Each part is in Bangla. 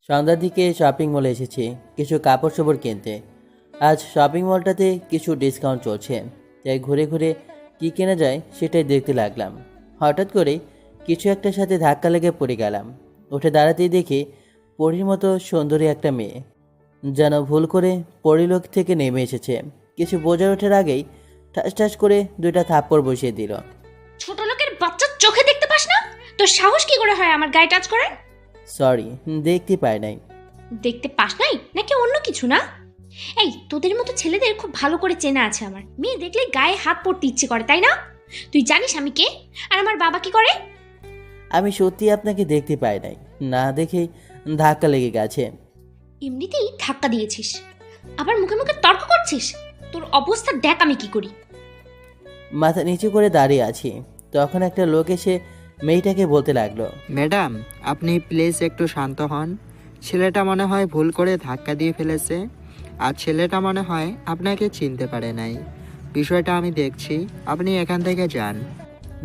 সন্ধ্যার দিকে শপিং মলে এসেছি কিছু কাপড় চোপড় কিনতে। আজ শপিং মলটাতে কিছু ডিসকাউন্ট চলছে, তাই ঘুরে ঘুরে কী কেনা যায় সেটাই দেখতে লাগলাম। হঠাৎ করে কিছু একটার সাথে ধাক্কা লেগে পড়ে গেলাম। উঠে দাঁড়াতেই দেখি পরীর মতো সুন্দরী একটা মেয়ে যেন ভুল করে পরিলোক থেকে নেমে এসেছে। কিছু বোঝার ওঠার আগেই ঠাস ঠাস করে দুইটা থাপ্পড় বসিয়ে দিল। ছোট লোকের বাচ্চার চোখে দেখতে পাস না? তোর সাহস কি করে হয় আমার গায়ে টাচ করার? সরি, দেখতে পাই নাই। দেখতে পাস নাই নাকি অন্য কিছু না? এই তোদের মতো ছেলেদের খুব ভালো করে চেনা আছে আমার। মেয়ে দেখলে গায়ে হাত পড়তে ইচ্ছে করে, তাই না? তুই জানিস আমি কে আর আমার বাবা কি করে? আমি সত্যি আপনাকে দেখতে পাই নাই, না দেখেই ধাক্কা লেগে গেছে। এমনিতেই ধাক্কা দিয়েছিস, আবার মুখে মুখে তর্ক করছিস। তোর অবস্থা দেখ আমি কি করি। মাথা নিচু করে দাঁড়িয়ে আছি, তখন একটা লোক এসে মেয়েটাকে বলতে লাগলো। ম্যাডাম, আপনি প্লিজ একটু শান্ত হন। ছেলেটা মনে হয় ভুল করে ধাক্কা দিয়ে ফেলেছে, আর ছেলেটা মনে হয় আপনাকে চিনতে পারে নাই। বিষয়টা আমি দেখছি, আপনি এখান থেকে যান।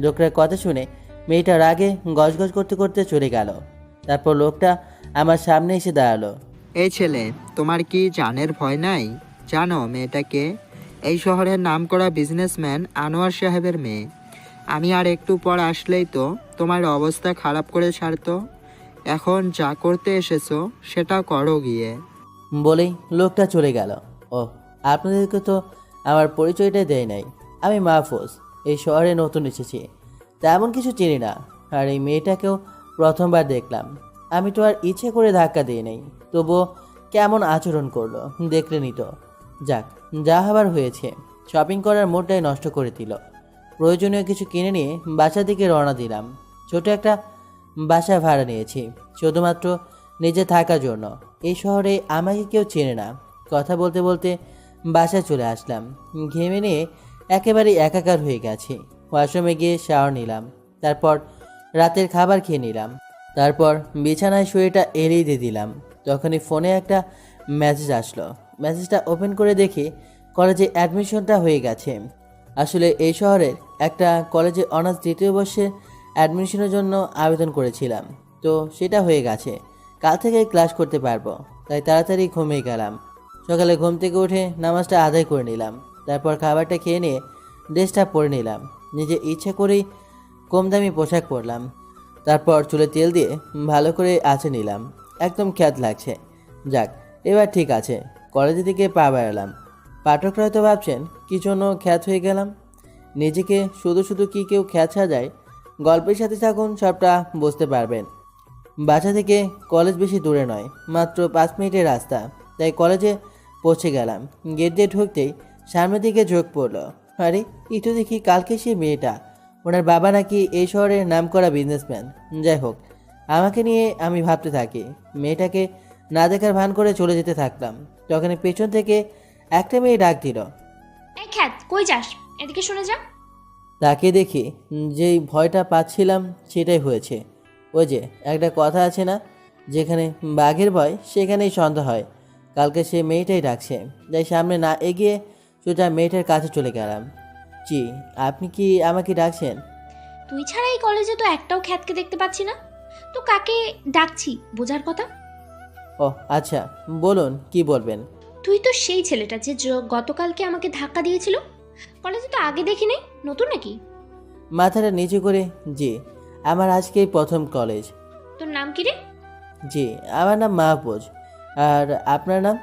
লোকটার কথা শুনে মেয়েটা রাগে গজগজ করতে করতে চলে গেল। তারপর লোকটা আমার সামনে এসে দাঁড়ালো। এই ছেলে, তোমার কি জানের ভয় নাই? জানো মেয়েটাকে? এই শহরের নামকরা বিজনেসম্যান আনোয়ার সাহেবের মেয়ে। আমি আর একটু পর আসলেই তো তোমার অবস্থা খারাপ করে ছাড়তো। এখন যা করতে এসেছো সেটা করো গিয়ে। বলেই লোকটা চলে গেল। ও, আপনাদেরকে তো আমার পরিচয়টাই দেয় নাই। আমি মাহফুজ, এই শহরে নতুন এসেছি, তেমন কিছু চিনি না। আর এই মেয়েটাকেও প্রথমবার দেখলাম। আমি তো আর ইচ্ছে করে ধাক্কা দিই নাই, তবুও কেমন আচরণ করলো দেখলেনই তো। যাক, যা হবার হয়েছে। শপিং করার মোডটাই নষ্ট করে দিল। প্রয়োজনীয় কিছু কিনে নিয়ে বাসার দিকে রওনা দিলাম। ছোট একটা বাসা ভাড়া নিয়েছি, শুধুমাত্র নিজে থাকার জন্য। এই শহরে আমাকে কেউ চেনে না। কথা বলতে বলতে বাসায় চলে আসলাম। ঘেমে নিয়ে একেবারে একাকার হয়ে গেছি। ওয়াশরুমে গিয়ে শাওয়ার নিলাম, তারপর রাতের খাবার খেয়ে নিলাম। তারপর বিছানায় শরীরটা এড়িয়ে দিয়ে দিলাম। তখনই ফোনে একটা মেসেজ আসলো। মেসেজটা ওপেন করে দেখি কলেজে অ্যাডমিশনটা হয়ে গেছে। আসলে এই শহরের একটা কলেজে অনার্স দ্বিতীয় বর্ষে অ্যাডমিশনের জন্য আবেদন করেছিলাম, তো সেটা হয়ে গেছে। কাল থেকে ক্লাস করতে পারবো, তাই তাড়াতাড়ি ঘুমিয়ে গেলাম। সকালে ঘুম থেকে উঠে নামাজটা আদায় করে নিলাম, তারপর খাবারটা খেয়ে নিয়ে ড্রেসটা পরে নিলাম। নিজে ইচ্ছা করেই কম দামি পোশাক পরলাম। তারপর চুলে তেল দিয়ে ভালো করে আঁচড়ে নিলাম, একদম খ্যাত লাগছে। যাক, এবার ঠিক আছে। কলেজের দিকে পা বাড়ালাম। পাঠকরা হয়তো ভাবছেন কি জন্য খ্যাত হয়ে গেলাম। নিজেকে শুধু শুধু কি কেউ খ্যাত সাজায়? গল্পের সাথে থাকুন, সবটা বুঝতে পারবেন। বাসা থেকে কলেজ বেশি দূরে নয়, মাত্র 5 মিনিটের রাস্তা। তাই কলেজে পৌঁছে গেলাম। গেট দিয়ে ঢুকতেই সামনের দিকে চোখ পড়লো। আরে, একটু দেখি কালকে সেই মেয়েটা। ওনার বাবা নাকি এই শহরের নামকরা বিজনেসম্যান। যাই হোক, আমাকে নিয়ে আমি ভাবতে থাকি। মেয়েটাকে না দেখার ভান করে চলে যেতে থাকলাম। তখন পেছন থেকে একটা মেয়ে ডাক দিল। এই খ্যাত, কই যাস? এদিকে শুনে যা। তাকে দেখি যেই ভয়টা পাচ্ছিলাম সেটাই হয়েছে। ওই যে একটা কথা আছে না, যেখানে বাঘের ভয় সেখানেই সন্ধ্যা হয়। কালকে সে মেয়েটাই ডাকছে, তাই সামনে না এগিয়ে সোজা মেয়েটার কাছে চলে গেলাম। জি, আপনি কি আমাকে ডাকছেন? তুই ছাড়া এই কলেজে তো একটাও খ্যাতকে দেখতে পাচ্ছি না। তো কাকে ডাকছি বোঝার কথা। ও আচ্ছা, বলুন কি বলবেন। তুই তো সেই ছেলেটা যে গতকালকে আমাকে ধাক্কা দিয়েছিল। কলেজে তো আগে দেখি নাই, নতুন নাকি? মাথাটা নিচু করে, জি, আমার আজকেই প্রথম কলেজ। তোর নাম কি রে? জি, আমার নাম মাহফুজ। আর আপনার নাম?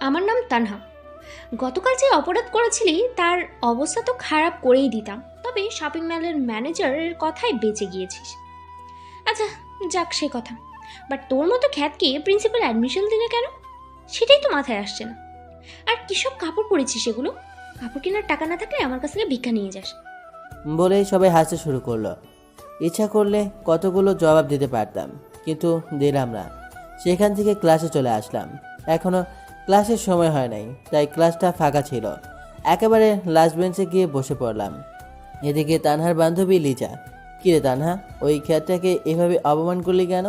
আমার নাম তানহা। গতকাল যে অপরাধ করেছিলি তার অবস্থা তো খারাপ করেই দিতাম, তবে শপিং মলের ম্যানেজারের কথাই বেঁচে গিয়েছিস। আচ্ছা, যাক সে কথা। বাট তোর মতো খ্যাতকে প্রিন্সিপাল অ্যাডমিশন দিলে কেন, সেটাই তো মাথায় আসছে না। আর কিসব কাপড় পরেছিস সেগুলো? কাপড় কেনার টাকা না থাকলে আমার কাছ থেকে ভিক্ষা নিয়ে যাস। বলেই সবাই হাসতে শুরু করলো। ইচ্ছা করলে কতগুলো জবাব দিতে পারতাম, কিন্তু দিলাম না। সেখান থেকে ক্লাসে চলে আসলাম। এখনও ক্লাসের সময় হয় নাই, তাই ক্লাসটা ফাঁকা ছিল। একেবারে লাস্ট বেঞ্চে গিয়ে বসে পড়লাম। এদিকে তানহার বান্ধবী লিজা। কিরে তানহা, ওই খ্যাতটাকে এভাবে অপমান করলি কেন?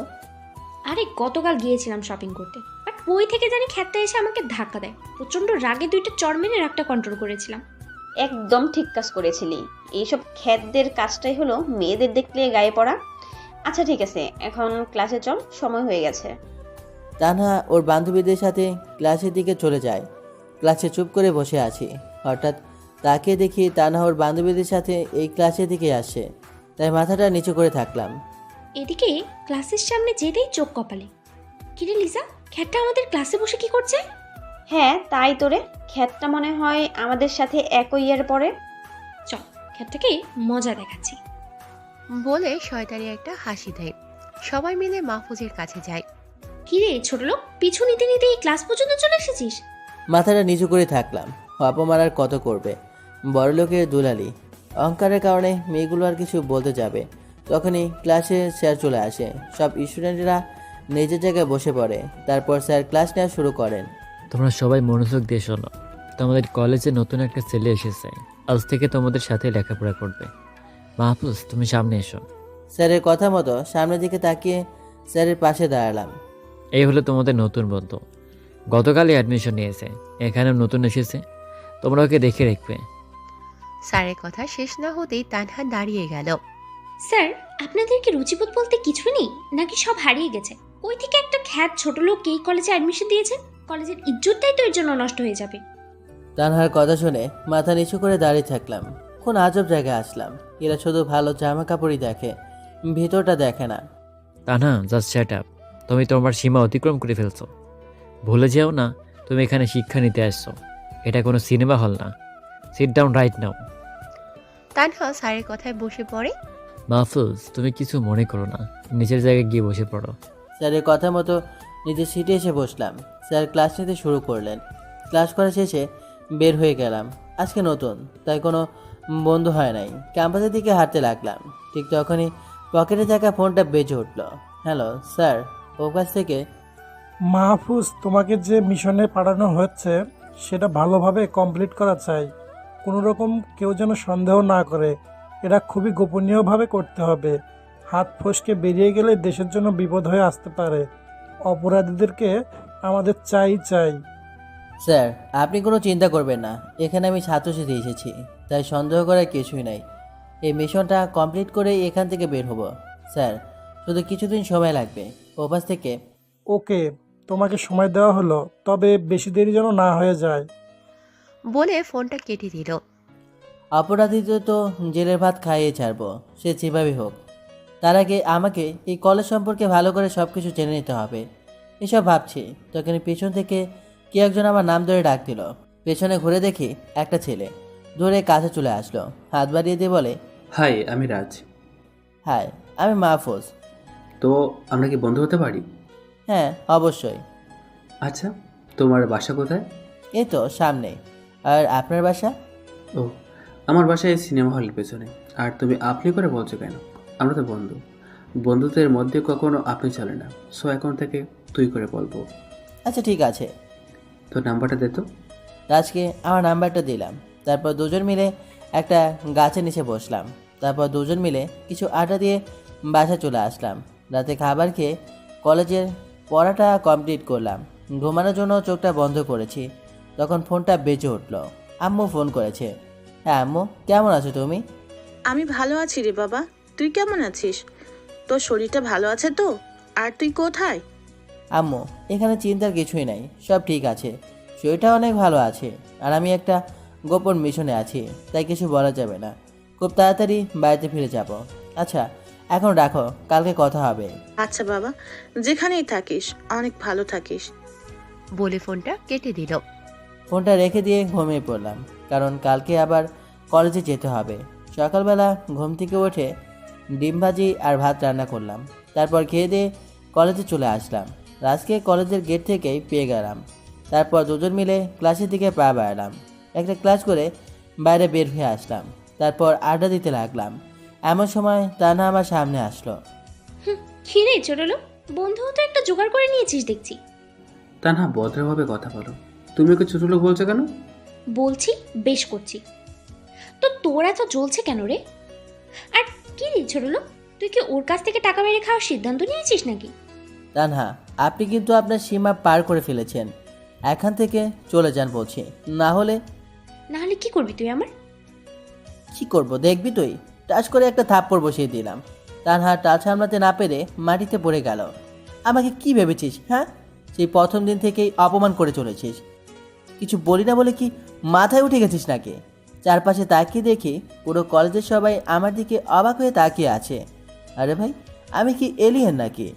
আরে গতকাল গিয়েছিলাম শপিং করতে, বাট বই থেকে জানি খ্যাতটা এসে আমাকে ধাক্কা দেয়। প্রচণ্ড রাগে দুইটা চড় মেরে রাগটা কন্ট্রোল করেছিলাম। একদম ঠিক কাজ করেছিলি। এইসব খ্যাতদের কাজটাই হলো মেয়েদের দেখলে গায়ে পড়া। আচ্ছা ঠিক আছে, এখন ক্লাসে চল, সময় হয়ে গেছে। তানহা ওর বান্ধবীদের সাথে ক্লাসের দিকে চলে যায়। ক্লাসে চুপ করে বসে আছি। হঠাৎ তাকে দেখি তানহা ওর বান্ধবীদের সাথে এই ক্লাসের দিকে আসে, তাই মাথাটা নিচু করে থাকলাম। এদিকে ক্লাসের সামনে যেতেই চোখ কপালে। কিরে লিজা, খ্যাটটা আমাদের ক্লাসে বসে কি করছে? হ্যাঁ তাই তো রে, খ্যাতটা মনে হয় আমাদের সাথে একই ইয়ার পরে। চল খ্যাটটাকে মজা দেখাচ্ছি। বলে শয়তানি একটা হাসি দেয়। সবাই মিলে মাহফুজের কাছে যায়। কিরে ছোট লোক, পিছু নিতে নিতে এই ক্লাস পর্যন্ত চলে এসেছিস? মাথাটা নিচু করে থাকলাম। অপমান আর কত করবে, বড়লোকের দুলালি। অহংকারের কারণে মেয়েগুলো আর কিছু বলতে যাবে, তখনই ক্লাসে স্যার চলে আসে। সব স্টুডেন্টরা নিজের জায়গায় বসে পড়ে। তারপর স্যার ক্লাস নেওয়া শুরু করেন। তোমরা সবাই মনোযোগ দিয়ে শোনো। তোমাদের কলেজে নতুন একটা ছেলে এসেছে, আজ থেকে তোমাদের সাথে লেখাপড়া করবে। মাহফুজ, তুমি সামনে এসো। স্যারের কথা মতো সামনের দিকে তাকিয়ে স্যারের পাশে দাঁড়ালাম। এই হলো তোমাদের নতুন বন্ধু, গতকালই অ্যাডমিশন নিয়েছে, এখানেও নতুন এসেছে, তোমরা ওকে দেখে রাখবে। স্যারের কথা শেষ না হতেই তানহা দাঁড়িয়ে গেল। স্যার, আপনাদের কি রুচিবোধ বলতে কিছুই নেই নাকি সব হারিয়ে গেছে? ওই থেকে একটা খ্যাত ছোট লোক এই কলেজে অ্যাডমিশন দিয়েছে, কলেজের ইজ্জতটাই তো এর জন্য নষ্ট হয়ে যাবে। তানহার কথা শুনে মাথা নিচু করে দাঁড়িয়ে থাকলাম। কোন আজব জায়গায় আসলাম, এরা শুধু ভালো জামা কাপড়ই দেখে, ভিতরটা দেখে না। তা না, জাস্ট শ্যাট আপ। তুমি তোমার সীমা অতিক্রম করে ফেলছো। ভুলে যেও না, তুমি এখানে শিক্ষা নিতে আসছো, এটা কোনো সিনেমা হল না। Sit down right now. Tanha স্যারের কথায় বসে পড়ে। মাহফুজ, তুমি কিছু মনে করো না, নিজের জায়গায় গিয়ে বসে পড়ো। স্যারের কথা মতো নিজের সিটে এসে বসলাম। স্যার ক্লাস নিতে শুরু করলেন। ক্লাস করা শেষে বের হয়ে গেলাম। আজকে নতুন, তাই কোনো বন্ধু হয় নাই। ক্যাম্পাসের দিকে হাঁটতে লাগলাম। ঠিক তখনই পকেটে থাকা ফোনটা বেজে উঠল। হ্যালো স্যার, ও কাছ থেকে। মাহফুজ, তোমাকে যে মিশনে পাঠানো হচ্ছে সেটা ভালোভাবে কমপ্লিট করা চাই। কোনো রকম কেউ যেন সন্দেহ না করে। এটা খুবই গোপনীয়ভাবে করতে হবে। হাত ফসকে বেরিয়ে গেলে দেশের জন্য বিপদ হয়ে আসতে পারে। অপরাধীদেরকে আমাদের চাই। স্যার, আপনি কোনো চিন্তা করবেন না, এখানে আমি ছাত্রসাথী এসেছি, তাই সন্দেহ করার কিছুই নাই। এই মিশনটা কমপ্লিট করে এখান থেকে বের হব। স্যার, শুধু কিছুদিন সময় লাগবে। ওপাশ থেকে। ওকে, তোমাকে সময় দেওয়া হলো, তবে বেশি দেরি যেন না হয়ে যায়। বলে ফোনটা কেটে দিল। অপরাধীদের তো জেলের ভাত খাইয়ে ছাড়বো, সে যেভাবে হোক। তার আগে আমাকে এই কলেজ সম্পর্কে ভালো করে সব কিছু জেনে নিতে হবে। এসব ভাবছি তখন পেছন থেকে কে একজন আমার নাম ধরে ডাক দিল। পেছনে ঘুরে দেখি একটা ছেলে ধরে কাছে চলে আসলো, হাত বাড়িয়ে দিয়ে বলে, হাই, আমি রাজ। হাই, আমি মাহফুজ। তো আমরা কি বন্ধু হতে পারি? হ্যাঁ অবশ্যই। আচ্ছা, তোমার বাসা কোথায়? এই তো সামনে। আর আপনার বাসা? ও, আমার বাসায় সিনেমা হলের পেছনে। আর তুমি আপনি করে বলছো কেন? আমরা তো বন্ধু, বন্ধুদের মধ্যে কখনো আপনি চলে না। সো এখন থেকে তুই করে বলবো। আচ্ছা ঠিক আছে। তোর নাম্বারটা দে তো। রাজকে আমার নাম্বারটা দিলাম। তারপর দুজন মিলে একটা গাছের নিচে বসলাম। তারপর দুজন মিলে কিছু আটা দিয়ে বাসা চলে আসলাম। রাতে খাবার খেয়ে কলেজের পড়াটা কমপ্লিট করলাম। ঘুমানোর জন্য চোখটা বন্ধ করেছি, তখন ফোনটা বেজে উঠল। আম্মু ফোন করেছে। হ্যাঁ আম্মু, কেমন আছো তুমি? আমি ভালো আছি রে বাবা, তুই কেমন আছিস? তোর শরীরটা ভালো আছে তো? আর তুই কোথায়? আম্মু, এখানে চিন্তার কিছুই নাই, সব ঠিক আছে। শরীরটা অনেক ভালো আছে। আর আমি একটা গোপন মিশনে আছি, তাই কিছু বলা যাবে না। খুব তাড়াতাড়ি বাড়িতে ফিরে যাব। আচ্ছা এখন রাখো, কালকে কথা হবে। আচ্ছা বাবা, যেখানেই থাকিস অনেক ভালো থাকিস। বলে ফোনটা কেটে দিল। ফোনটা রেখে দিয়ে ঘুমিয়ে পড়লাম, কারণ কালকে আবার কলেজে যেতে হবে। সকালবেলা ঘুম থেকে উঠে ডিম ভাজি আর ভাত রান্না করলাম। তারপর খেয়ে দিয়ে কলেজে চলে আসলাম। রাজকে কলেজের গেট থেকেই পেয়ে গেলাম। তারপর দুজন মিলে ক্লাসের দিকে পা বাড়ালাম। একটা ক্লাস করে বাইরে বের হয়ে আসলাম। তারপর আড্ডা দিতে লাগলাম। এমন সময় তানহা আমার সামনে আসলো। খিরে ছোট লোক, বন্ধু তো একটা জোগাড় করে নিয়েছিস দেখছি। তা না, ভদ্রভাবে কথা বলো। তুমি ওকে ছোট লোক বলছো কেন? বলছি, বেশ করছি। তো তোর এত জ্বলছে কেন রে? আর কি রে ছোট লোক, তুই কি ওর কাছ থেকে টাকা মেরে খাওয়ার সিদ্ধান্ত নিয়েছিস নাকি? তানহা, আপনি কিন্তু আপনার সীমা পার করে ফেলেছেন। এখান থেকে চলে যান বলছি, না হলে। নাহলে কি করবি তুই আমার? কি করব দেখবি তুই। টাচ করে একটা থাপ্পড় বসিয়ে দিলাম। তানহা টাচ সামলাতে না পেরে মাটিতে পড়ে গেল। আমাকে কি ভেবেছিস? হ্যাঁ, সেই প্রথম দিন থেকেই অপমান করে চলেছিস। কিছু বলি না বলে কি মাথায় উঠে গেছিস নাকি? চারপাশে তাকিয়ে দেখি পুরো কলেজের সবাই আমার দিকে অবাক হয়ে তাকিয়ে আছে। আরে ভাই, আমি কি এলিয়েন নাকি?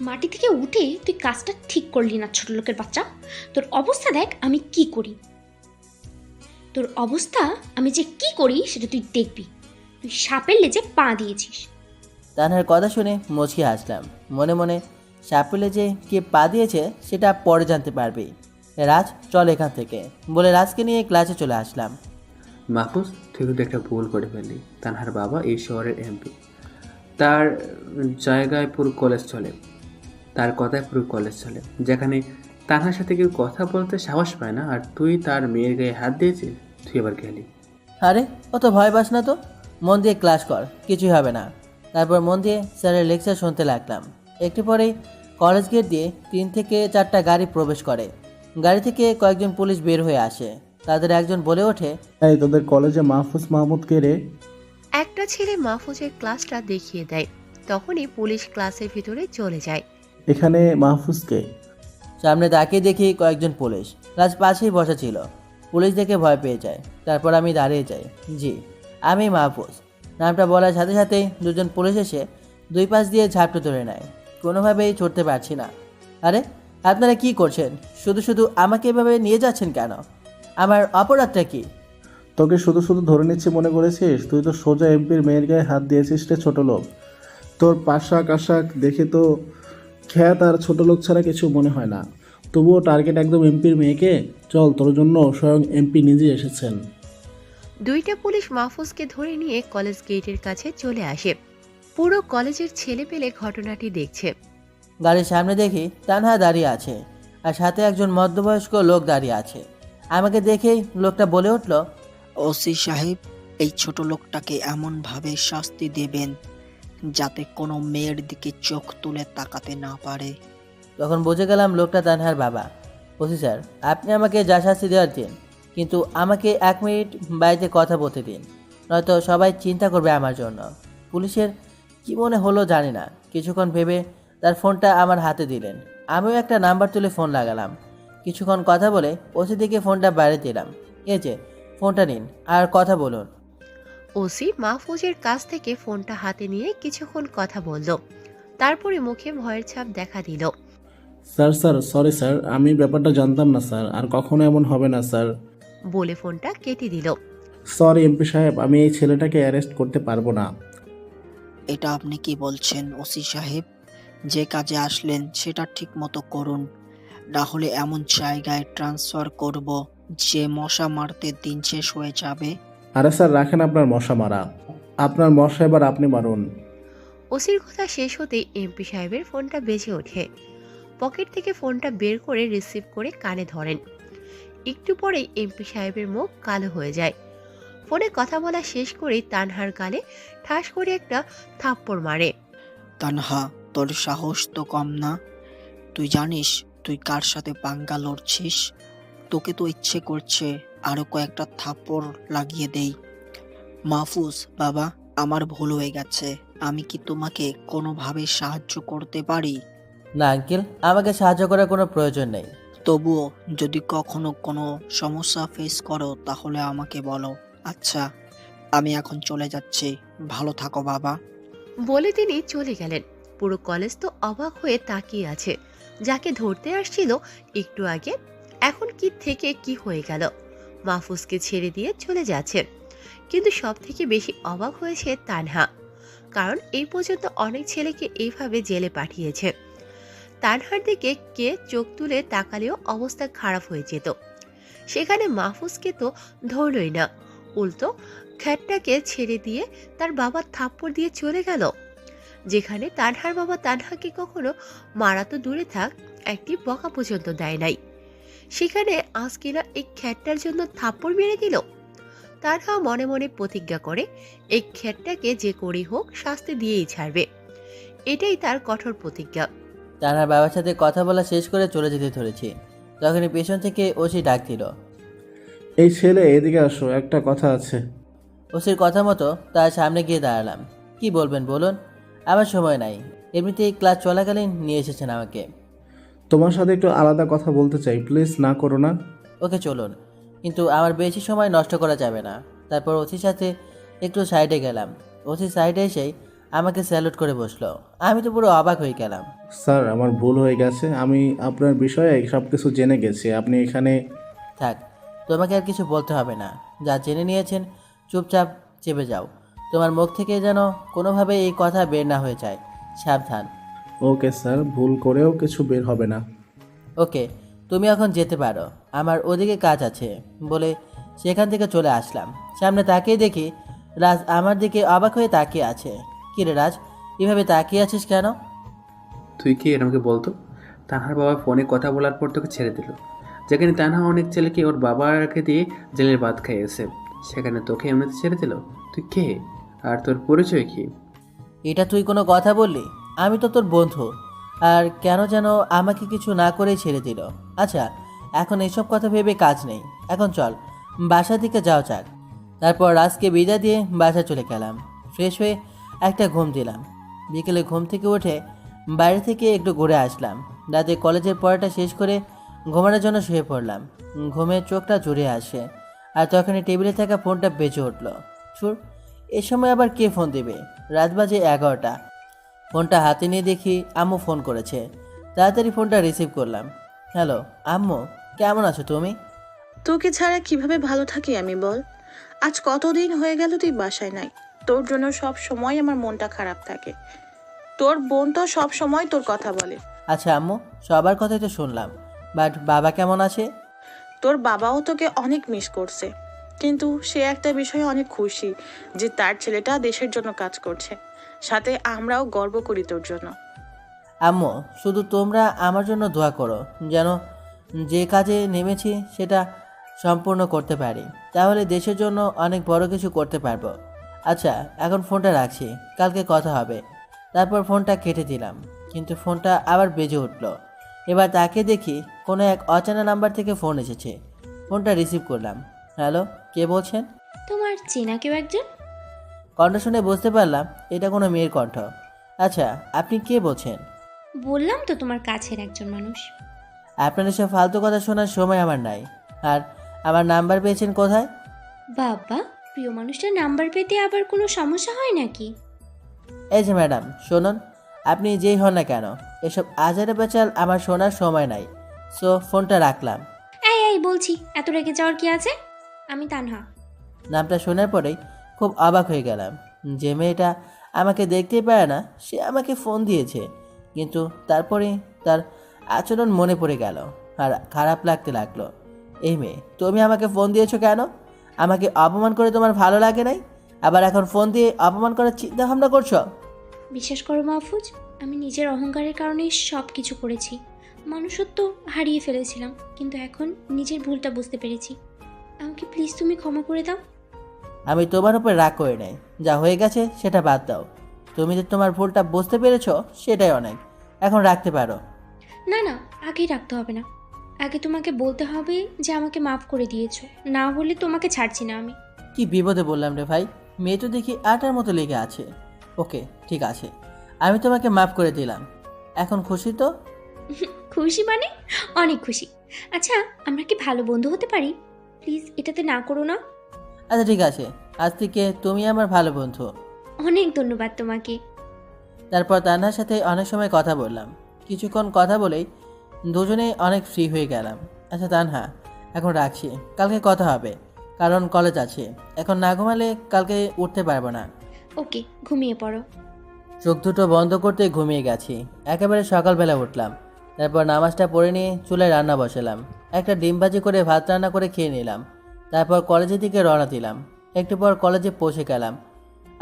মাটি থেকে উঠে তুই কাজটা ঠিক করলি না ছোট লোকের বাচ্চা। তোর অবস্থা দেখ আমি কি করি। তোর অবস্থা আমি যে কি করি সেটা তুই দেখবি। তুই সাপের লেজে পা দিয়েছিস। তানহার কথা শুনে মুচকি হাসলাম। মনে মনে সাপেলে যে কে পা দিয়েছে সেটা পরে জানতে পারবি। রাজ, চল এখান থেকে বলে রাজকে নিয়ে ক্লাসে চলে আসলাম। মাহফুজ, তুই কিন্তু একটা ভুল করে ফেললি। তানহার বাবা এই শহরের এমপি। তার জায়গায় পুরো কলেজ চলে, তার কথায় পুরো কলেজ চলে। যেখানে তানহার সাথে কেউ কথা বলতে সাহস পায় না, আর তুই তার মেয়ের গায়ে হাত দিয়েছিস, তুই এবার গেলি। আরে অত ভয় পাস না তো, মন দিয়ে ক্লাস কর, কিছুই হবে না। তারপর মন দিয়ে স্যারের লেকচার শুনতে লাগলাম। একটু পরেই কলেজ গেট দিয়ে 3 থেকে 4টা গাড়ি প্রবেশ করে। গাড়ি থেকে কয়েকজন পুলিশ বের হয়ে আসে। তাদের একজন বলে ওঠে, এই তোদের কলেজে মাহফুজ মাহমুদ কে রে? একটা ছেলে মাহফুজের ক্লাসটা দেখিয়ে দেয়। তখনই পুলিশ ক্লাসের ভিতরে চলে যায়। এখানে মাহফুজকে? সামনে তাকিয়ে দেখি কয়েকজন পুলিশ। রাজ পাশেই বসা ছিল। পুলিশ দেখে ভয় পেয়ে যায়। তারপর আমি দাঁড়িয়ে যাই। জি, আমি মাহফুজ। নামটা বলার সাথে সাথেই দুজন পুলিশ এসে 2 পাশ দিয়ে ঝাপটে ধরে নেয়। কোনোভাবেই ছুটতে পারছি না। আরে আপনারা কি করছেন? শুধু শুধু আমাকে এভাবে নিয়ে যাচ্ছেন কেন? আমার অপরাধটা কি? তোকে শুধু শুধু ধরে নিচ্ছি মনে করেছিস? তুই তো সোজা এমপির মেয়ের গায়ে হাত দিয়েছিস রে ছোট লোক। তোর পাশাক আশাক দেখে তো খ্যাত আর ছোট লোক ছাড়া কিছু মনে হয় না। তবুও টার্গেট একদম এমপির মেয়েকে। চল, তোর জন্য স্বয়ং এমপি নিজে এসেছেন। 2টা পুলিশ মাহফুজকে ধরে নিয়ে কলেজ গেটের কাছে চলে আসে। পুরো কলেজের ছেলেপেলে ঘটনাটি দেখছে। গাড়ির সামনে দেখি তানহা দাঁড়িয়ে আছে, আর সাথে একজন মধ্যবয়স্ক লোক দাঁড়িয়ে আছে। আমাকে দেখেই লোকটা বলে উঠল, ওসি সাহেব, এই ছোট লোকটাকে এমনভাবে শাস্তি দেবেন যাতে কোনো মেয়ের দিকে চোখ তুলে তাকাতে না পারে। তখন বুঝে গেলাম লোকটা তানহার বাবা। ওসি স্যার, আপনি আমাকে যা শাস্তি দেওয়ার দিন, কিন্তু আমাকে 1 মিনিট বাড়িতে কথা বলতে দিন, নয়তো সবাই চিন্তা করবে আমার জন্য। পুলিশের কি মনে হলো জানি না, কিছুক্ষণ ভেবে তার ফোনটা আমার হাতে দিলেন। আমিও একটা নাম্বার তুলে ফোন লাগালাম। কিছুক্ষণ কথা বলে ওসি দিকে ফোনটা বাইরে দিলাম। এই যে ফোনটা নিন আর কথা বলুন। ওসি মাহফুজের কাছ থেকে ফোনটা হাতে নিয়ে কিছুক্ষণ কথা বলল। তারপরে মুখে ভয়ের ছাপ দেখা দিল। স্যার সরি স্যার, আমি ব্যাপারটা জানতাম না স্যার, আর কখনো এমন হবে না স্যার। বলে ফোনটা কেটে দিল। সরি এমপি সাহেব, আমি এই ছেলেটাকে অ্যারেস্ট করতে পারবো না। এটা আপনি কি বলছেন ওসি সাহেব? যে কাজে আসলেন সেটা ঠিক মতো করুন, না হলে এমন জায়গায় ট্রান্সফার করব যে মশা মারতে দিন শেষ হয়ে যাবে। আরে স্যার, রাখেন আপনার মশা মারা। আপনার মশা এবার আপনি মারুন। ওসির কথা শেষ হতেই এমপি সাহেবের ফোনটা বেজে ওঠে। পকেট থেকে ফোনটা বের করে রিসিভ করে কানে ধরেন। একটু পরেই এমপি সাহেবের মুখ কালো হয়ে যায়। ফোনে কথা বলা শেষ করেই তানহার গালে ঠাস করে একটা থাপ্পড় মারে। তানহা, তোর সাহস তো কম না। তুই জানিস তুই কার সাথে পাঙ্গা লড়ছিস? তোকে তো ইচ্ছে করছে আরো কয়েকটা থাপ্পড় লাগিয়ে দেই। মাহফুজ বাবা, আমার ভুল হয়ে গেছে। আমি কি তোমাকে কোনোভাবে সাহায্য করতে পারি? না আঙ্কেল, আমাকে সাহায্য করার কোনো প্রয়োজন নেই। তবুও যদি কখনো কোনো সমস্যা ফেস করো তাহলে আমাকে বলো। আচ্ছা, আমি এখন চলে যাচ্ছি। ভালো থাকো বাবা। বলে তিনি চলে গেলেন। পুরো কলেজ তো অবাক হয়ে তাকিয়ে আছে। যাকে ধরতে আসছিল একটু আগে, এখন কি থেকে কি হয়ে গেল? মাহফুজকে ছেড়ে দিয়ে চলে যাচ্ছে। কিন্তু সব থেকে বেশি অবাক হয়েছে তানহা, কারণ এই পর্যন্ত অনেক ছেলেকে এইভাবে জেলে পাঠিয়েছে। তানহার দিকে কে চোখ তুলে তাকালেও অবস্থা খারাপ হয়ে যেত। সেখানে মাহফুজকে তো ধরলই না, উল্টো খ্যাটটাকে ছেড়ে দিয়ে তার বাবা থাপ্পড় দিয়ে চলে গেল। যেখানে তানহার বাবা তানহাকে কখনো মারা তো দূরে থাক, একটি বকা পর্যন্ত দেয় নাই, সেখানে আজ কিনা এই খ্যাটটার জন্য থাপ্পড় মেরে দিল। তানহা মনে মনে প্রতিজ্ঞা করে এই খ্যাটটাকে যে করেই হোক শাস্তি দিয়েই ছাড়বে। এটাই তার কঠোর প্রতিজ্ঞা। তানহার বাবার সাথে কথা বলা শেষ করে চলে যেতে ধরেছি, তখনই পেছন থেকে ওসি ডাক দিল। এই ছেলে, এদিকে আসো, একটা কথা আছে। ওসির কথা মতো তার সামনে গিয়ে দাঁড়ালাম। কি বলবেন বলুন, আমার সময় নাই। এমনিতেই ক্লাস চলাকালীন নিয়ে এসেছেন আমাকে। তোমার সাথে একটু আলাদা কথা বলতে চাই, প্লিজ না করো না। ওকে চলুন, কিন্তু আমার বেশি সময় নষ্ট করা যাবে না। তারপর ওসির সাথে একটু সাইডে গেলাম। ওসি সাইডে এসেই আমাকে স্যালুট করে বসলো। আমি তো পুরো অবাক হয়ে গেলাম। স্যার, আমার ভুল হয়ে গেছে, আমি আপনার বিষয়ে সব কিছু জেনে গেছি। আপনি এখানে থাক, তোমাকে আর কিছু বলতে হবে না। যা জেনে নিয়েছেন চুপচাপ চেপে যাও। তোমার মুখ থেকে যেন কোনোভাবে এই কথা বের না হয়ে যায়। সাবধান। ওকে স্যার, ভুল করেও কিছু বের হবে না। ওকে, তুমি এখন যেতে পারো, আমার ওদিকে কাজ আছে বলে সেখান থেকে চলে আসলাম। সামনে তাকিয়ে দেখি রাজ আমার দিকে অবাক হয়ে তাকিয়ে আছে। কী রে রাজ, এভাবে তাকিয়ে আছিস কেন? তুই কি আমাকে বলতো? তানহার বাবা ফোনে কথা বলার পর তোকে ছেড়ে দিল। যেখানে তানহা অনেক ছেলেকে ওর বাবাকে দিয়ে জেলের ভাত খাইয়েছে, সেখানে তোকে এমনিতে ছেড়ে দিল? তুই কে আর তোর পরিচয় কি? এটা তুই কোনো কথা বললি? আমি তো তোর বন্ধু, আর কেন যেন আমাকে কিছু না করেই ছেড়ে দিল। আচ্ছা, এখন এসব কথা ভেবে কাজ নেই। এখন চল বাসার দিকে যাওয়া যাক। তারপর রাজকে বিদায় দিয়ে বাসা চলে গেলাম। ফ্রেশ হয়ে একটা ঘুম দিলাম। বিকেলে ঘুম থেকে উঠে বাইরে থেকে একটু ঘুরে আসলাম। রাতে কলেজের পড়াটা শেষ করে ঘুমানোর জন্য শুয়ে পড়লাম। ঘুমের চোখটা জুড়ে আসে, আর তখনই টেবিলে থাকা ফোনটা বেজে উঠল। ছুর, এ সময় আবার কে ফোন দেবে? রাত বাজে 11টা। ফোনটা হাতে নিয়ে দেখি আম্মু ফোন করেছে। তাড়াতাড়ি ফোনটা রিসিভ করলাম। হ্যালো আম্মু, কেমন আছো তুমি? তোকে ছাড়া কিভাবে ভালো থাকি আমি বল? আজ কতদিন হয়ে গেল তুই বাসায় নাই। তোর জন্য সব সময় আমার মনটা খারাপ থাকে। তোর বোন তো সব সময় তোর কথা বলে। আচ্ছা আম্মু, সবার কথাই তো শুনলাম, বাট বাবা কেমন আছে? তোর বাবাও তোকে অনেক মিস করছে, কিন্তু সে একটা বিষয়ে অনেক খুশি যে তার ছেলেটা দেশের জন্য কাজ করছে। সাথে আমরাও গর্ব করি তোর জন্য। আম্মু, শুধু তোমরা আমার জন্য দোয়া করো, যেন যে কাজে নেমেছি সেটা সম্পূর্ণ করতে পারি। তাহলে দেশের জন্য অনেক বড় কিছু করতে পারবো। আচ্ছা, এখন ফোনটা রাখছি, কালকে কথা হবে। তারপর ফোনটা কেটে দিলাম, কিন্তু ফোনটা আবার বেজে উঠলো। এবার তাকে দেখি কোনো এক অচেনা নাম্বার থেকে ফোন এসেছে। ফোনটা রিসিভ করলাম। হ্যালো, কে বলছেন? তোমার চেনা কেউ একজন? কণ্ঠ শুনে বুঝতে পারলাম এটা কোনো মেয়ের কণ্ঠ। আচ্ছা, আপনি কে বলছেন? বললাম তো তোমার কাছের একজন মানুষ। আপনার এসব ফালতু কথা শোনার সময় আমার নাই। আর আমার নাম্বার পেয়েছেন কোথায়? বাবা, প্রিয় মানুষটার নাম্বার পেতে আবার কোনো সমস্যা হয় নাকি? এই যে ম্যাডাম শুনুন, আপনি যেই হন না কেন, এসব আজারে বেচাল আমার শোনার সময় নাই। সো ফোনটা রাখলাম। এই এই বলছি, এত রেগে যাওয়ার কি আছে? আমি তানহা। নামটা শোনার পরেই খুব অবাক হয়ে গেলাম। যে মেয়েটা আমাকে দেখতেই পারে না সে আমাকে ফোন দিয়েছে, কিন্তু তারপরে তার আচরণ মনে পড়ে গেল আর খারাপ লাগতে লাগলো। এই মেয়ে, তুমি আমাকে ফোন দিয়েছো কেন? আমাকে অপমান করে তোমার ভালো লাগে নাই? আবার এখন ফোন দিয়ে অপমান করার চিন্তা ভাবনা করছো? বিশ্বাস করো মাহফুজ, আমি নিজের অহংকারের কারণেই সব কিছু করেছি। মানুষত্ব হারিয়ে ফেলেছিলাম, কিন্তু এখন নিজের ভুলটা বুঝতে পেরেছি। আমাকে প্লিজ তুমি ক্ষমা করে দাও। আমি তোমার উপর রাগ করে নাই, যা হয়ে গেছে সেটা বাদ দাও। তুমি যে তোমার ভুলটা বুঝতে পেরেছো সেটাই অনেক। এখন রাখতে পারো। না না, আগেই রাখতে হবে না। আগে তোমাকে বলতে হবে যে আমাকে মাফ করে দিয়েছো, না হলে তোমাকে ছাড়ছি না আমি। কি বিপদে বললাম রে ভাই, মেয়ে তো দেখি আটার মতো লেগে আছে। ওকে ঠিক আছে, আমি তোমাকে মাফ করে দিলাম। এখন খুশি তো? খুশি মানে অনেক খুশি। আচ্ছা, আমরা কি ভালো বন্ধু হতে পারি? প্লিজ এটাতে না করো না। আচ্ছা ঠিক আছে, আজ থেকে তুমি আমার ভালো বন্ধু। অনেক ধন্যবাদ তোমাকে। তারপর তানহার সাথে অনেক সময় কথা বললাম। কিছুক্ষণ কথা বলেই দুজনেই অনেক ফ্রি হয়ে গেলাম। আচ্ছা তানহা, এখন রাখছি, কালকে কথা হবে, কারণ কলেজ আছে। এখন না ঘুমালে কালকে উঠতে পারবো না। ওকে, ঘুমিয়ে পড়ো। চোখ দুটো বন্ধ করতে ঘুমিয়ে গেছি। একেবারে সকালবেলা উঠলাম। তারপর নামাজটা পড়ে নিয়ে চুলায় রান্না বসালাম। একটা ডিম ভাজি করে ভাত রান্না করে খেয়ে নিলাম। তারপর কলেজের দিকে রওনা দিলাম। একটু পর কলেজে পৌঁছে গেলাম।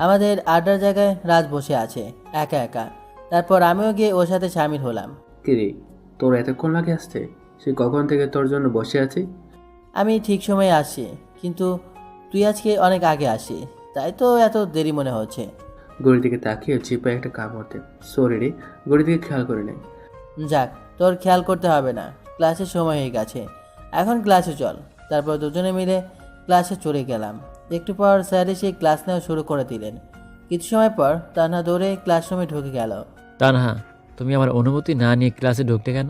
আমাদের আড্ডার জায়গায় রাজ বসে আছে একা একা। তারপর আমিও গিয়ে ওর সাথে সামিল হলাম। কিরে, তোর এতক্ষণ লাগে আসতে? সে কখন থেকে তোর জন্য বসে আছি। আমি ঠিক সময়ে আসছি, কিন্তু তুই আজকে অনেক আগে আসি, তাই তো এত দেরি মনে হচ্ছে। ঘড়ির দিকে তাকিয়ে চিপে একটা কামড় দে। সরি রে, ঘড়ির দিকে খেয়াল করে নেই। যাক, তোর খেয়াল করতে হবে না, ক্লাসের সময় হয়ে গেছে, এখন ক্লাসে চল। তারপর দুজনে মিলে ক্লাসে চলে গেলাম। একটু পর স্যার এসে ক্লাস নেওয়া শুরু করে দিলেন। কিছু সময় পর তানহা দৌড়ে ক্লাসরুমে ঢুকে গেল। তানহা, তুমি আমার অনুমতি না নিয়ে ক্লাসে ঢুকতে কেন?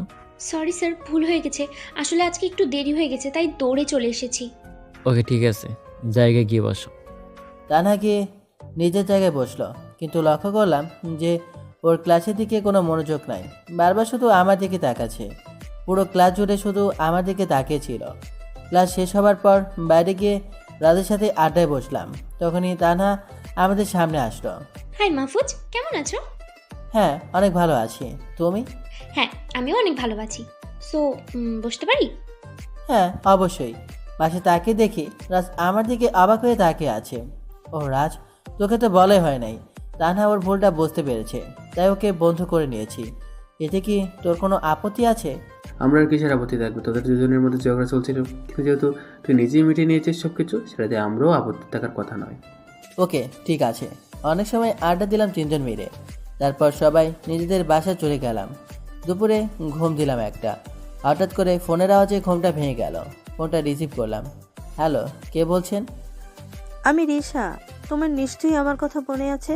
সরি স্যার, ভুল হয়ে গেছে। আসলে আজকে একটু দেরি হয়ে গেছে, তাই দৌড়ে চলে এসেছি। ওকে ঠিক আছে, জায়গায় গিয়ে বসো। তানহা গিয়ে নিজের জায়গায় বসলো, কিন্তু লক্ষ্য করলাম যে ওর ক্লাসের দিকে কোনো মনোযোগ নাই। বারবার শুধু আমার দিকে তাকাচ্ছে। পুরো ক্লাস জুড়ে শুধু আমার দিকে তাকিয়েছিল। ক্লাস শেষ হবার পর বাইরে গিয়ে রাজের সাথে আড্ডায় বসলাম। তখনই তানহা আমাদের সামনে আসলো। হাই মাহফুজ, কেমন আছো? হ্যাঁ, অনেক ভালো আছি। তুমি? হ্যাঁ, আমিও অনেক ভালো আছি। সো বসতে পারি? হ্যাঁ, অবশ্যই। পাশে তাকিয়ে দেখি রাজ আমার দিকে অবাক হয়ে তাকিয়ে আছে। ও রাজ, তোকে তো বলাই হয় নাই। তানহা ওর ভুলটা বুঝতে পেরেছে, তাই ওকে বন্ধু করে নিয়েছি। এতে কি তোর কোনো আপত্তি আছে? আমরা আর কিসের আপত্তি থাকবে? তোদের দুজনের মধ্যে ঝগড়া চলছিল, কিন্তু যেহেতু তুই নিজেই মিটিয়ে নিয়েছিস সব কিছু, সেটাতে আমরাও আপত্তি থাকার কথা নয়। ওকে ঠিক আছে। অনেক সময় আড্ডা দিলাম তিনজন মিলে। তারপর সবাই নিজেদের বাসায় চলে গেলাম। দুপুরে ঘুম দিলাম একটা। হঠাৎ করে ফোনের আওয়াজে ঘুমটা ভেঙে গেল। ফোনটা রিসিভ করলাম। হ্যালো, কে বলছেন? আমি রিশা। তোমার নিশ্চয়ই আমার কথা মনে আছে?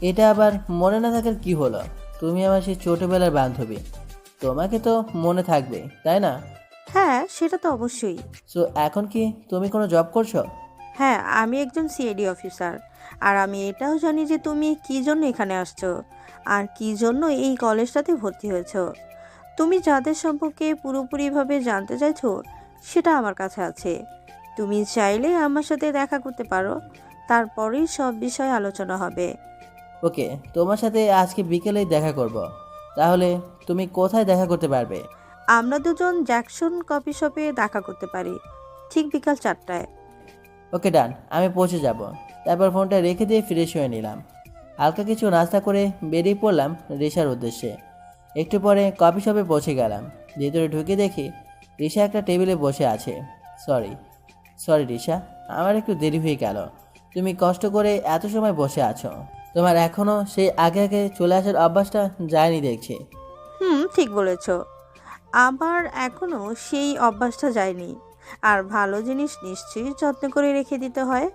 এটা আবার মনে না থাকার কি হলো? তুমি আমার সেই ছোটবেলার বান্ধবী। তোমাকে তো মনে থাকবে, তাই না? হ্যাঁ, সেটা তো অবশ্যই। সো এখন কি তুমি কোনো জব করছো? হ্যাঁ, আমি একজন সিআইডি অফিসার। আর আমি এটাও জানি যে তুমি কি জন্য এখানে আসছো আর কি জন্য এই কলেজটাতে ভর্তি হয়েছো। তুমি যাদের সম্পর্কে পুরোপুরিভাবে জানতে চাইছো সেটা আমার কাছে আছে। তুমি চাইলে আমার সাথে দেখা করতে পারো, তারপরেই সব বিষয় আলোচনা হবে। ওকে, তোমার সাথে আজকে বিকেলেই দেখা করব। তাহলে তুমি কোথায় দেখা করতে পারবে? আমরা দুজন জ্যাকসন কফি শপে দেখা করতে পারি, ঠিক বিকাল 4টায়। ওকে ডান, আমি পৌঁছে যাব। তারপর ফোনটা রেখে দিয়ে ফ্রেশ হয়ে নিলাম। হালকা কিছু নাস্তা করে বেরিয়ে পড়লাম রিশার উদ্দেশ্যে। একটু পরে কফি শপে পৌঁছে গেলাম। ভিতরে ঢুকে দেখি রিশা একটা টেবিলে বসে আছে। সরি সরি রিশা, আমার একটু দেরি হয়ে গেল। তুমি কষ্ট করে এত সময় বসে আছো। তোমার এখনও সেই আগে আগে চলে আসার অভ্যাসটা যায়নি দেখছি। ঠিক বলেছ। আমার এখনো সেই অভ্যাসটা যায়নি। আর ভালো জিনিস নিশ্চয়ই যত্ন করে রেখে দিতে হয়।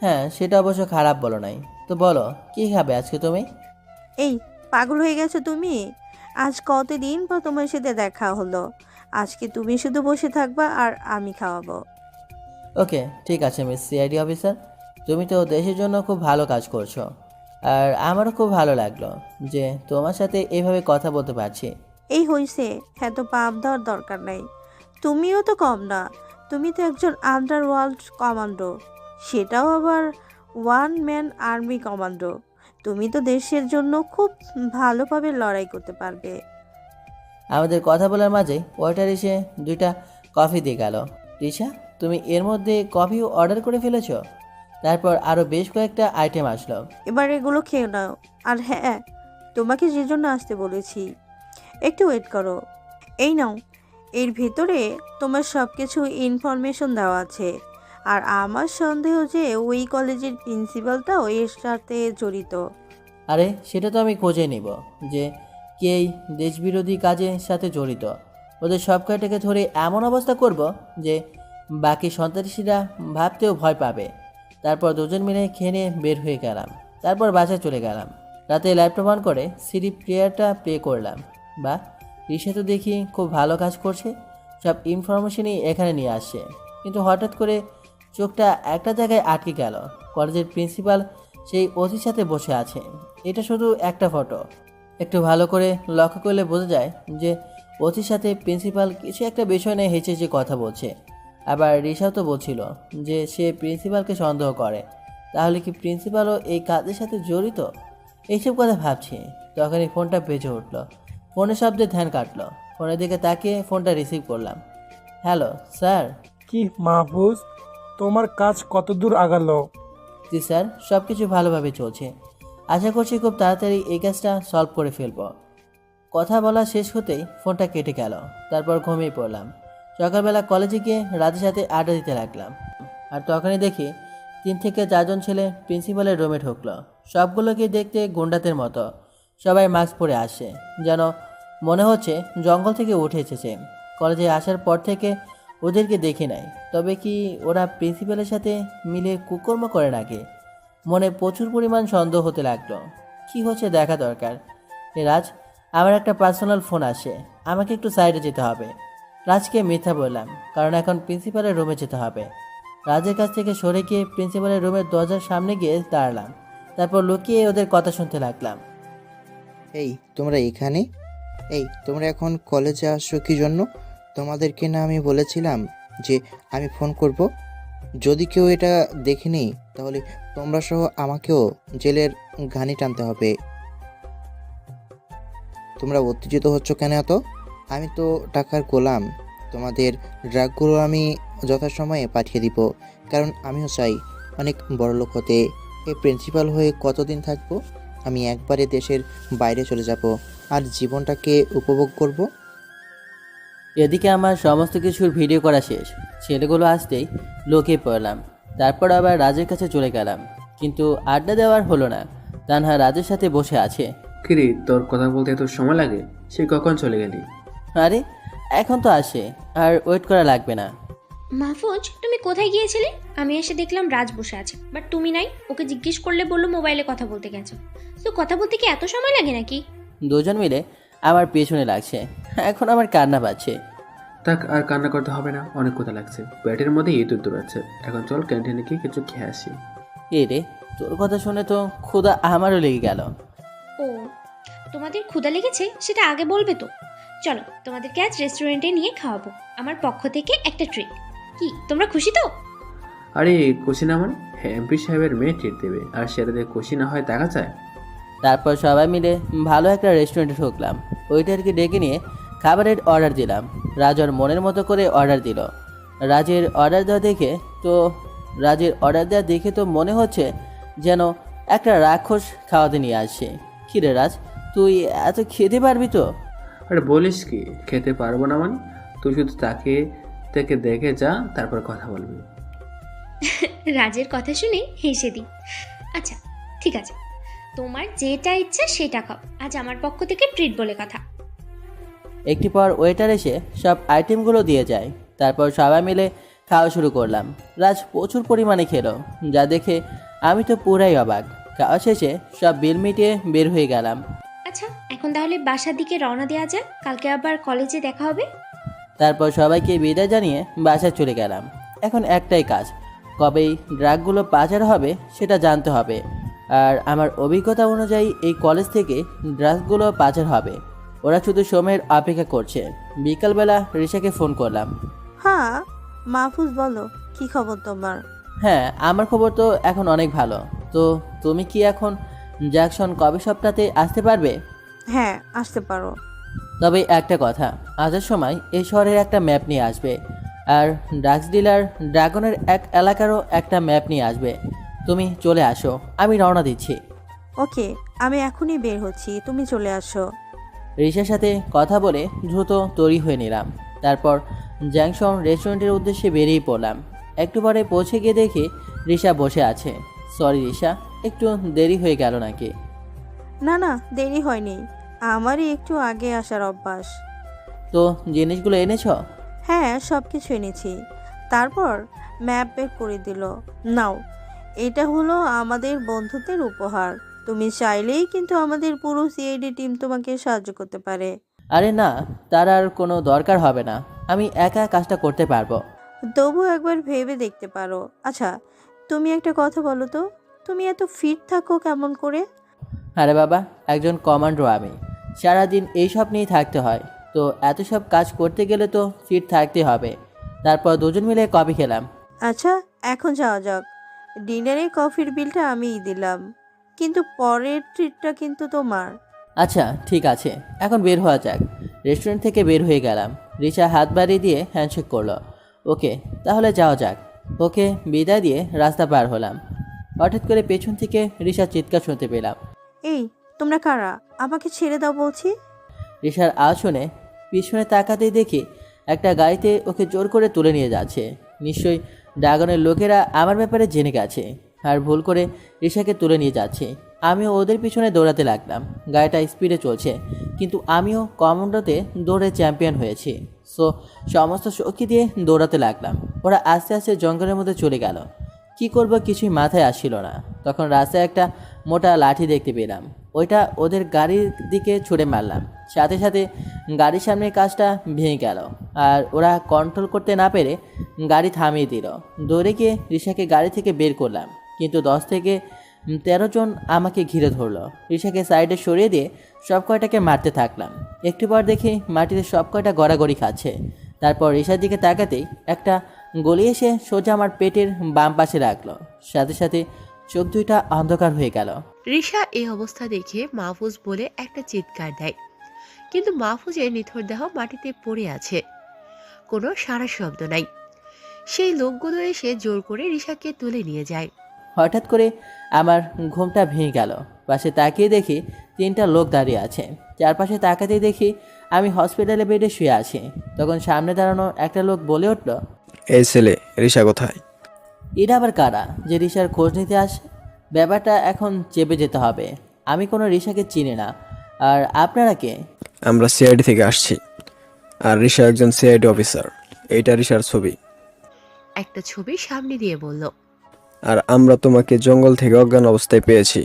হ্যাঁ, সেটা অবশ্য খারাপ বলো নাই। তো বলো, কি খাবে আজকে তুমি? এই, পাগল হয়ে গেছো তুমি? আজ কতদিন পর তোমার সাথে দেখা হলো। আজকে তুমি শুধু বসে থাকবা আর আমি খাওয়াবো। ওকে ঠিক আছে মিস সিআইডি অফিসার, তুমি তো দেশের জন্য খুব ভালো কাজ করছো। আর আমারও খুব ভালো লাগলো যে তোমার সাথে এভাবে কথা বলতে পারছি। এই হইছে, এত পাপ দেওয়ার দরকার নাই। তুমিও তো কম না, তুমি তো একজন আন্ডারওয়ার্ল্ড কমান্ডো, সেটাও আবার ওয়ান ম্যান আর্মি কমান্ডো। তুমি তো দেশের জন্য খুব ভালোভাবে লড়াই করতে পারবে। আমাদের কথা বলার মাঝে ওয়েটার এসে 2টা কফি দিয়ে গেল। রিশা, তুমি এর মধ্যে কফিও অর্ডার করে ফেলেছো? তারপর আরও বেশ কয়েকটা আইটেম আসলো। এবার এগুলো খেয়ে নাও। আর হ্যাঁ, তোমাকে যে জন্য আসতে বলেছি, একটু ওয়েট করো। এই নাও, এর ভিতরে তোমার সব কিছু ইনফরমেশন দেওয়া আছে। আর আমার সন্দেহ যে ওই কলেজের প্রিন্সিপালটাও এর সাথে জড়িত। আরে সেটা তো আমি খোঁজে নিব যে কে এই দেশবিরোধী কাজের সাথে জড়িত। ওদের সব কয়টাকে ধরে এমন অবস্থা করব যে বাকি সন্ত্রাসীরা ভাবতেও ভয় পাবে। তারপর দুজন মিলে খেয়ে নিয়ে বের হয়ে গেলাম। তারপর বাসায় চলে গেলাম। রাতে ল্যাপটপ অন করে সিডি প্লেয়ারটা প্লে করলাম। বা রিশা তো দেখি খুব ভালো কাজ করছে, সব ইনফরমেশনই এখানে নিয়ে আসছে। কিন্তু হঠাৎ করে চোখটা একটা জায়গায় আটকে গেল। কলেজের প্রিন্সিপাল সেই অতির সাথে বসে আছে। এটা শুধু একটা ফটো, একটু ভালো করে লক্ষ্য করলে বোঝা যায় যে অতির সাথে প্রিন্সিপাল কিছু একটা বিষয় নিয়ে হেঁচে যে কথা বলছে। আবার রিশাও তো বলছিল যে সে প্রিন্সিপালকে সন্দেহ করে। তাহলে কি প্রিন্সিপালও এই কাজের সাথে জড়িত? এইসব কথা ভাবছি, তখনই ফোনটা বেজে উঠল। ফোনের শব্দে ধ্যান কাটলো। ফোনের দিকে তাকিয়ে ফোনটা রিসিভ করলাম। Hello sir. কি মাহফুজ, তোমার কাজ কত দূর আগালো? জি স্যার, সব কিছু ভালোভাবে চলছে। আশা করছি খুব তাড়াতাড়ি এই কাজটা সলভ করে ফেলব। কথা বলা শেষ হতেই ফোনটা কেটে গেল। তারপর ঘুমিয়ে পড়লাম। সকালবেলা কলেজে গিয়ে রাতের সাথে আড্ডা দিতে লাগলাম। আর তখনই দেখি 3 থেকে 4 জন ছেলে প্রিন্সিপালের রুমে ঢুকলো। সবগুলোকে দেখতে গুন্ডাদের মতো। সবাই মাস্ক পরে আসে, যেন মনে হচ্ছে জঙ্গল থেকে উঠে এসেছে। কলেজে আসার পর থেকে ওদেরকে দেখি নাই। তবে কি ওরা প্রিন্সিপালের সাথে মিলে কুকর্ম করে নাকি? মনে প্রচুর পরিমাণ সন্দেহ হতে লাগলো। কি হচ্ছে দেখা দরকার। রাজ, আমার একটা পার্সোনাল ফোন আসে, আমাকে একটু সাইডে যেতে হবে। রাজকে মিথ্যা বললাম, কারণ এখন প্রিন্সিপালের রুমে যেতে হবে। রাজের কাছ থেকে সরে গিয়ে প্রিন্সিপালের রুমের দরজার সামনে গিয়ে দাঁড়ালাম। তারপর লুকিয়ে ওদের কথা শুনতে লাগলাম। এই তোমরা এখানে? এই তোমরা এখন কলেজে আসছো কি জন্য? তোমাদেরকে না আমি বলেছিলাম যে আমি ফোন করব? যদি কেউ এটা দেখেনি তাহলে তোমরা সহ আমাকেও জেলের ঘানি টানতে হবে। তোমরা উত্তেজিত হচ্ছ কেন এত? আমি তো টাকার গোলাম। তোমাদের ড্রাগগুলো আমি যথাসময়ে পাঠিয়ে দিব, কারণ আমিও চাই অনেক বড়লোক হতে। এই প্রিন্সিপাল হয়ে কতদিন থাকবো? আমি একবারে দেশের বাইরে চলে যাব আর জীবনটাকে উপভোগ করব। এদিকে আমার সমস্ত কিছুর ভিডিও করা শেষ। ছেলেগুলো আসতেই লোকে পড়লাম। তারপর আবার রাজের কাছে চলে গেলাম, কিন্তু আড্ডা দেওয়ার হলো না। তানহা রাজের সাথে বসে আছে। কিরে, তোর কথা বলতে এত সময় লাগে? সে কখন চলে গেলি? আরে এখন তো আসে, আর ওয়েট করা লাগবে না। মাহফুজ, তুমি কোথায় গিয়েছিলে? আমি এসে দেখলাম রাজ বসে আছে, বাট তুমি নাই। ওকে জিজ্ঞেস করলে বললো মোবাইলে কথা বলতে গেছো। তো কথা বলতে কি এত সময় লাগে নাকি? দুজন মিলে আমার পেছনে লাগছে। এখন আমার কান্না পাচ্ছে। তাক, আর কান্না করতে হবে না, অনেক কথা লাগছে। পেটের মধ্যে ইঁদুর দৌড়াচ্ছে। এখন চল ক্যান্টিনে গিয়ে কিছু খেয়ে আসি। এ রে, তোর কথা শুনে তো ক্ষুধা আমারও লেগে গেল। ও, তোমাদের ক্ষুধা লেগেছে সেটা আগে বলবে তো। চলো, তোমাদেরকে আজ রেস্টুরেন্টে নিয়ে খাওয়াবো। আমার পক্ষ থেকে একটা ট্রিট। কি তোমরা খুশি তো? আরে খুশি না মানে? হ্যাঁ, এমপি সাহেবের মেয়ে ট্রিট দেবে, আর সেটাতে খুশি না হয় দেখা যায়? তারপর সবাই মিলে ভালো একটা রেস্টুরেন্টে ঢুকলাম। ওইটারকে ডেকে নিয়ে খাবারের অর্ডার দিলাম। রাজ ওর মনের মতো করে অর্ডার দিল। রাজের অর্ডার দেখে তো মনে হচ্ছে যেন একটা রাক্ষস খাওয়াতে নিয়ে আসছে। কিরে রাজ, তুই এত খেতে পারবি তো? আরে বলিস কি, খেতে পারবো না মানে? তুই শুধু তাকে থেকে দেখে যা, তারপর কথা বলবি। রাজের কথা শুনে হেসে দিই। আচ্ছা ঠিক আছে, তোমার যেটা ইচ্ছা সেটা খাও। আজ আমার পক্ষ থেকে ট্রিট বলে কথা। একটি পর ওয়েটার এসে সব আইটেমগুলো দিয়ে যায়। তারপর সবাই মিলে খাওয়া শুরু করলাম। রাজ প্রচুর পরিমাণে খেলো, যা দেখে আমি তো পুরাই অবাক। খাওয়া শেষে সব বিল মিটিয়ে বের হয়ে গেলাম। আচ্ছা, এখন তাহলে বাসার দিকে রওনা দেওয়া যাক, কালকে আবার কলেজে দেখা হবে। তারপর সবাইকে বিদায় জানিয়ে বাসায় চলে গেলাম। এখন একটাই কাজ, কবেই ড্রাগগুলো পাচার হবে সেটা জানতে হবে। আর আমার অভিজ্ঞতা অনুযায়ী এই কলেজ থেকে ড্রাগগুলো পাচার হবে। ওরা শুধু সময়ের অপেক্ষা করছে। বিকালবেলা রিশাকে ফোন করলাম। হ্যাঁ মাহফুজ, বলো কি খবর তোমার? হ্যাঁ, আমার খবর তো এখন অনেক ভালো। তো তুমি কি এখন জ্যাকসন কবে সপ্তাহে আসতে পারবে? হ্যাঁ আসতে পারো। তবে একটা কথা, আসার সময় এই শহরের একটা ম্যাপ নিয়ে আসবে, আর ড্রাগস ডিলার ড্রাগনের এক এলাকারও একটা ম্যাপ নিয়ে আসবে। তুমি চলে আসো, আমি রওনা দিচ্ছি। ওকে, আমি এখনই বের হচ্ছি, তুমি চলে আসো। রিশার সাথে কথা বলে দ্রুত তৈরি হয়ে নিলাম। তারপর জ্যাংশন রেস্টুরেন্টের উদ্দেশ্যে বেরিয়ে পড়লাম। একটু পরে পৌঁছে গিয়ে দেখি রিশা বসে আছে। সরি রিশা, একটু দেরি হয়ে গেল নাকি? না না, দেরি হয়নি, আমারই একটু আগে আসার অভ্যাস। তো জিনিসগুলো এনেছো? হ্যাঁ সব কিছু এনেছি। তারপর ম্যাপ বের করে দিল। নাও, এটা হলো আমাদের বন্ধুত্বের উপহার। তুমি চাইলেই কিন্তু আমাদের পুরো সিআইডি টিম তোমাকে সাহায্য করতে পারে। আরে না, তার আর কোনো দরকার হবে না, আমি একা কাজটা করতে পারবো। তবু একবার ভেবে দেখতে পারো। আচ্ছা তুমি একটা কথা বলো তো, তুমি এত ফিট থাকো কেমন করে? আরে বাবা, একজন কমান্ডো আমি, সারাদিন এইসব নিয়েই থাকতে হয়। তো এত সব কাজ করতে গেলে তো ফিট থাকতে হবে। তারপর দুজন মিলে কফি খেলাম। আচ্ছা এখন যাওয়া যাক। ডিনারে কফির বিলটা আমিই দিলাম, কিন্তু পরের ট্রিটটা কিন্তু তোমার। আচ্ছা ঠিক আছে, এখন বের হওয়া যাক। রেস্টুরেন্ট থেকে বের হয়ে গেলাম। রিশা হাত বাড়িয়ে দিয়ে হ্যান্ডশেক করলো। ওকে, তাহলে যাওয়া যাক। ওকে বিদায় দিয়ে রাস্তা পার হলাম। হঠাৎ করে পেছন থেকে রিশার চিৎকার শুনতে পেলাম। এই তোমরা কারা? আমাকে ছেড়ে দাও বলছি। রিশার আওয়াজ শুনে পিছনে তাকাতেই দেখি একটা গাড়িতে ওকে জোর করে তুলে নিয়ে যাচ্ছে। নিশ্চয়ই ড্রাগনের লোকেরা আমার ব্যাপারে জেনে গেছে, আর ভুল করে রিশাকে তুলে নিয়ে যাচ্ছে। আমিও ওদের পিছনে দৌড়াতে লাগলাম। গাড়িটা স্পিডে চলছে, কিন্তু আমিও কমান্ডোতে দৌড়ে চ্যাম্পিয়ন হয়েছি। সো সমস্ত শক্তি দিয়ে দৌড়াতে লাগলাম। ওরা আস্তে আস্তে জঙ্গলের মধ্যে চলে গেল। কি করব কিছুই মাথায় আসছিল না। তখন রাস্তায় একটা মোটা লাঠি দেখতে পেলাম। ওইটা ওদের গাড়ির দিকে ছুড়ে মারলাম। সাথে সাথে গাড়ির সামনের কাজটা ভেঙে গেল, আর ওরা কন্ট্রোল করতে না পেরে গাড়ি থামিয়ে দিল। দৌড়ে গিয়ে রিশাকে গাড়ি থেকে বের করলাম, কিন্তু 10 থেকে 13 জন আমাকে ঘিরে ধরলো। রিশাকে সাইডে সরিয়ে দিয়ে সব কয়টাকে মারতে থাকলাম। একটু পর দেখি মাটিতে সব কয়টা গড়াগড়ি খাচ্ছে। তারপর রিশার দিকে তাকাতেই একটা গলি এসে সোজা আমার পেটের বাম পাশে রাখলো। সাথে সাথে চোখ দুইটা অন্ধকার হয়ে গেল। রিশা এই অবস্থা দেখে মাহফুজ বলে একটা চিৎকার দেয়, কিন্তু মাহফুজের নিথর দেহ মাটিতে পড়ে আছে, কোনো সারা শব্দ নাই। সেই লোকগুলো এসে জোর করে রিশাকে তুলে নিয়ে যায়। হঠাৎ করে আমার ঘুমটা ভেঙে গেল। পাশে তাকিয়ে দেখি 3টা লোক দাঁড়িয়ে আছে। চারপাশে তাকাতেই দেখি আমি হসপিটালে বেডে শুয়ে আছি। তখন সামনে দাঁড়ানো একটা লোক বলে উঠল, এই ছেলে রিশা কোথায়? এটা আবার কারা যে রিশার খোঁজ নিতে আসে? ব্যাপারটা এখন চেপে যেতে হবে। আমি কোনো রিশাকে চিনি না। আর আপনারা কে? আমরা সিআইডি থেকে আসছি, আর রিশা একজন সিআইডি অফিসার। এইটা রিশার ছবি। একটা ছবি সামনে দিয়ে বলল, আর আমরা তোমাকে জঙ্গল থেকে অজ্ঞান অবস্থায় পেয়েছি।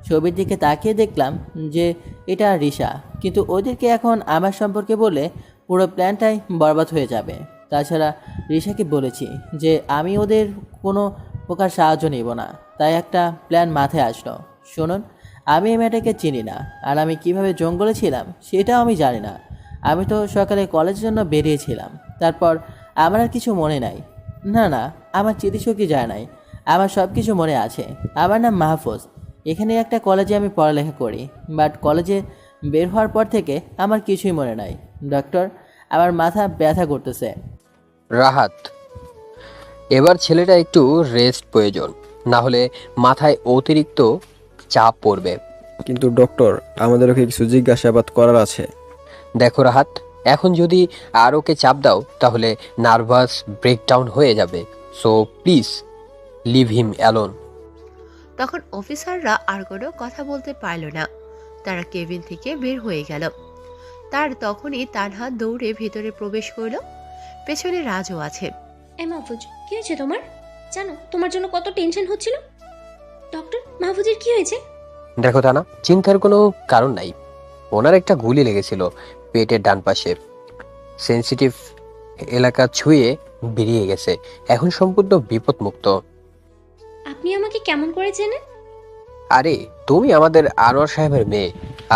ছবির দিকে তাকিয়ে দেখলাম যে এটা রিশা, কিন্তু ওদেরকে এখন আমার সম্পর্কে বলে পুরো প্ল্যানটাই বরবাদ হয়ে যাবে। তাছাড়া রিশাকে বলেছি যে আমি ওদের কোনো প্রকার সাহায্য নেব না। তাই একটা প্ল্যান মাথায় আসলো। শুনুন, আমি এই মেয়েটাকে চিনি না, আর আমি কিভাবে জঙ্গলে ছিলাম সেটাও আমি জানি না। আমি তো সকালে কলেজের জন্য বেরিয়েছিলাম, তারপর আমার আর কিছু মনে নাই। না না, আমার স্মৃতিশক্তি যায় নাই, আমার সব কিছু মনে আছে। আমার নাম মাহফুজ। এখানে একটা কলেজে আমি পড়ালেখা করি, বাট কলেজে বের হওয়ার পর থেকে আমার কিছুই মনে নাই। ডক্টর, আমার মাথা ব্যথা করতেছে। রাহাত, এবার ছেলেটা একটু রেস্ট প্রয়োজন, না হলে মাথায় অতিরিক্ত চাপ পড়বে। কিন্তু ডক্টর, আমাদের ওকে কিছু জিজ্ঞাসাবাদ করার আছে। দেখো রাহাত, এখন যদি আর ওকে চাপ দাও তাহলে নার্ভাস ব্রেকডাউন হয়ে যাবে। So please leave him alone. তখন অফিসাররা আর কোনো কথা বলতে পারল না। তারা কেবিন থেকে বের হয়ে গেল। তার তখনই তানহা দৌড়ে ভেতরে প্রবেশ করল। পেছনে রাজও আছে। মাহফুজ, কি হয়েছে তোমার? জানো তোমার জন্য কত টেনশন হচ্ছিল। ডক্টর, মাহফুজের কি হয়েছে? দেখো তানা, চিন্তার কোনো কারণ নাই। ওনার একটা গুলি লেগেছিল পেটের ডান পাশে। সেন্সিটিভ এলাকা ছুঁয়ে বেরিয়ে গেছে, এখন সম্পূর্ণ বিপদমুক্ত। আপনি আমাকে কেমন করে চেনেন? আরে তুমি আমাদের আনোয়ার সাহেবের মেয়ে,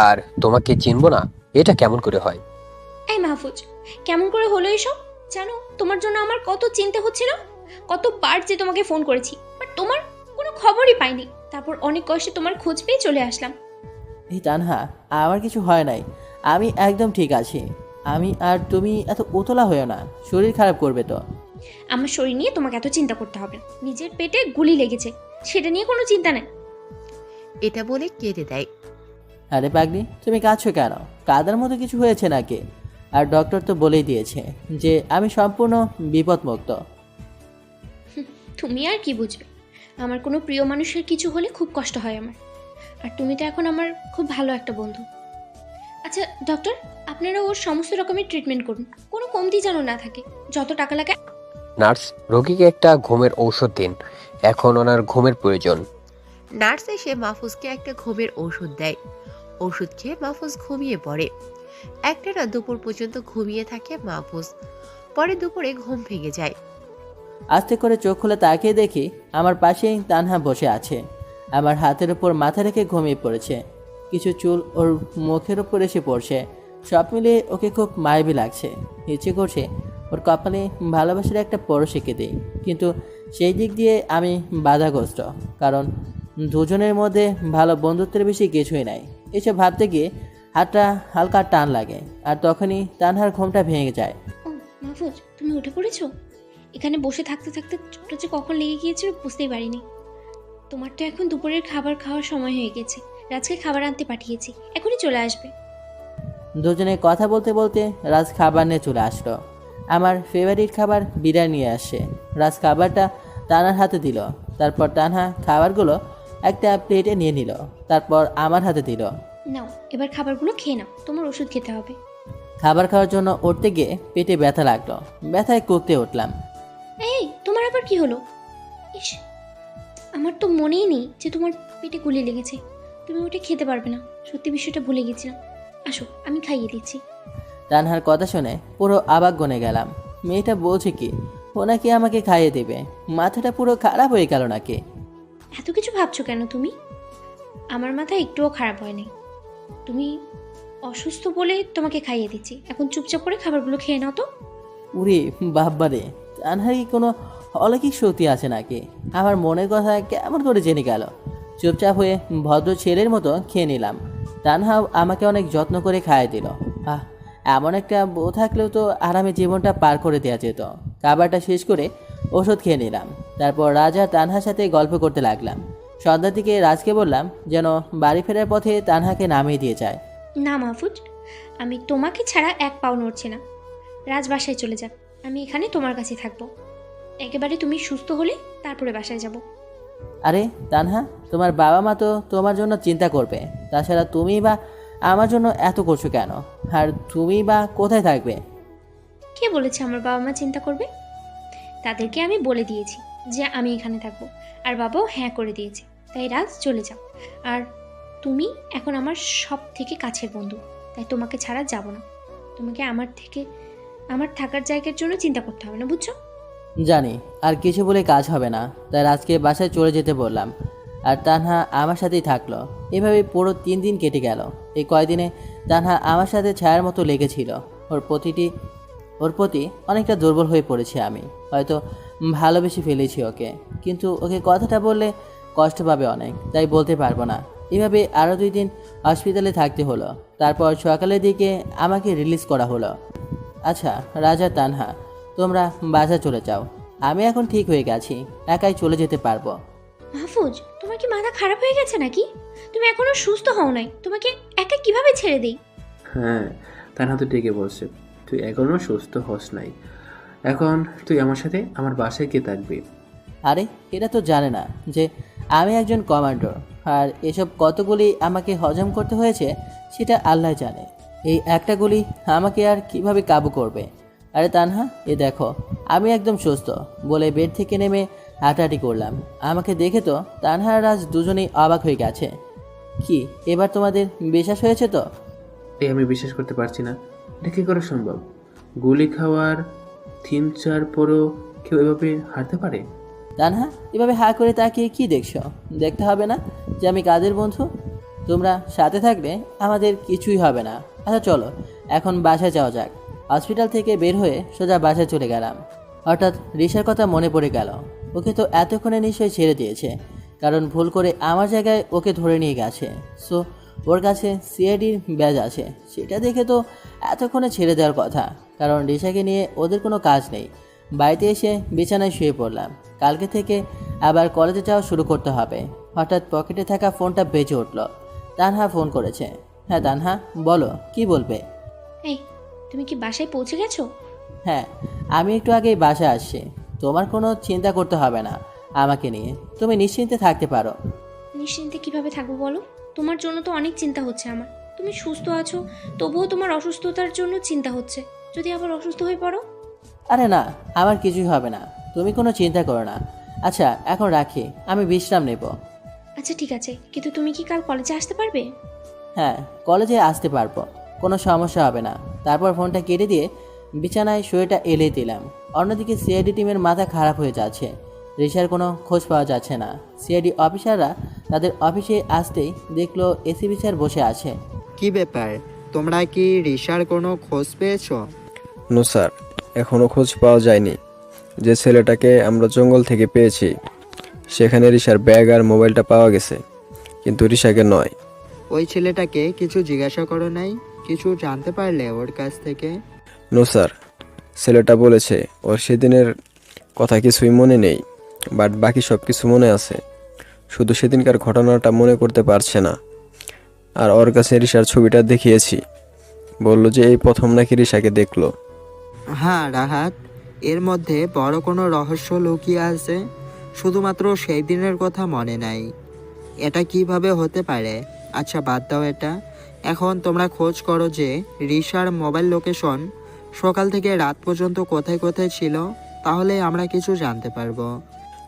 আর তোমাকে চিনবো না এটা কেমন করে হয়? এই মাহফুজ, কেমন করে হলো এসব? জানো তোমার জন্য আমার কত চিন্তা হচ্ছিল, কতবার যে তোমাকে ফোন করেছি, বাট তোমার কোনো খবরই পাইনি। তারপর অনেক কষ্টে তোমার খোঁজ পেয়ে চলে আসলাম। এই তানহা, আমার কিছু হয় নাই, আমি একদম ঠিক আছি। আমি আর তুমি এত উতলা হয়েও না, শরীর খারাপ করবে তো। আমার শরীর নিয়ে তোমাকে এত চিন্তা করতে হবে না। নিজের পেটে গুলি লেগেছে, সেটা নিয়ে কোনো চিন্তা নেই। এটা বলে কেঁদে দেয়। আরে পাগলি, তুমি কাঁদছো কেন? কাদার মতো কিছু হয়েছে নাকি? আর ডক্টর তো বলেই দিয়েছে যে আমি সম্পূর্ণ বিপদমুক্ত। তুমি আর কি বুঝবে? আমার কোনো প্রিয় মানুষের কিছু হলে খুব কষ্ট হয় আমার। আর তুমি তো এখন আমার খুব ভালো একটা বন্ধু। আচ্ছা ডক্টর, আপনারা ওর সমস্ত রকমের ট্রিটমেন্ট করুন, কোনো কমতি যেন না থাকে। যত টাকা লাগে। নার্স, রোগীকে একটা ঘুমের ঔষধ দিন, এখন ওনার ঘুমের প্রয়োজন। নার্স এসে মাহফুজকে একটা ঘুমের ওষুধ দেয়। ওষুধ খেয়ে মাহফুজ ঘুমিয়ে পড়ে। একটানা দুপুর পর্যন্ত ঘুমিয়ে থাকে মাহফুজ। পরে দুপুরে ঘুম ভেঙে যায়। আস্তে করে চোখ খুলে তাকিয়ে দেখি আমার পাশেই তানহা বসে আছে। আমার হাতের উপর মাথা রেখে ঘুমিয়ে পড়েছে। কিছু চুল ওর মুখের উপর এসে পড়ছে। সব মিলিয়ে ওকে খুব মায়াবী লাগছে। ইচ্ছে করছে ওর কপালে ভালোবাসার একটা পরশ এঁকে দিই, কিন্তু সেই দিক দিয়ে আমি বাধাগ্রস্ত, কারণ দুজনের মধ্যে ভালো বন্ধুত্বের বেশি কিছুই নাই। এসব ভাবতে গিয়ে হাতটা হালকা টান লাগে, আর তখনই তানহার ঘুমটা ভেঙে যায়। ও মাহফুজ, তুমি উঠে পড়েছো? এখানে বসে থাকতে থাকতে চোখটা যে কখন লেগে গিয়েছিল বুঝতেই পারিনি। তোমার তো এখন দুপুরের খাবার খাওয়ার সময় হয়ে গেছে। রাজকে খাবার আনতে পাঠিয়েছি, এখনই চলে আসবে। দুজনে কথা বলতে বলতে রাজ খাবার নিয়ে চলে আসলো। আমার ফেভারিট খাবার বিরিয়ানি নিয়ে আসে। রাজ খাবারটা তানহার হাতে দিল। তারপর তানহা খাবারগুলো একটা প্লেটে নিয়ে নিল, তারপর আমার হাতে দিল। নাও, এবার খাবারগুলো খেয়ে নাও, তোমার ওষুধ খেতে হবে। খাবার খাওয়ার জন্য উঠতে গিয়ে পেটে ব্যথা লাগলো। ব্যথায় কুঁকতে উঠলাম। এই, তোমার আবার কি হলো? ইস, আমার তো মনেই নেই যে তোমার পেটে গুলি লেগেছে, তুমি ওটা খেতে পারবে না। সত্যি বিষয়টা ভুলে গেছিলাম। আসো, আমি খাইয়ে দিচ্ছি। তানহার কথা শুনে পুরো অবাক গনে গেলাম। মেয়েটা বলছে কি ও নাকি আমাকে খাইয়ে দেবে? মাথাটা পুরো খারাপ হয়ে গেল নাকি? এত কিছু ভাবছো কেন তুমি? আমার মাথা একটুও খারাপ হয়নি। তুমি অসুস্থ বলে তোমাকে খাইয়ে দিচ্ছি, এখন চুপচাপ করে খাবারগুলো খেয়ে নাও তো। উরে বাব্বারে, তানহার কি কোনো অলৌকিক শক্তি আছে নাকি? আমার মনের কথা কেমন করে জেনে গেল? চুপচাপ হয়ে ভদ্র ছেলের মতো খেয়ে নিলাম। তানহাও আমাকে অনেক যত্ন করে খাইয়ে দিল। এমন একটা বউ থাকলেও তো আরামে জীবনটা পার করে দেওয়া যেত। খাবারটা শেষ করে ওষুধ খেয়ে নিলাম। তারপর রাজা তানহার সাথে গল্প করতে লাগলাম। সন্ধ্যার দিকে রাজকে বললাম যেন বাড়ি ফেরার পথে তানহাকে নামিয়ে দিয়ে যায়। না মাহফুজ, আমি তোমাকে ছাড়া এক পাও নড়ছে না। রাজ বাসায় চলে যাক, আমি এখানে তোমার কাছে থাকবো। একেবারে তুমি সুস্থ হলে তারপরে বাসায় যাব। আরে তানহা, তোমার বাবা মা তো তোমার জন্য চিন্তা করবে। তাছাড়া তুমি বা আমার জন্য এত করছো কেন? আর তুমি বা কোথায় থাকবে? কে বলেছে আমার বাবা মা চিন্তা করবে? তাদেরকে আমি বলে দিয়েছি যে আমি এখানে থাকবো, আর বাবাও হ্যাঁ করে দিয়েছে। তাই রাজ চলে যাও। আর তুমি এখন আমার সব থেকে কাছের বন্ধু, তাই তোমাকে ছাড়া যাব না। তোমাকে আমার থাকার জায়গার জন্য চিন্তা করতে হবে না, বুঝছো? জানি, আর কিছু বলে কাজ হবে না। তাই রাজকে বাসায় চলে যেতে বললাম। আর তানহা আমার সাথেই থাকলো। এভাবে পুরো 3 দিন কেটে গেল। এই কয়দিনে তানহা আমার সাথে ছায়ার মতো লেগেছিল। ওর প্রতি অনেকটা দুর্বল হয়ে পড়েছি আমি। হয়তো ভালোবেসে ফেলেছি ওকে, কিন্তু ওকে কথাটা বললে কষ্ট পাবে অনেক, তাই বলতে পারবো না। এভাবে আরও 2 দিন হসপিটালে থাকতে হলো। তারপর সকালের দিকে আমাকে রিলিজ করা হলো। আচ্ছা রাজা, তানহা, তোমরা বাসা চলে যাও। আমি এখন ঠিক হয়ে গেছি, একাই চলে যেতে পারবো। মাহফুজ, তোমার কি মাথা খারাপ হয়ে গেছে নাকি? তুমি এখনো সুস্থ হও নাই, তোমাকে একা কিভাবে ছেড়ে দেই? হ্যাঁ, তানহা তো ঠিকই বলছে, তুই এখনও সুস্থ হস নাই। এখন তুই আমার সাথে আমার বাসায় কে থাকবি? আরে এটা তো জানে না যে আমি একজন কমান্ডার, আর এসব কতগুলি আমাকে হজম করতে হয়েছে সেটা আল্লাহ জানে। এই একটা গুলি আমাকে আর কিভাবে কাবু করবে? আরে তানহা, এ দেখো আমি একদম সুস্থ বলে বেড থেকে নেমে হাঁটাহাঁটি করলাম। আমাকে দেখে তো তানহা আর রাজ দুজনেই অবাক হয়ে গেছে। কি এবার তোমাদের বিশ্বাস হয়েছে তো? এই আমি বিশ্বাস করতে পারছি না, এটা কী করে সম্ভব? গুলি খাওয়ার 3-4 পরও কেউ এভাবে হারতে পারে? তানহা, এভাবে হা করে তাকিয়ে কি দেখছো? দেখতে হবে না যে আমি কাদের বন্ধু? তোমরা সাথে থাকলে আমাদের কিছুই হবে না। আচ্ছা চলো এখন বাসায় যাওয়া যাক। হসপিটাল থেকে বের হয়ে সোজা বাসায় চলে গেলাম। হঠাৎ রিশার কথা মনে পড়ে গেল। ওকে তো এতক্ষণে নিশ্চয়ই ছেড়ে দিয়েছে, কারণ ভুল করে আমার জায়গায় ওকে ধরে নিয়ে গেছে। সো ওর কাছে সিআইডির ব্যাজ আছে, সেটা দেখে তো এতক্ষণে ছেড়ে দেওয়ার কথা। কারণ রিশাকে নিয়ে ওদের কোনো কাজ নেই। বাড়িতে এসে বিছানায় শুয়ে পড়লাম। কালকে থেকে আবার কলেজে যাওয়া শুরু করতে হবে। হঠাৎ পকেটে থাকা ফোনটা বেজে উঠল। তানহা ফোন করেছে। হ্যাঁ তানহা, বলো কি বলবে? এই, তুমি কি বাসায় পৌঁছে গেছো? হ্যাঁ, আমি একটু আগেই বাসায় আসছি। তোমার কোনো চিন্তা করতে হবে না আমাকে নিয়ে, তুমি নিশ্চিন্তে থাকতে পারো। নিশ্চিন্তে কিভাবে থাকবো বলো? তোমার জন্য তো অনেক চিন্তা হচ্ছে আমার। তুমি সুস্থ আছো, তবুও তোমার অসুস্থতার জন্য চিন্তা হচ্ছে। যদি আবার অসুস্থ হয়ে পড়ো? আরে না, আমার কিছুই হবে না, তুমি কোনো চিন্তা করো না। আচ্ছা এখন রাখি, আমি বিশ্রাম নেব। আচ্ছা ঠিক আছে, কিন্তু তুমি কি কাল কলেজে আসতে পারবে? হ্যাঁ, কলেজে আসতে পারবো, কোনো সমস্যা হবে না। তারপর ফোনটা কেটে দিয়ে বিছানায় শুয়েটা এলে দিলাম। অন্যদিকে সিআইডি টিমের মাথা খারাপ হয়ে যাচ্ছে। রিশার কোনো খোঁজ পাওয়া যাচ্ছে না। সিআইডি অফিসাররা তাদের অফিসে আসতেই দেখলো এসিপি স্যার বসে আছে। কি ব্যাপার, তোমরা কি রিশার কোনো খোঁজ পেয়েছো? নো স্যার, এখনও খোঁজ পাওয়া যায়নি। যে ছেলেটাকে আমরা জঙ্গল থেকে পেয়েছি সেখানে রিশার ব্যাগ আর মোবাইলটা পাওয়া গেছে, কিন্তু রিশাকে নয়। ওই ছেলেটাকে কিছু জিজ্ঞাসা করো নাই? কিছু জানতে পারলে ওর কাছ থেকে? নো স্যার, ছেলেটা বলেছে ওর সেদিনের কথা কিছুই মনে নেই, বাট বাকি সব কিছু মনে আছে। শুধু সেদিনকার ঘটনাটা মনে করতে পারছে না। আর ওর কাছে রিশার ছবিটা দেখিয়েছি, বলল যে এই প্রথম নাকি রিশাকে দেখলো। হ্যাঁ রাহাত, এর মধ্যে বড় কোনো রহস্য লুকিয়ে আছে। শুধুমাত্র সেই দিনের কথা মনে নাই, এটা কিভাবে হতে পারে? আচ্ছা বাদ দাও এটা। এখন তোমরা খোঁজ করো যে রিশার মোবাইল লোকেশন সকাল থেকে রাত পর্যন্ত কোথায় কোথায় ছিল, তাহলে আমরা কিছু জানতে পারবো।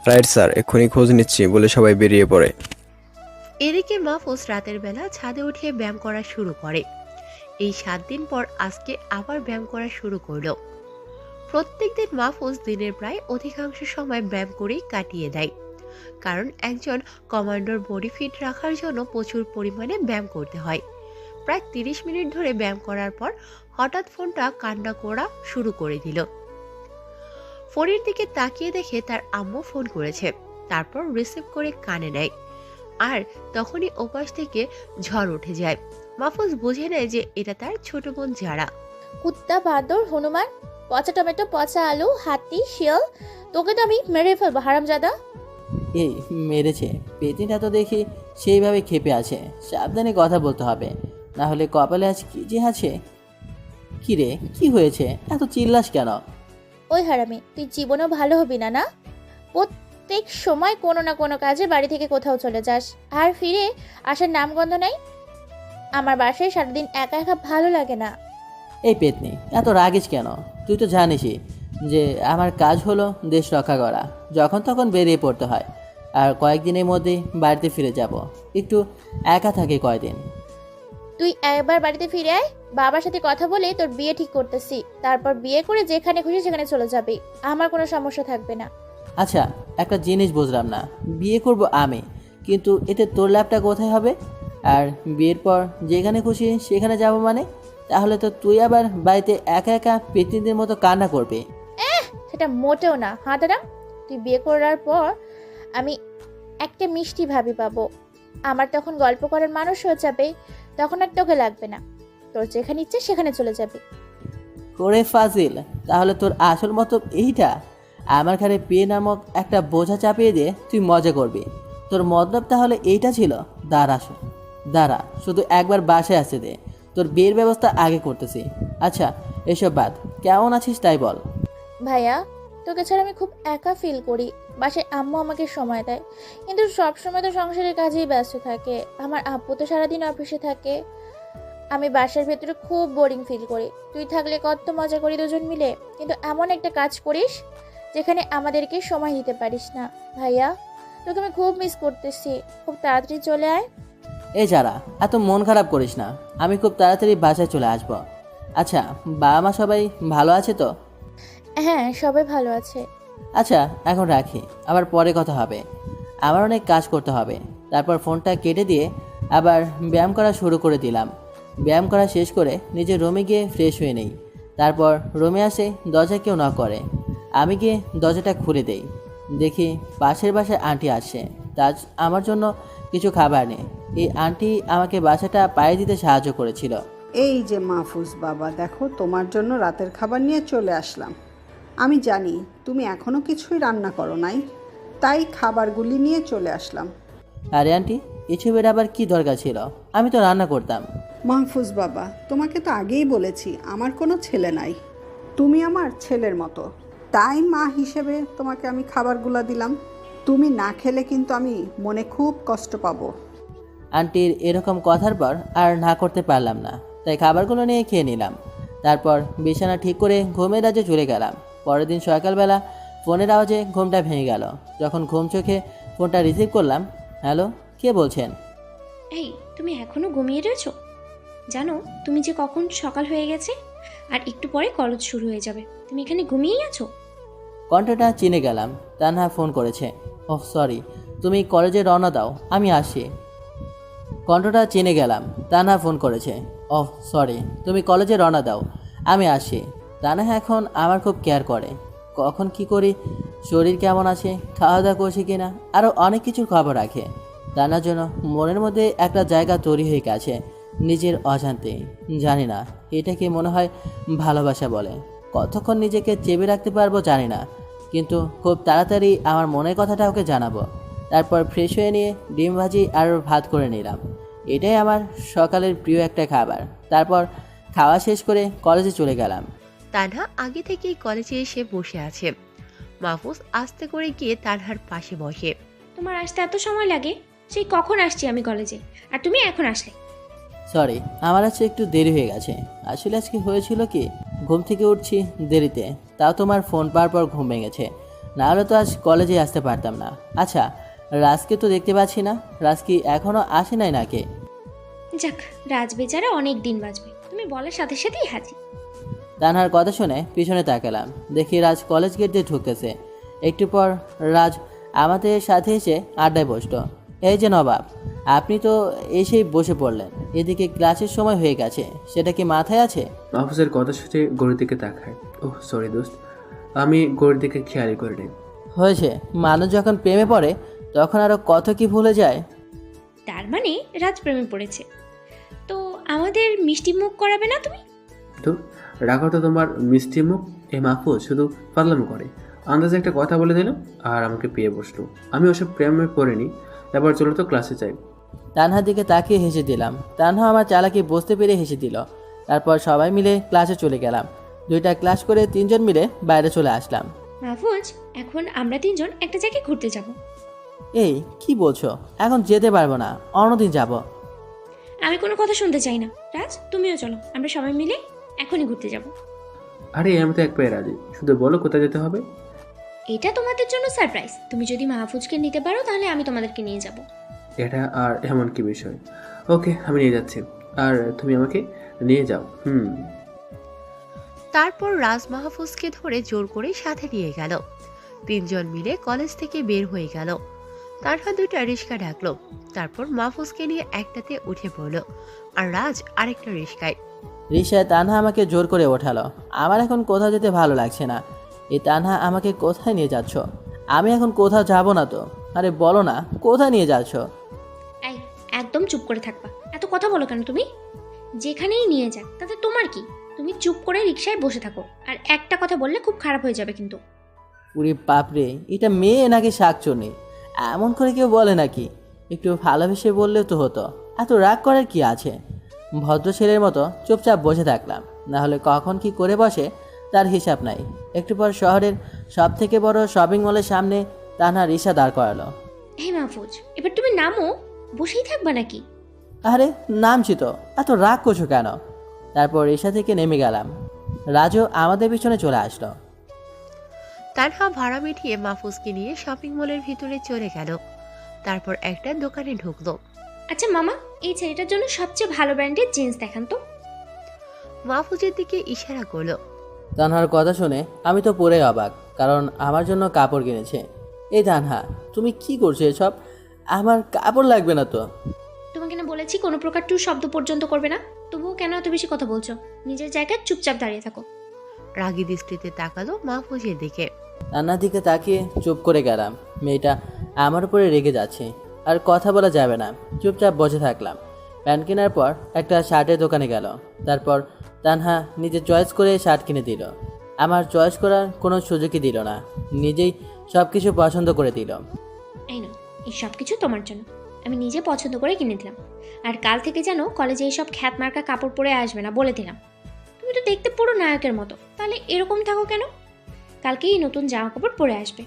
রাইট স্যার, এক্ষুনি খোঁজ নিচ্ছি বলে সবাই বেরিয়ে পড়ে। এদিকে মাহফুজ রাতের বেলা ছাদে উঠে ব্যায়াম করা শুরু করে। এই 7 দিন পর আজকে আবার ব্যায়াম করা শুরু করলো। প্রত্যেকদিন মাহফুজ দিনের প্রায় অধিকাংশ সময় ব্যায়াম করেই কাটিয়ে দেয়, কারণ একজন কমান্ডোর বডি ফিট রাখার জন্য প্রচুর পরিমাণে ব্যায়াম করতে হয়। প্রায় 30 মিনিট ধরে ব্যায়াম করার পর হঠাৎ ফোনটা কান্না করা শুরু করে দিল। ফোনের দিকে তাকিয়ে দেখে তার আম্মু ফোন করেছে, তারপর রিসিভ করে কানে নেয়। আর তখনই ওপাশ থেকে ঝড় উঠে যায়। মাহফুজ বুঝে নেয় যে এটা তার ছোট বোন যারা। কুত্তা, বাঁদর, হনুমান, পচা টমেটো, পচা আলু, হাতি, শিয়াল, তোকে তো আমি মেরে ফেলবো হারামজাদা। এই মেরেছে, পেতনিটা তো দেখি সেইভাবে ক্ষেপে আছে। সাবধানে কথা বলতে হবে, না হলে কপালে আজ কি যে আছে। কি রে, কি হয়েছে, এত চিল্লাস কেন? ওই হারামি, তুই জীবনেও ভালো হবি না না? প্রত্যেক সময় কোনো না কোনো কাজে বাড়ি থেকে কোথাও চলে যাস, আর ফিরে আসার নামগন্ধ নাই। আমার বাসায় সারাদিন একা একা ভালো লাগে না। এই পেতনি, এত রাগিস কেন? তুই তো জানিসই যে আমার কাজ হলো দেশ রক্ষা করা। যখন তখন বেরিয়ে পড়তে হয়, আর কয়েকদিনের মধ্যেই বাড়িতে ফিরে যাব। একটু একা থাকে কয়দিন। তুই একবার বাড়িতে ফিরে আয়, বাবার সাথে কথা বলে তোর বিয়ে ঠিক করতেছি। তারপর বিয়ে করে যেখানে খুশি সেখানে চলে যাবি, আমার কোনো সমস্যা থাকবে না। আচ্ছা, একটা জিনিস বুঝলাম না, বিয়ে করব আমি, কিন্তু এতে তোর লাভটা কোথায় হবে? আর বিয়ের পর যেখানে খুশি সেখানে যাব মানে? তাহলে তো তুই আবার বাড়িতে একা একা পেতনিদের মতো কান্না করবি। সেটা মোটেও না হাঁটারাম। তুই বিয়ে করার পর আমি একটা মিষ্টি ভাবি পাবো, আমার তখন গল্প করার মানুষ হয়ে যাবে, তখন আর তোকে লাগবে না। তোর যেখানে ইচ্ছে সেখানে চলে যাবে। করে ফাজিল, তাহলে তোর আসল মতো এইটা? আমার ঘরে বিয়ে নামক একটা বোঝা চাপিয়ে দিয়ে তুই মজা করবি? তোর মতলব তাহলে এইটা ছিল? দাঁড়া, শুধু একবার বাসায় আসতে দে, তোর বিয়ের ব্যবস্থা আগে করতেছি। আচ্ছা, এসব বাদ, কেমন আছিস তাই বল। ভাইয়া, তোকে ছাড়া আমি খুব একা ফিল করি। বাসায় আম্মু আমাকে সময় দেয়, কিন্তু সব সময় তো সংসারের কাজেই ব্যস্ত থাকে। আমার আব্বু তো সারাদিন অফিসে থাকে। আমি বাসার ভেতরে খুব বোরিং ফিল করি। তুই থাকলে কত মজা করি দুজন মিলে, কিন্তু এমন একটা কাজ করিস যেখানে আমাদেরকে সময় দিতে পারিস না। ভাইয়া, তোকে আমি খুব মিস করতেছি, খুব তাড়াতাড়ি চলে আয়। এই যারা, এত মন খারাপ করিস না, আমি খুব তাড়াতাড়ি বাসায় চলে আসব। আচ্ছা, বাবা মা সবাই ভালো আছে তো? হ্যাঁ, সবাই ভালো আছে। আচ্ছা, এখন রাখি, আবার পরে কথা হবে, আমার অনেক কাজ করতে হবে। তারপর ফোনটা কেটে দিয়ে আবার ব্যায়াম করা শুরু করে দিলাম। ব্যায়াম করা শেষ করে নিজের রুমে গিয়ে ফ্রেশ হয়ে নেই। তারপর রুমে আসে, দরজা কেউ নক করে। আমি গিয়ে দরজাটা খুলে দেই। দেখি পাশের বাসায় আন্টি আসছে, তার আমার জন্য কিছু খাবার নেই। এই আন্টি আমাকে বাসাটা পায়ে দিতে সাহায্য করেছিল। এই যে মাহফুজ বাবা, দেখো তোমার জন্য রাতের খাবার নিয়ে চলে আসলাম। আমি জানি তুমি এখনো কিছুই রান্না করো নাই, তাই খাবারগুলি নিয়ে চলে আসলাম। আরে আন্টি, এসবের আবার কি দরকার ছিল? আমি তো রান্না করতাম। মাহফুজ বাবা, তোমাকে তো আগেই বলেছি আমার কোনো ছেলে নাই, তুমি আমার ছেলের মতো, তাই মা হিসেবে তোমাকে আমি খাবারগুলো দিলাম। তুমি না খেলে কিন্তু আমি মনে খুব কষ্ট পাবো। আন্টির এরকম কথার পর আর না করতে পারলাম না, তাই খাবারগুলো নিয়ে খেয়ে নিলাম। তারপর বিছানা ঠিক করে ঘুমের রাজ্যে চলে গেলাম। পরের দিন সকালবেলা ফোনের আওয়াজে ঘুমটা ভেঙে গেল। যখন ঘুম চোখে ফোনটা রিসিভ করলাম, হ্যালো, কে বলছেন? এই, তুমি এখনো ঘুমিয়ে রয়েছো? জানো তুমি যে কখন সকাল হয়ে গেছে, আর একটু পরে কলেজ শুরু হয়ে যাবে, তুমি এখানে ঘুমিয়েই আছো? কণ্ঠটা চিনে গেলাম। তানহা ফোন করেছে। ওহ সরি, তুমি কলেজে রওনা দাও, আমি আসি। কণ্ঠটা চিনে গেলাম। তানহা ফোন করেছে। ওহ সরি, তুমি কলেজে রওনা দাও, আমি আসি। তানহা এখন আমার খুব কেয়ার করে, কখন কি করি, শরীর কেমন আছে, খাওয়া দাওয়া করছি কিনা, আরও অনেক কিছুর খবর রাখে। তানার জন্য মনের মধ্যে একটা জায়গা তৈরি হয়ে গেছে নিজের অজান্তে। জানি না এটাকে মনে হয় ভালোবাসা বলে। কতক্ষণ নিজেকে চেপে রাখতে পারবো জানি না, কিন্তু খুব তাড়াতাড়ি আমার মনের কথাটা ওকে জানাবো। তারপর ফ্রেশ হয়ে নিয়ে ডিম ভাজি আর ভাত করে নিলাম। এটাই আমার সকালের প্রিয় একটা খাবার। তারপর খাওয়া শেষ করে কলেজে চলে গেলাম। তানহা আগে থেকেই কলেজে এসে বসে আছে। মাহফুজ আস্তে করে গিয়ে তানহার পাশে বসে। তোমার আসতে এত সময় লাগে? সেই কখন আসছি আমি কলেজে, আর তুমি এখন আসলে? সরি, আমার আজকে একটু দেরি হয়ে গেছে। আসলে আজকে হয়েছিল কি, ঘুম থেকে উঠছি দেরিতে, তাও তোমার ফোন পাওয়ার পর ঘুম ভেঙেছে, নাহলে তো আজ কলেজে আসতে পারতাম না। আচ্ছা, রাজকে তো দেখতে পাচ্ছি না। রাজ কি এখনো আসে নাই নাকি? যাক, রাজ বেচারা অনেক দিন বাঁচবে, তুমি বলার সাথে সাথেই হাজির। তানহার কথা শুনে পিছনে তাকালাম, দেখি রাজ কলেজ গেট দিয়ে ঢুকতেছে। একটু পর রাজ আমাদের সাথে এসে আড্ডায় বসলো। এই যে নবাব, আপনি তো এসেই বসে পড়লেন, এদিকে ক্লাসের সময় হয়ে গেছে, সেটা কি মাথায় আছে? মাহফুজের কথা শুনে গড়ির দিকে তাকায়। ওহ সরি দোস্ত, আমি গড়ির দিকে খেয়ালই করিনি। হয়েছে, মানুষ যখন প্রেমে পড়ে তখন আরও কত কি ভুলে যায়। তার মানে রাজ প্রেমে পড়েছে, তো আমাদের মিষ্টি মুখ করাবে না তুমি? তো রাখো তো তোমার মিষ্টি মুখ। এই মাহফুজ শুধু পাগলামি করে। আন্দাজে একটা কথা বলে দিল আর আমাকে পেয়ে বসলো। আমি ওসব প্রেমে পড়িনি। এবার চলো তো ক্লাসে যাই। তানহার দিকে তাকিয়ে হেসে দিলাম। তানহা আমার চালাকি বুঝতে পেরে হেসে দিল। তারপর সবাই মিলে ক্লাসে চলে গেলাম। 2টা ক্লাস করে 3জন মিলে বাইরে চলে আসলাম। মাহফুজ, এখন আমরা 3জন একটা জায়গায় ঘুরতে যাব। এই কি বলছো? এখন যেতে পারবো না, অন্যদিন যাব। আমি কোনো কথা শুনতে চাই না। রাজ, তুমিও চলো, আমরা সবাই মিলে এখনই ঘুরতে যাব। আরে আমি তো এক পায়ে রাজি, শুধু বলো কোথায় যেতে হবে। এটা তোমাদের জন্য সারপ্রাইজ। তুমি যদি মাহফুজকে নিতে পারো তাহলে আমি তোমাদেরকে নিয়ে যাব। এটা আর এমন কি বিষয়? ওকে, আমি নিয়ে যাচ্ছি, আর তুমি আমাকে নিয়ে যাও। তারপর রাজ মাহফুজকে ধরে জোর করে সাথে নিয়ে গেল। 3জন মিলে কলেজ থেকে বের হয়ে গেল। তানহা 2টা রিক্সা ডাকলো। তারপর মাহফুজকে নিয়ে একটাতে উঠে পড়লো আর রাজ আরেকটা রিক্সায়। রিক্সায় তানহা আমাকে জোর করে ওঠালো। আমার এখন কোথাও যেতে ভালো লাগছে না। এই তানহা আমাকে কোথায় নিয়ে যাচ্ছ? আমি এখন কোথাও যাব না তো। আরে বলো না, কোথায় নিয়ে যাচ্ছ? এই, একদম চুপ করে থাকবা। এত কথা বলো কেন তুমি? যেখানেই নিয়ে যাক তাতে তোমার কি? তুমি চুপ করে রিক্সায় বসে থাকো, আর একটা কথা বললে খুব খারাপ হয়ে যাবে কিন্তু। পুরি বাপরে, এটা মেয়ে নাকি শাকচুনি? এমন করে কেউ বলে নাকি? একটু ভালোবেসে বললেও তো হতো। এত রাগ করার কি আছে? ভদ্র ছেলের মতো চুপচাপ বসে থাকলাম, না হলে কখন কি করে বসে তার হিসাব নাই। একটু পর শহরের সব থেকে বড় শপিং মলের সামনে তানহা রিক্সা দাঁড় করালো। হে মাহফুজ, এবার তুমি নামো, বসেই থাকবা নাকি? আরে নামছি তো, এত রাগ করছো কেন? তারপর রিক্সা থেকে নেমে গেলাম। রাজও আমাদের পিছনে চলে আসলো। তানহা ভাড়া মিটিয়ে মাহফুজকে নিয়ে শপিং মলের ভিতরে চলে গেল। তারপর একটা দোকানে ঢুকলো। আচ্ছা মামা, এই ছেলেটার জন্য সবচেয়ে ভালো ব্র্যান্ডের জিন্স দেখান তো। মাহফুজের দিকে ইশারা করলো। তানহার কথা শুনে আমি তো পুরোই অবাক, কারণ আমার জন্য কাপড় কিনেছে। এই তানহা, তুমি কি করছো এসব? আমার কাপড় লাগবে না তো। তোমাকে না বলেছি কোনো প্রকার টু শব্দ পর্যন্ত করবে না, তবুও কেন এত বেশি কথা বলছো? নিজের জায়গায় চুপচাপ দাঁড়িয়ে থাকো। রাগী দৃষ্টিতে তাকালো মাহফুজের দিকে। তানহার দিকে তাকিয়ে চুপ করে গেলাম। মেয়েটা আমার উপরে রেগে যাচ্ছে, আর কথা বলা যাবে না। চুপচাপ বসে থাকলাম। প্যান্ট কেনার পর একটা শার্টের দোকানে গেল। তারপর তানহা নিজে চয়েস করে শার্ট কিনে দিল। আমার চয়েস করার কোনো সুযোগই দিল না, নিজেই সব কিছু পছন্দ করে দিল। এই না, এই সব কিছু তোমার জন্য। আমি নিজে পছন্দ করে কিনে দিলাম। আর কাল থেকে যেন কলেজে এইসব খ্যাত মার্কা কাপড় পরে আসবে না বলে দিলাম। তুমি তো দেখতে পুরো নায়কের মতো, তাহলে এরকম থাকো কেন? কালকেই নতুন জামা কাপড় পরে আসবে।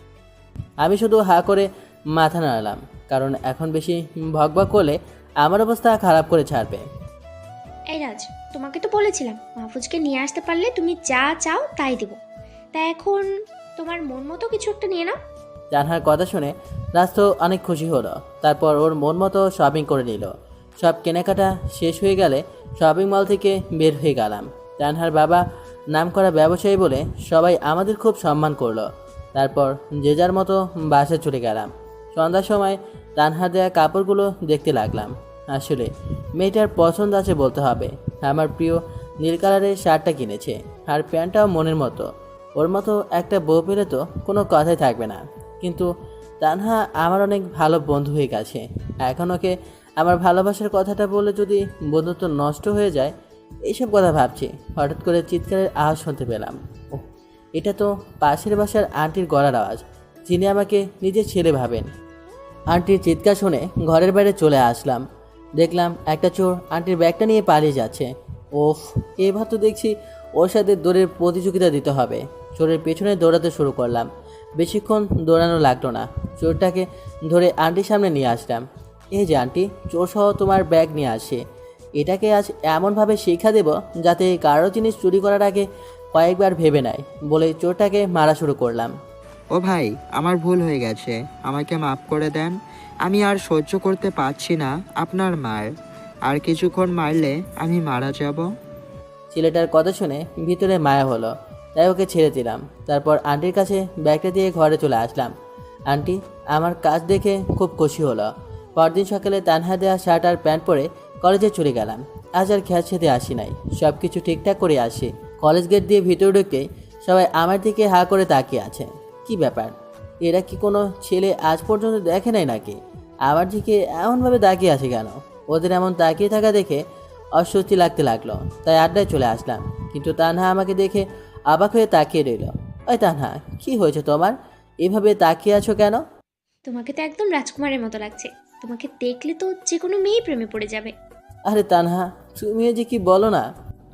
আমি শুধু হা করে মাথা নাড়ালাম, কারণ এখন বেশি ভকভক করলে আমার অবস্থা খারাপ করে ছাড়বে। এই রাজ, তোমাকে তো বলেছিলাম মাহফুজকে নিয়ে আসতে পারলে তুমি যা চাও তাই দেবো। তা এখন তোমার মন মতো কিছু একটা নিয়ে নাও। তানহার কথা শুনে রাজ তো অনেক খুশি হলো। তারপর ওর মন মতো শপিং করে নিল। সব কেনাকাটা শেষ হয়ে গেলে শপিং মল থেকে বের হয়ে গেলাম। তানহার বাবা নামকরা ব্যবসায়ী বলে সবাই আমাদের খুব সম্মান করলো। তারপর যে যার মতো বাসায় চলে গেলাম। সন্ধ্যার সময় তানহার দেয়া কাপড়গুলো দেখতে লাগলাম। আসলে মেয়েটার পছন্দ আছে বলতে হবে। আমার প্রিয় নীল কালারের শার্টটা কিনেছে, আর প্যান্টটাও মনের মতো। ওর মতো একটা বউ পেলে তো কোনো কথাই থাকবে না। কিন্তু তানহা আমার অনেক ভালো বন্ধু হয়ে গেছে। এখন ওকে আমার ভালোবাসার কথাটা বলে যদি বন্ধুত্ব নষ্ট হয়ে যায়, এইসব কথা ভাবছি। হঠাৎ করে চিৎকারের আওয়াজ শুনতে পেলাম। ওহ, এটা তো পাশের বাসার আন্টির গলার আওয়াজ, যিনি আমাকে নিজের ছেলে ভাবেন। আন্টির চিৎকার শুনে ঘরের বাইরে চলে আসলাম। দেখলাম একটা চোর আন্টির ব্যাগটা নিয়ে পালিয়ে যাচ্ছে। ওফ, এবার তো দেখছি ওর সাথে দৌড়ের প্রতিযোগিতা দিতে হবে। চোরের পেছনে দৌড়াতে শুরু করলাম। বেশিক্ষণ দৌড়ানো লাগলো না, চোরটাকে ধরে আন্টির সামনে নিয়ে আসলাম। এই যে আন্টি, চোর সহ তোমার ব্যাগ নিয়ে আসে। এটাকে আজ এমনভাবে শিক্ষা দেব যাতে কারো জিনিস চুরি করার আগে কয়েকবার ভেবে নেয় বলে চোরটাকে মারা শুরু করলাম। ও ভাই, আমার ভুল হয়ে গেছে, আমাকে মাফ করে দেন। আমি আর সহ্য করতে পারছি না আপনার মার। আর কিছুক্ষণ মারলে আমি মারা যাব। ছেলেটার কথা শুনে ভিতরে মায়া হলো, তাই ওকে ছেড়ে দিলাম। তারপর আন্টির কাছে ব্যাগটা দিয়ে ঘরে চলে আসলাম। আন্টি আমার কাজ দেখে খুব খুশি হলো। পরদিন সকালে তানহা দেওয়া শার্ট আর প্যান্ট পরে কলেজে চলে গেলাম। আজ আর খেয়াল সাথে আসি নাই, সব কিছু ঠিকঠাক করে আসি। কলেজ গেট দিয়ে ভিতরে ঢুকতেই সবাই আমার দিকে হা করে তাকিয়ে আছে। কি ব্যাপার, এরা কি কোনো ছেলে আজ পর্যন্ত দেখে নাই নাকি? আমার দিকে এমনভাবে তাকিয়ে আছে কেন? ওদের এমন তাকিয়ে থাকা দেখে অস্বস্তি লাগতে লাগলো, তাই আড্ডায় চলে আসলাম। কিন্তু তানহা আমাকে দেখে অবাক হয়ে তাকিয়ে রইল। ওই তানহা, কি হয়েছে তোমার? এভাবে তাকিয়ে আছো কেন? তোমাকে তো একদম রাজকুমারের মতো লাগছে। তোমাকে দেখলে তো যে কোনো মেয়ে প্রেমে পড়ে যাবে। আরে তানহা, তুমিও যে কি বলো না।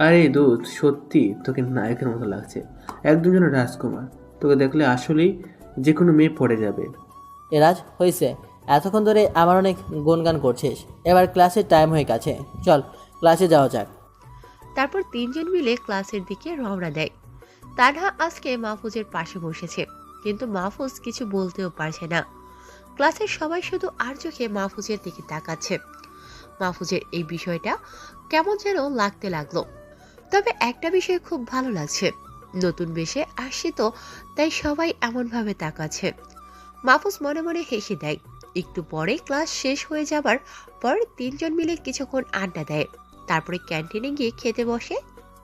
আরে দুধ, সত্যি তোকে নায়কের মতো লাগছে, একদম যেন রাজকুমার। তোকে দেখলে আসলেই যে কোনো মেয়ে পড়ে যাবে। এরাজ হয়েছে, এতক্ষণ ধরে আমার অনেক গুনগান করছিস। এবার ক্লাসের টাইম হয়ে গেছে, চল ক্লাসে যাওয়া যাক। তারপর তিনজন মিলে ক্লাসের দিকে রওনা দেয়। তানহা আজকে মাহফুজের পাশে বসেছে, কিন্তু মাহফুজ কিছু বলতেও পারছে না। ক্লাসের সবাই শুধু আর চোখে মাহফুজের দিকে তাকাচ্ছে। মাহফুজের এই বিষয়টা কেমন যেন লাগতে লাগলো। তবে একটা বিষয় খুব ভালো লাগছে, নতুন বেশে আসছি তো, তাই সবাই এমনভাবে তাকাচ্ছে। মাহফুজ মনে মনে হেসে দেয়। একটু পরে ক্লাস শেষ হয়ে যাবার পর তিনজন মিলে কিছুক্ষণ আড্ডা দেয়। তারপরে ক্যান্টিনে গিয়ে খেতে বসে।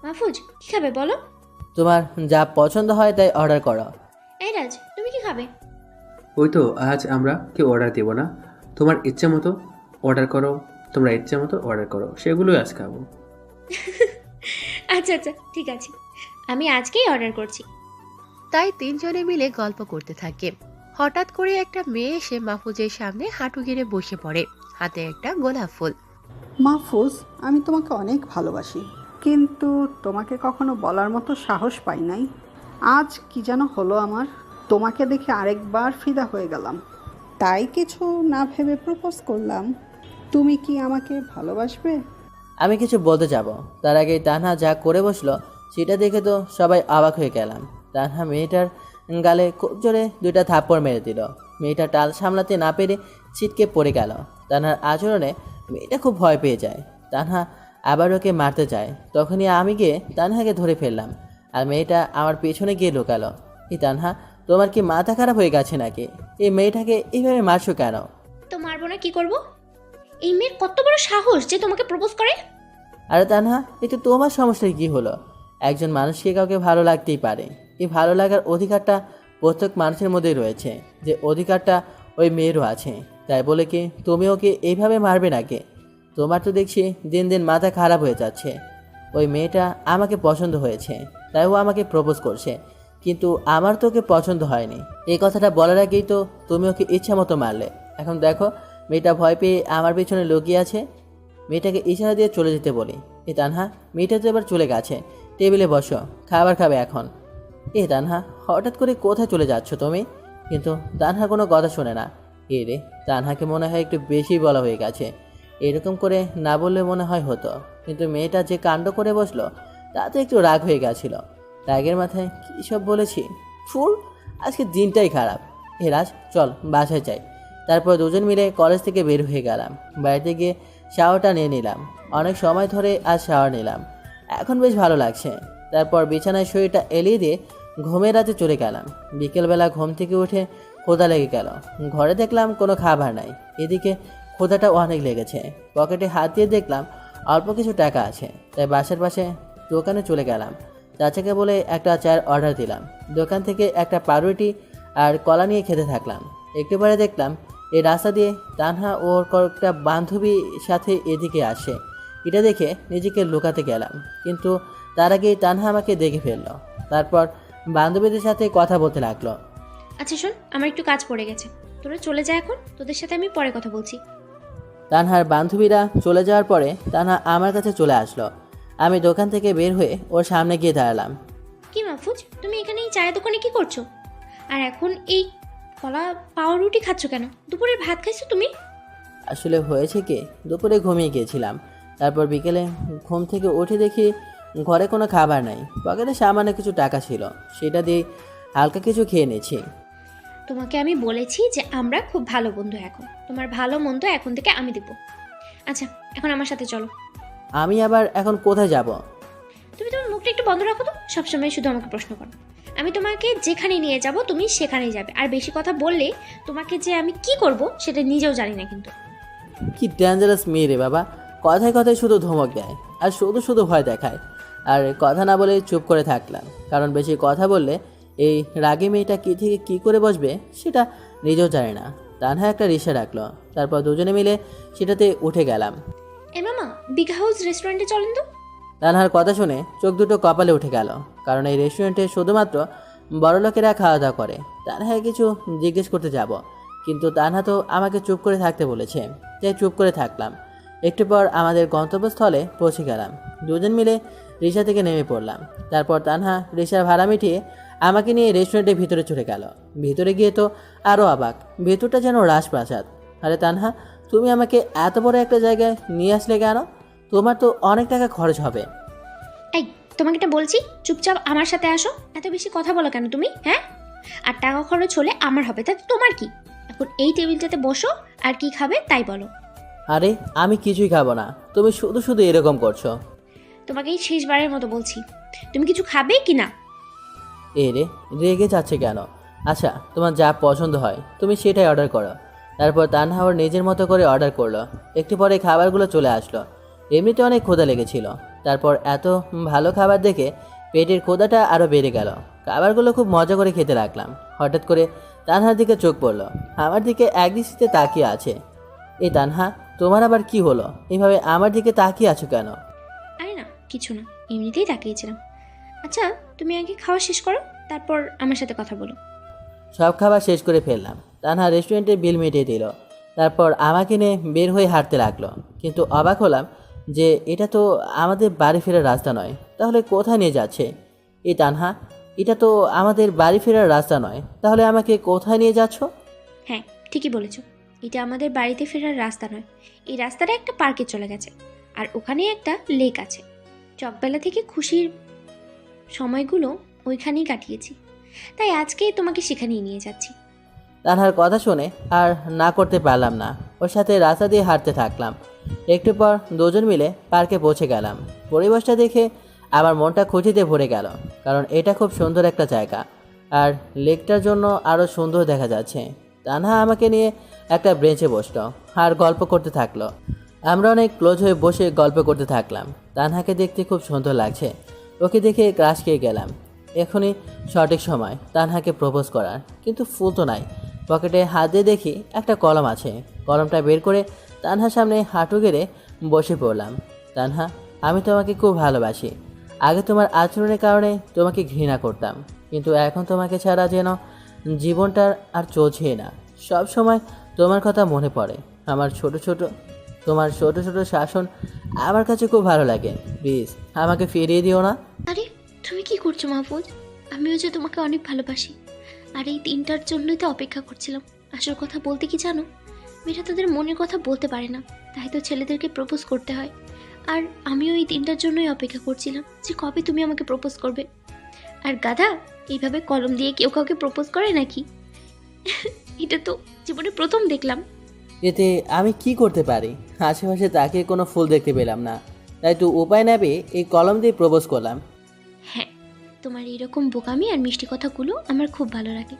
মাহফুজ কি খাবে বলো? তোমার যা পছন্দ হয় তাই অর্ডার করো। এই রাজ, তুমি কি খাবে? ওই তো, আজ আমরা কেউ অর্ডার দেবো না, তোমার ইচ্ছা মতো অর্ডার করো। তোমরা ইচ্ছা মতো অর্ডার করো, সেগুলোই আজ খাবো। আচ্ছা আচ্ছা, ঠিক আছে, আমি আজকেই অর্ডার করছি। তাই তিনজনে মিলে গল্প করতে থাকে। হঠাৎ করে একটা মেয়ে এসে মাহফুজের সামনে হাঁটু গেড়ে বসে পড়ে, হাতে একটা গোলাপ ফুল। মাহফুজ, আমি তোমাকে অনেক ভালোবাসি, কিন্তু তোমাকে কখনো বলার মতো সাহস পাই নাই। আজ কি যেন হলো আমার, তোমাকে দেখে আরেকবার ফিদা হয়ে গেলাম, তাই কিছু না ভেবে প্রপোজ করলাম। তুমি কি আমাকে ভালোবাসবে? আমি কিছু বলতে যাব, তার আগেই তানহা যা করে বসলো সেটা দেখে তো সবাই অবাক হয়ে গেলাম। তানহা মেয়েটার গালে খুব জোরে দুইটা থাপ্পড় মেরে দিল। মেয়েটা টাল সামলাতে না পেরে ছিটকে পড়ে গেল। তানহার আচরণে মেয়েটা খুব ভয় পেয়ে যায়। তানহা আবার ওকে মারতে যায়, তখনই আমি গিয়ে তানহাকে ধরে ফেললাম, আর মেয়েটা আমার পেছনে গিয়ে লুকালো। এই তানহা, তোমার কি মাথা খারাপ হয়ে গেছে নাকি? এই মেয়েটাকে এইভাবে মারছো কেন? তো মারবো না কি করব? এই মেয়ের কত বড় সাহস যে তোমাকে প্রপোজ করে! আরে তানহা, এতে তোমার সমস্যা কি হলো? একজন মানুষকে কাউকে ভালো লাগতেই পারে। এই ভালো লাগার অধিকারটা প্রত্যেক মানুষের মধ্যেই রয়েছে, যে অধিকারটা ওই মেয়েরও আছে। তাই বলে কি তুমি ওকে এইভাবে মারবে নাকি? তোমার তো দেখছি দিন দিন মাথা খারাপ হয়ে যাচ্ছে। ওই মেয়েটা আমাকে পছন্দ হয়েছে, তাই ও আমাকে প্রপোজ করছে, কিন্তু আমার তো ওকে পছন্দ হয়নি। এই কথাটা বলার আগেই তো তুমি ওকে ইচ্ছা মতো মারলে। এখন দেখো, মেয়েটা ভয় পেয়ে আমার পেছনে লুকিয়ে আছে। মেয়েটাকে ইশারা দিয়ে চলে যেতে বলি। এ তানহা, মেয়েটা তো এবার চলে গেছে, টেবিলে বসো, খাবার খাবে এখন। এ তানহা, হঠাৎ করে কোথায় চলে যাচ্ছ তুমি? কিন্তু তানহা কোনো কথা শোনে না। এ রে, তানহাকে মনে হয় একটু বেশি বলা হয়ে গেছে। এরকম করে না বললে মনে হয় হতো, কিন্তু মেয়েটা যে কাণ্ড করে বসলো তাতে একটু রাগ হয়ে গেছিল। রাগের মাথায় কী সব বলেছি, ফুল, আজকে দিনটাই খারাপ। এ রাজ, চল বাসায় যাই। তারপর দুজন মিলে কলেজ থেকে বের হয়ে গেলাম। বাড়িতে গিয়ে শাওয়ারটা নিয়ে নিলাম। অনেক সময় ধরে আজ শাওয়ার নিলাম, এখন বেশ ভালো লাগছে। তারপর বিছানায় শরীরটা এলিয়ে দিয়ে ঘুমের রাতে চলে গেলাম। বিকেলবেলা ঘুম থেকে উঠে ক্ষুধা লেগে গেল। ঘরে দেখলাম কোনো খাবার নাই, এদিকে ক্ষুধাটা অনেক লেগেছে। পকেটে হাত দিয়ে দেখলাম অল্প কিছু টাকা আছে, তাই বাসার পাশে দোকানে চলে গেলাম। চাচাকে বলে একটা চায়ের অর্ডার দিলাম। দোকান থেকে একটা পাউরুটি আর কলা নিয়ে খেতে থাকলাম। একটু পরে দেখলাম এই রাস্তা দিয়ে তানহা ওর কয়েকটা বান্ধবীর সাথে এদিকে আসে। এটা দেখে নিজেকে লুকাতে গেলাম, কিন্তু তার আগেই তানহা আমাকে দেখে ফেললো। তারপর বান্ধবীদের সাথে কথা বলতে লাগলো। আচ্ছা শোন, আমার একটু কাজ পড়ে গেছে, তোরা চলে যা এখন, তোদের সাথে আমি পরে কথা বলছি। তানহার বান্ধবীরা চলে যাওয়ার পরে তানহা আমার কাছে চলে আসলো। আমি দোকান থেকে বের হয়ে ওর সামনে গিয়ে দাঁড়ালাম। কি মাহফুজ, তুমি এখানে এই চায়ের দোকানে কি করছো? আর এখন এই কলা পাউরুটি খাচ্ছ কেন? দুপুরের ভাত খাইছো তুমি? আসলে হয়েছে কি, দুপুরে ঘুমিয়ে গিয়েছিলাম। তারপর বিকেলে ঘুম থেকে উঠে দেখি ঘরে কোনো খাবার নাই। পকেটে সামান্য কিছু টাকা ছিল, সেটা দিয়ে হালকা কিছু খেয়ে নিয়েছি। তোমাকে আমি বলেছি যে আমরা খুব ভালো বন্ধু এখন। তোমার ভালো মন্দ এখন থেকে আমি দেখব। আচ্ছা, এখন আমার সাথে চলো। আমি আবার এখন কোথায় যাব? তুমি তোমার মুখটা একটু বন্ধ রাখো তো, সবসময় শুধু আমাকে প্রশ্ন করো। আমি তোমাকে যেখানে নিয়ে যাব তুমি সেখানেই যাবে, আর বেশি কথা বললে তোমাকে যে আমি কি করব সেটা নিজেও জানি না কিন্তু। কি ডেঞ্জারাস মেয়ে রে বাবা, কথায় কথায় শুধু ধমক দেয় আর শুধু শুধু ভয় দেখায়। আর কথা না বলে চুপ করে থাকলাম, কারণ বেশি কথা বললে এই রাগী মেয়েটা কী থেকে কী করে বসবে সেটা নিজেও জানে না। তানহা একটা রিক্সা রাখলো, তারপর দুজনে মিলে সেটাতে উঠে গেলাম। এ মামা, বিগ হাউস রেস্টুরেন্টে চলেন তো। তানহার কথা শুনে চোখ দুটো কপালে উঠে গেল, কারণ এই রেস্টুরেন্টে শুধুমাত্র বড়লোকেরা খাওয়া দাওয়া করে। তানহায় কিছু জিজ্ঞেস করতে যাব, কিন্তু তানহা তো আমাকে চুপ করে থাকতে বলেছে, তাই চুপ করে থাকলাম। একটু পর আমাদের গন্তব্যস্থলে পৌঁছে গেলাম। দুজন মিলে রিক্সা থেকে নেমে পড়লাম। তারপর তানহা রিক্সার ভাড়া মিটিয়ে আমাকে নিয়ে রেস্টুরেন্টের ভিতরে চলে গেল। ভিতরে গিয়ে তো আরও অবাক, ভেতরটা যেন রাজপ্রাসাদ। আরে তানহা, তুমি আমাকে এত বড় একটা জায়গায় নিয়ে আসলে কেন? তোমার তো অনেক টাকা খরচ হবে। এই, তোমাকে এটা বলছি, চুপচাপ আমার সাথে আসো। এত বেশি কথা বলো কেন তুমি, হ্যাঁ? আর টাকা খরচ হলে আমার হবে, তাতে তোমার কি? এখন এই টেবিলটাতে বসো, আর কি খাবে তাই বলো। আরে আমি কিছুই খাবো না, তুমি শুধু শুধু এরকম করছো। তোমাকে এই শেষবারের মতো বলছি, তুমি কিছু খাবে কি না? এ রে, রেগে যাচ্ছে কেন? আচ্ছা, তোমার যা পছন্দ হয় তুমি সেটাই অর্ডার করো। তারপর তানহা ওর নিজের মতো করে অর্ডার করলো। একটু পরে খাবারগুলো চলে আসলো। এমনিতে অনেক ক্ষুধা লেগেছিল, তারপর এত ভালো খাবার দেখে পেটের ক্ষুধাটা আরও বেড়ে গেল। খাবারগুলো খুব মজা করে খেতে লাগলাম। হঠাৎ করে তানহার দিকে চোখ পড়লো, আমার দিকে একদৃষ্টিতে তাকিয়ে আছে। এই তানহা, তোমার আবার কি হলো? এভাবে আমার দিকে তাকিয়ে আছো কেন? আরে না, কিছু না, এমনিতেই তাকিয়েছিলাম। আচ্ছা, তুমি আগে খাওয়া শেষ করো, তারপর আমার সাথে কথা বলো। সব খাবার শেষ করে ফেললাম। তানহা রেস্টুরেন্টের বিল মিটিয়ে দিল, তারপর আমাকে নিয়ে বের হয়ে হাঁটতে লাগলো। কিন্তু অবাক হলাম যে এটা তো আমাদের বাড়ি ফেরার রাস্তা নয়, তাহলে কোথায় নিয়ে যাচ্ছে? এই তানহা, এটা তো আমাদের বাড়ি ফেরার রাস্তা নয়, তাহলে আমাকে কোথায় নিয়ে যাচ্ছ? হ্যাঁ, ঠিকই বলেছো, এটা আমাদের বাড়িতে ফেরার রাস্তা নয়। এই রাস্তাটা একটা পার্কে চলে গেছে, আর ওখানে একটা লেক আছে। চকবেলা থেকে খুশির সময়গুলো ওইখানেই কাটিয়েছি, তাই আজকেই তোমাকে সেখানেই নিয়ে যাচ্ছি। তানহার কথা শুনে আর না করতে পারলাম না, ওর সাথে রাস্তা দিয়ে হাঁটতে থাকলাম। একটু পর দুজন মিলে পার্কে পৌঁছে গেলাম। পরিবেশটা দেখে আমার মনটা খুশিতে ভরে গেল, কারণ এটা খুব সুন্দর একটা জায়গা, আর লেকটার জন্য আরও সুন্দর দেখা যাচ্ছে। তানহা আমাকে নিয়ে একটা বেঞ্চে বসলো আর গল্প করতে থাকলো। আমরা অনেক ক্লোজ হয়ে বসে গল্প করতে থাকলাম। তানহাকে দেখতে খুব সুন্দর লাগছে, ওকে দেখে ক্রাশ খেয়ে গেলাম। এখনই সঠিক সময় তানহাকে প্রপোজ করার, কিন্তু ফুল তো নাই। পকেটে হাত দিয়ে দেখি একটা কলম আছে। কলমটা বের করে তানহার সামনে হাঁটু গেড়ে বসে পড়লাম। তানহা, আমি তোমাকে খুব ভালোবাসি। আগে তোমার আচরণের কারণে তোমাকে ঘৃণা করতাম, কিন্তু এখন তোমাকে ছাড়া যেন জীবনটার আর চলছেই না। সব সময় তোমার কথা মনে পড়ে। তোমার ছোট ছোট শাসন আমার কাছে খুব ভালো লাগে। প্লিজ আমাকে ফিরিয়ে দিও না। আরে, তুমি কি করছো মাহফুজ? আমিও যে তোমাকে অনেক ভালোবাসি, আর এই দিনটার জন্যই তো অপেক্ষা করছিলাম। আসল কথা বলতে কি জানো, মেয়েরা তাদের মনের কথা বলতে পারে না, তাই তো ছেলেদেরকে প্রপোজ করতে হয়। আর আমিও এই দিনটার জন্যই অপেক্ষা করছিলাম যে কবে তুমি আমাকে প্রপোজ করবে। আর গাধা, এইভাবে কলম দিয়ে কেউ কাউকে প্রপোজ করে নাকি? এটা তো জীবনে প্রথম দেখলাম। এতে আমি কি করতে পারি? আশেপাশে তাকে কোনো ফুল দেখতে পেলাম না, তাই তো উপায় না পেয়ে এই কলম দিয়ে প্রপোজ করলাম। হ্যাঁ, তোমার এরকম বোকামি আর মিষ্টি কথাগুলো আমার খুব ভালো লাগে,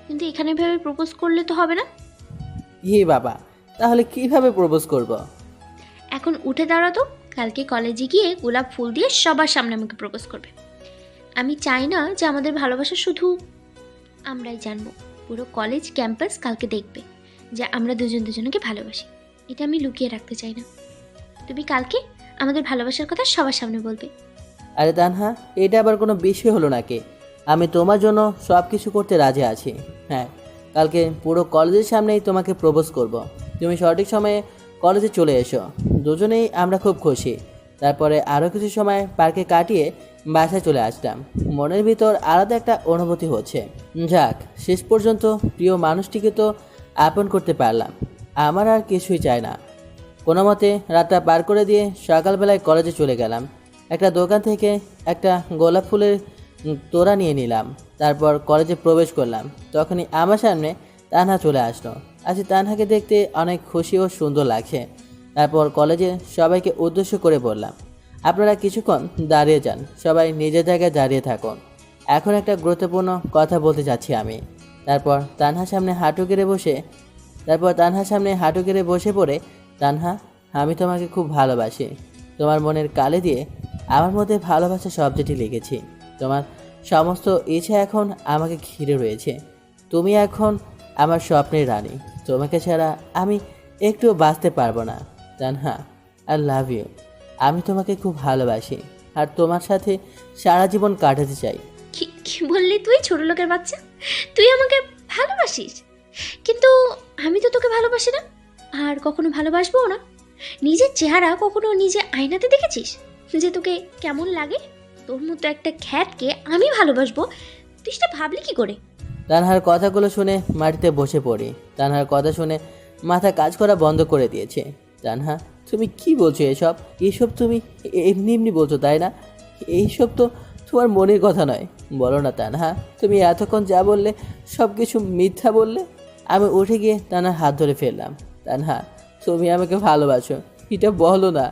কিন্তু এখানে ভেবে প্রপোজ করলে তো হবে না। হে বাবা, তাহলে কিভাবে প্রপোজ করব? এখন উঠে দাঁড়াতো, কালকে কলেজে গিয়ে গোলাপ ফুল দিয়ে সবার সামনে আমাকে প্রপোজ করবে। আমি চাই না যে আমাদের ভালোবাসা শুধু আমরাই জানবো, পুরো কলেজ ক্যাম্পাস কালকে দেখবে যে আমরা দুজন দুজনকে ভালোবাসি। এটা আমি লুকিয়ে রাখতে চাই না। তুমি কালকে আমাদের ভালোবাসার কথা সবার সামনে বলবে। আরে তানহা, এটা আবার কোনো বিষয় হলো নাকি? আমি তোমার জন্য সব কিছু করতে রাজি আছি। হ্যাঁ, কালকে পুরো কলেজের সামনেই তোমাকে প্রপোজ করব। তুমি সঠিক সময়ে কলেজে চলে এসো, দুজনেই আমরা খুব খুশি। তারপরে আরও কিছু সময় পার্কে কাটিয়ে বাসায় চলে আসলাম। মনের ভিতর আলাদা একটা অনুভূতি হচ্ছে। যাক, শেষ পর্যন্ত প্রিয় মানুষটিকে তো আপন করতে পারলাম। আমার আর কিছুই চাই না। কোনো মতে রাতটা পার করে দিয়ে সকালবেলায় কলেজে চলে গেলাম। একটা দোকান থেকে একটা গোলাপ ফুলের তোরা নিয়ে নিলাম। তারপর কলেজে প্রবেশ করলাম, তখনই আমার সামনে তানহা চলে আসলো। আজকে তানহাকে দেখতে অনেক খুশি ও সুন্দর লাগছে। তারপর কলেজে সবাইকে উদ্দেশ্য করে বললাম, আপনারা কিছুক্ষণ দাঁড়িয়ে যান, সবাই নিজের জায়গায় দাঁড়িয়ে থাকুন, এখন একটা গুরুত্বপূর্ণ কথা বলতে যাচ্ছি আমি। তারপর তানহার সামনে হাঁটু গেড়ে বসে পড়ে, তানহা, আমি তোমাকে খুব ভালোবাসি। তোমার মনের কালে দিয়ে আমার মধ্যে ভালোবাসা শব্দটি লিখেছি। তোমার সমস্ত ইচ্ছা এখন আমাকে ঘিরে রয়েছে। তুমি এখন আমার স্বপ্নের রানী। তোমাকে ছাড়া আমি একটুও বাঁচতে পারবো না। Tanha, I love you. আমি তোমাকে খুব ভালোবাসি আর তোমার সাথে সারা জীবন কাটাতে চাই। কি কি বললি তুই, ছোট লোকের বাচ্চা? তুই আমাকে ভালোবাসিস? কিন্তু আমি তো তোকে ভালোবাসি না, আর কখনো ভালোবাসবো না। নিজের চেহারা কখনো নিজে আয়নাতে দেখেছিস যে তোকে কেমন লাগে? তোর মতো একটা খ্যাতকে আমি ভালোবাসবো, তুই সেটা ভাবলি কি করে? তানহার কথাগুলো শুনে মাটিতে বসে পড়ি। তানহার কথা শুনে মাথা কাজ করা বন্ধ করে দিয়েছে। তানহা, তুমি কি বলছো এসব? এইসব তুমি এমনি এমনি বলছো তাই না? এইসব তো তোমার মনের কথা নয়। বলো না তানহা, তুমি এতক্ষণ যা বললে সব কিছু মিথ্যা বললে। আমি উঠে গিয়ে তানহার হাত ধরে ফেললাম। তানহা, তুমি আমাকে ভালোবাসো, এটা বলো না।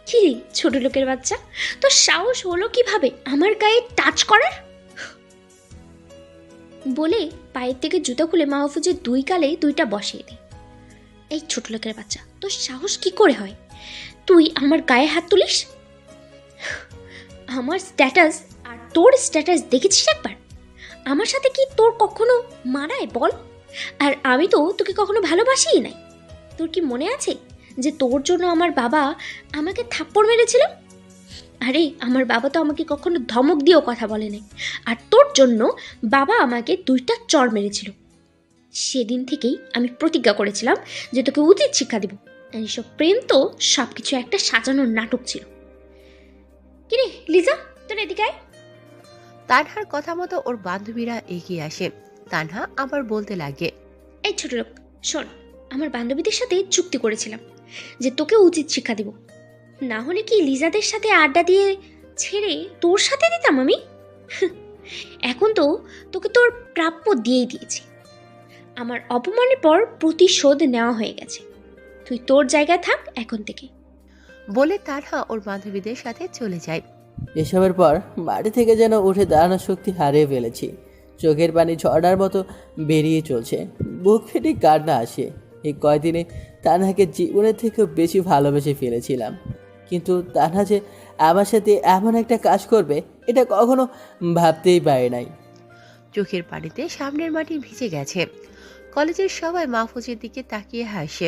কি রে ছোট লোকের বাচ্চা, তোর সাহস হলো কিভাবে আমার গায়ে টাচ করার? বলে পায়ের থেকে জুতো খুলে মাহফুজের দুই গালে দুইটা বসিয়ে দে। এই ছোট লোকের বাচ্চা, তোর সাহস কি করে হয় তুই আমার গায়ে হাত তুলিস? আমার স্ট্যাটাস আর তোর স্ট্যাটাস দেখেছিস একবার? আমার সাথে কি তোর কখনো মানায় বল? আর আমি তো তোকে কখনো ভালোবাসিই নাই। তোর কি মনে আছে যে তোর জন্য আমার বাবা আমাকে থাপ্পড় মেরেছিল? আরে আমার বাবা তো আমাকে কখনো ধমক দিয়েও কথা বলে নাই, আর তোর জন্য বাবা আমাকে দুইটা চড় মেরেছিল। সেদিন থেকেই আমি প্রতিজ্ঞা করেছিলাম যে তোকে উচিত শিক্ষা দেব। এইসব প্রেম তো সব কিছু একটা সাজানোর নাটক ছিল। কিরে লিজা, তোর এদিকে আয়। তানহার কথা মতো ওর বান্ধবীরা এগিয়ে আসে। তানহা আবার বলতে লাগে, এই ছোট লোক শোন, আমার বান্ধবীদের সাথে চুক্তি করেছিলাম যে তোকে উচিত শিক্ষা দেব, না হলে কি লিজাদের সাথে আড্ডা দিয়ে ছেড়ে তোর সাথে দিতাম আমি? এখন তো তোকে তোর প্রাপ্য দিয়েই দিয়েছি। আমার অপমানের পর প্রতিশোধ নেওয়া হয়ে গেছে। তুই তোর জায়গায় থাক এখন থেকে। বলে তানহা ওর বান্ধবীদের সাথে চলে যায়। এসবের পর মাটি থেকে যেন উঠে দাঁড়ানোর শক্তি হারিয়ে ফেলেছি। চোখের পানি ঝর্ণার মতো বেরিয়ে চলছে, বুক ফেটে কান্না আসে। এই কয়দিনে তানহাকে জীবনের থেকেও বেশি ভালোবেসে ফেলেছিলাম, কিন্তু তানহা যে আমার সাথে এমন একটা কাজ করবে এটা কখনো ভাবতেই পারে নাই। চোখের পানিতে সামনের মাটি ভিজে গেছে। কলেজের সবাই মাহফুজের দিকে তাকিয়ে হাসে।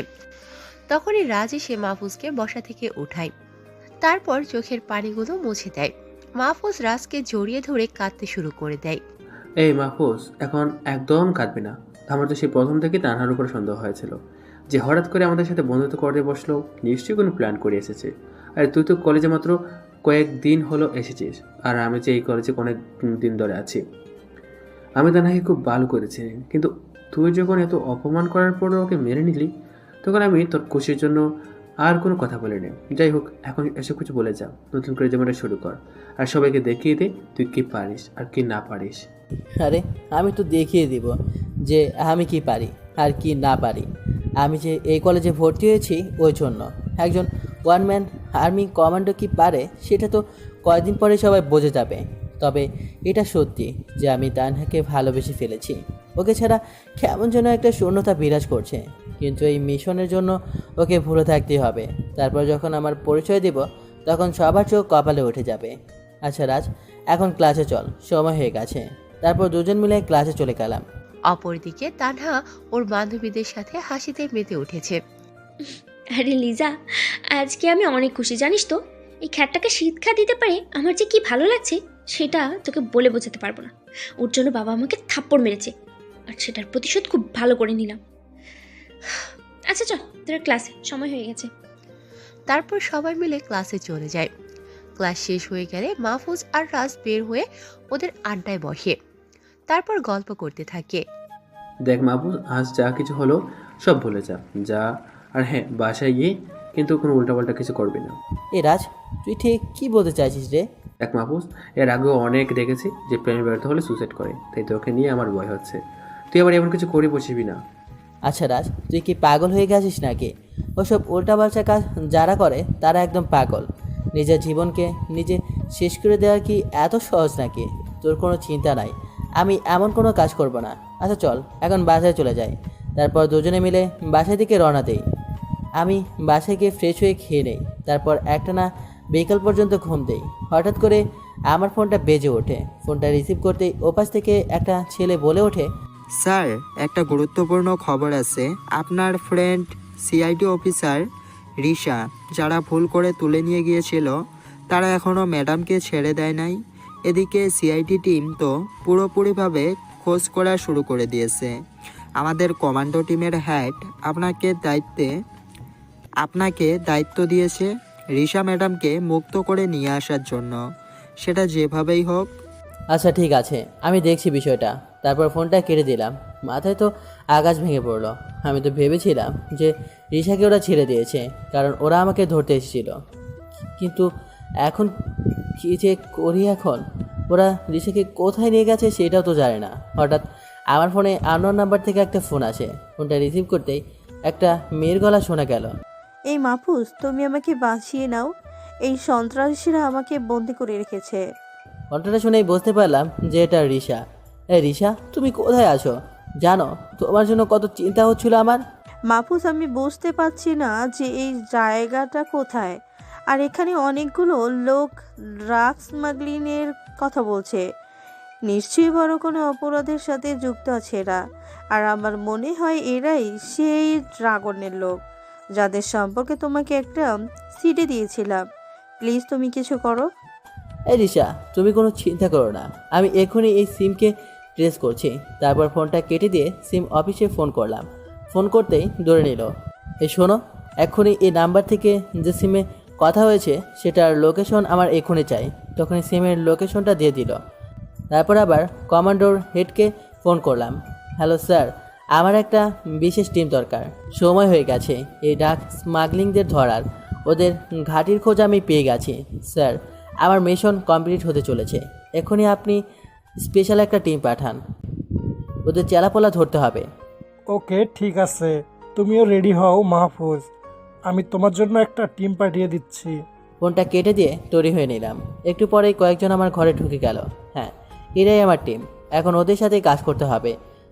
তখনই রাজ এসে মাহফুজকে বসা থেকে উঠায়, তারপর চোখের পানিগুলো মুছে দেয়। মাহফুজ রাজকে জড়িয়ে ধরে কাঁদতে শুরু করে দেয়। এই মাহফুজ, এখন একদম কাঁদবি না। আমার তো সেই প্রথম থেকে তানহার উপর সন্দেহ হয়েছিল যে হঠাৎ করে আমাদের সাথে বন্ধুত্ব করতে বসলো, নিশ্চয়ই কোনো প্ল্যান করে এসেছে। আর তুই তো কলেজে মাত্র কয়েকদিন হলো এসেছিস, আর আমি যে এই কলেজে অনেক দিন ধরে আছি। আমি তানহাকে খুব ভালো করেছি, কিন্তু তুই যখন এত অপমান করার পরও ওকে মেনে নিলি, তখন আমি তোর খুশির জন্য আর কোনো কথা বলিনি। যাই হোক, এখন এসব কিছু বলে যা, নতুন করে জীবনটা শুরু কর, আর সবাইকে দেখিয়ে দে তুই কি পারিস আর কি না পারিস। আরে আমি তো দেখিয়ে দিব যে আমি কি পারি আর কি না পারি। আমি যে এই কলেজে ভর্তি হয়েছি ওই জন্য। একজন ওয়ান ম্যান আর্মি কমান্ডো কি পারে সেটা তো কয়েকদিন পরে সবাই বুঝে যাবে। তবে এটা সত্যি যে আমি তানহাকে ভালোবেসে ফেলেছি। ওকে ছাড়া কেমন যেন একটা শূন্যতা বিরাজ করছে, কিন্তু এই মিশনের জন্য ওকে ভুলে থাকতেই হবে। তারপর যখন আমার পরিচয় দেব তখন সবার চোখ কপালে উঠে যাবে। আচ্ছা রাজ, এখন ক্লাসে চল, সময় হয়ে গেছে। তারপর দুজন মিলে ক্লাসে চলে গেলাম। অপরদিকে তানহা ওর বান্ধবীদের সাথে হাসিতে মেতে উঠেছে। আরে লিজা, আজকে আমি অনেক খুশি জানিস তো। এই খ্যাটটাকে শিক্ষা দিতে পারে আমার যে কি ভালো লাগছে সেটা তোকে বলে বোঝাতে পারবো না। ওর জন্য বাবা আমাকে থাপ্পড় মেরেছে, আর সেটার প্রতিশোধ খুব ভালো করে নিলাম। আচ্ছা চল, তোর ক্লাসে সময় হয়ে গেছে। তারপর সবাই মিলে ক্লাসে চলে যায়। ক্লাস শেষ হয়ে গেলে মাহফুজ আর রাজ বের হয়ে ওদের আড্ডায় বসে, তারপর গল্প করতে থাকে। দেখ মাহফুজ, আজ যা কিছু হলো সব ভুলে যা। আর হ্যাঁ, বাসায় গিয়ে কিন্তু কোনো উল্টাপাল্টা কিছু করবি না। এ রাজ, তুই ঠিক কি বলতে চাইছিস রে? দেখ মাহফুজ, এর আগেও অনেক দেখেছি যে প্রেমে ব্যর্থ হলে সুসাইড করে, তাই তোকে নিয়ে আমার ভয় হচ্ছে। তুই আবার এমন কিছু করে বসিবি না। আচ্ছা রাজ, তুই কি পাগল হয়ে গেছিস নাকি? ওসব উল্টাপাল্টা কাজ যারা করে তারা একদম পাগল। নিজের জীবনকে নিজে শেষ করে দেওয়া কি এত সহজ নাকি? তোর কোনো চিন্তা নাই, আমি এমন কোনো কাজ করব না। আচ্ছা চল এখন বাসায় চলে যাই, তারপর দুজনে মিলে বাসায় দিকে রওনা দেই। আমি বাসায় গিয়ে ফ্রেশ হয়ে খেয়ে নেই, তারপর একটানা বিকাল পর্যন্ত ঘুম দেই। হঠাৎ করে আমার ফোনটা বেজে ওঠে। ফোনটা রিসিভ করতেই ওপাশ থেকে একটা ছেলে বলে ওঠে, স্যার, একটা গুরুত্বপূর্ণ খবর আছে। আপনার ফ্রেন্ড সিআইডি অফিসার রিশা, যারা ভুল করে তুলে নিয়ে গিয়েছিল, তারা এখনও ম্যাডামকে ছেড়ে দেয় নাই। এদিকে সিআইডি টিম তো পুরোপুরিভাবে খোঁজ করা শুরু করে দিয়েছে। আমাদের কমান্ডো টিমের হেড আপনাকে দায়িত্ব দিয়েছে রিশা ম্যাডামকে মুক্ত করে নিয়ে আসার জন্য, সেটা যেভাবেই হোক। আচ্ছা ঠিক আছে, আমি দেখছি বিষয়টা। তারপর ফোনটা কেটে দিলাম। মাথায় তো আকাশ ভেঙে পড়লো। আমি তো ভেবেছিলাম যে রিশাকে ওরা ছেড়ে দিয়েছে, কারণ ওরা আমাকে ধরতে এসেছিল। কিন্তু এখন কী যে করি এখন? ওরা রিশাকে কোথায় নিয়ে গেছে সেটাও তো জানে না। হঠাৎ আমার ফোনে আননোন নাম্বার থেকে একটা ফোন আসে। ফোনটা রিসিভ করতেই একটা মেয়ের গলা শোনা গেল। এই মাহফুজ, তুমি আমাকে বাঁচিয়ে নাও, এই সন্ত্রাসীরা আমাকে বন্দি করে রেখেছে। কণ্ঠটা শুনেই বুঝতে পারলাম যে এটা রিশা। এই রিশা, তুমি কোথায় আছো? জানো তোমার জন্য কত চিন্তা হচ্ছিল আমার। মাহফুজ, আমি বুঝতে পারছি না যে এই জায়গাটা কোথায়, আর এখানে অনেকগুলো লোক ড্রাগ স্মাগলিংয়ের কথা বলছে। নিশ্চয়ই বড় কোনো অপরাধের সাথে যুক্ত আছে এরা, আর আমার মনে হয় এরাই সেই ড্রাগনের লোক যাদের সম্পর্কে তোমাকে একটা সিডি দিয়েছিলাম। প্লিজ তুমি কিছু করো। এই রিশা, তুমি কোনো চিন্তা করো না, আমি এখনই এই সিমকে ট্রেস করছি। তারপর ফোনটা কেটে দিয়ে সিম অফিসে ফোন করলাম। ফোন করতেই ধরে নিল। এই শোনো, এক্ষুনি এই নাম্বার থেকে যে সিমে কথা হয়েছে সেটার লোকেশন আমার এক্ষুনি চাই। তখনই সিমের লোকেশনটা দিয়ে দিল। তারপর আবার কমান্ডোর হেডকে ফোন করলাম। হ্যালো স্যার, আমার একটা বিশেষ টিম দরকার। সময় হয়ে গেছে এই ড্রাগ স্মাগলিংদের ধরার। ওদের ঘাঁটির খোঁজ আমি পেয়ে গেছি স্যার। আমার মিশন কমপ্লিট হতে চলেছে। এখনই আপনি স্পেশাল একটা টিম পাঠান, ওদের চেলাপোলা ধরতে হবে। ওকে ঠিক আছে, তুমিও রেডি হও মাহফুজ, আমি তোমার জন্য একটা টিম পাঠিয়ে দিচ্ছি। ফোনটা কেটে দিয়ে তৈরি হয়ে নিলাম। একটু পরেই কয়েকজন আমার ঘরে ঢুকে গেল। হ্যাঁ, এরাই আমার টিম, এখন ওদের সাথেই কাজ করতে হবে।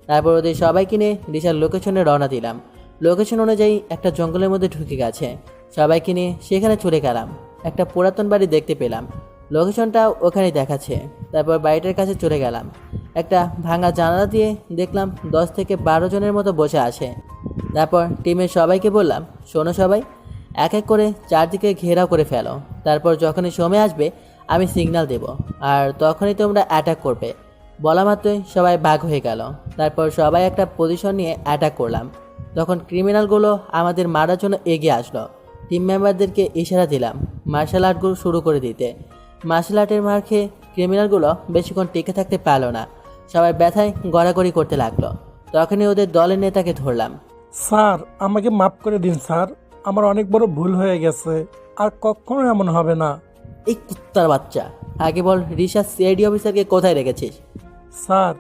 তারপর ওদের সবাইকে নিয়ে রিশার লোকেশনে রওনা দিলাম। লোকেশন অনুযায়ী একটা জঙ্গলের মধ্যে ঢুকে গেছে। সবাইকে নিয়ে সেখানে চলে গেলাম। একটা পুরাতন বাড়ি দেখতে পেলাম, লোকেশনটাও ওখানেই দেখাচ্ছে। তারপর বাড়িটার কাছে চলে গেলাম। একটা ভাঙা জানালা দিয়ে দেখলাম 10 থেকে 12 জনের মতো বসে আছে। তারপর টিমের সবাইকে বললাম, শোনো সবাই, এক এক করে চারদিকে ঘেরাও করে ফেলো। তারপর যখনই সময় আসবে আমি সিগন্যাল দেব, আর তখনই তোমরা অ্যাটাক করবে। বলা মাত্রই সবাই ভাগ হয়ে গেল। তারপর সবাই একটা পজিশন নিয়ে অ্যাটাক করলাম। তখন ক্রিমিনালগুলো আমাদের মারার জন্য এগিয়ে আসলো। টিম মেম্বারদেরকে ইশারা দিলাম মার্শাল আর্টগুলো শুরু করে দিতে। মার্শাল আর্টের মার খেয়ে ক্রিমিনালগুলো বেশিক্ষণ টিকে থাকতে পারলো না। সবাই ব্যথায় গড়াগড়ি করতে লাগলো। তখনই ওদের দলের নেতাকে ধরলাম। স্যার, আমাকে মাফ করে দিন স্যার, আমার অনেক বড় ভুল হয়ে গেছে, আর কখনো এমন হবে না। এই কুত্তার বাচ্চা, আগে বল রিশা সিআইডি অফিসারকে কোথায় রেখেছিস? স্যার,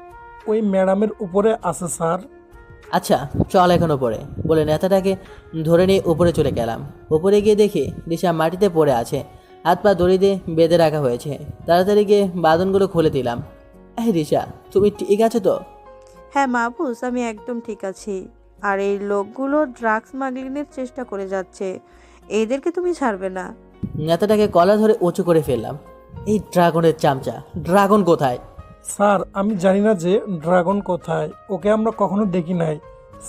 ওই ম্যাডামের উপরে আছে স্যার। আচ্ছা চল এখন ওপরে, বলে নেতাটাকে ধরে নিয়ে উপরে চলে গেলাম। উপরে গিয়ে দেখি রিশা মাটিতে পড়ে আছে, হাত পা দড়ি দিয়ে বেঁধে রাখা হয়েছে। তাড়াতাড়ি গিয়ে বাঁধনগুলো খুলে দিলাম। এই রিশা, তুমি ঠিক আছো তো? হ্যাঁ মাহফুজ, আমি একদম ঠিক আছি। আর এই লোকগুলো ড্রাগ স্মাগলিংয়ের চেষ্টা করে যাচ্ছে, এদেরকে তুমি ছাড়বে না। নেতাটাকে কলা ধরে উঁচু করে ফেললাম। এই ড্রাগনের চামচা, ড্রাগন কোথায়? স্যার, আমি জানি না যে ড্রাগন কোথায়, ওকে আমরা কখনো দেখি নাই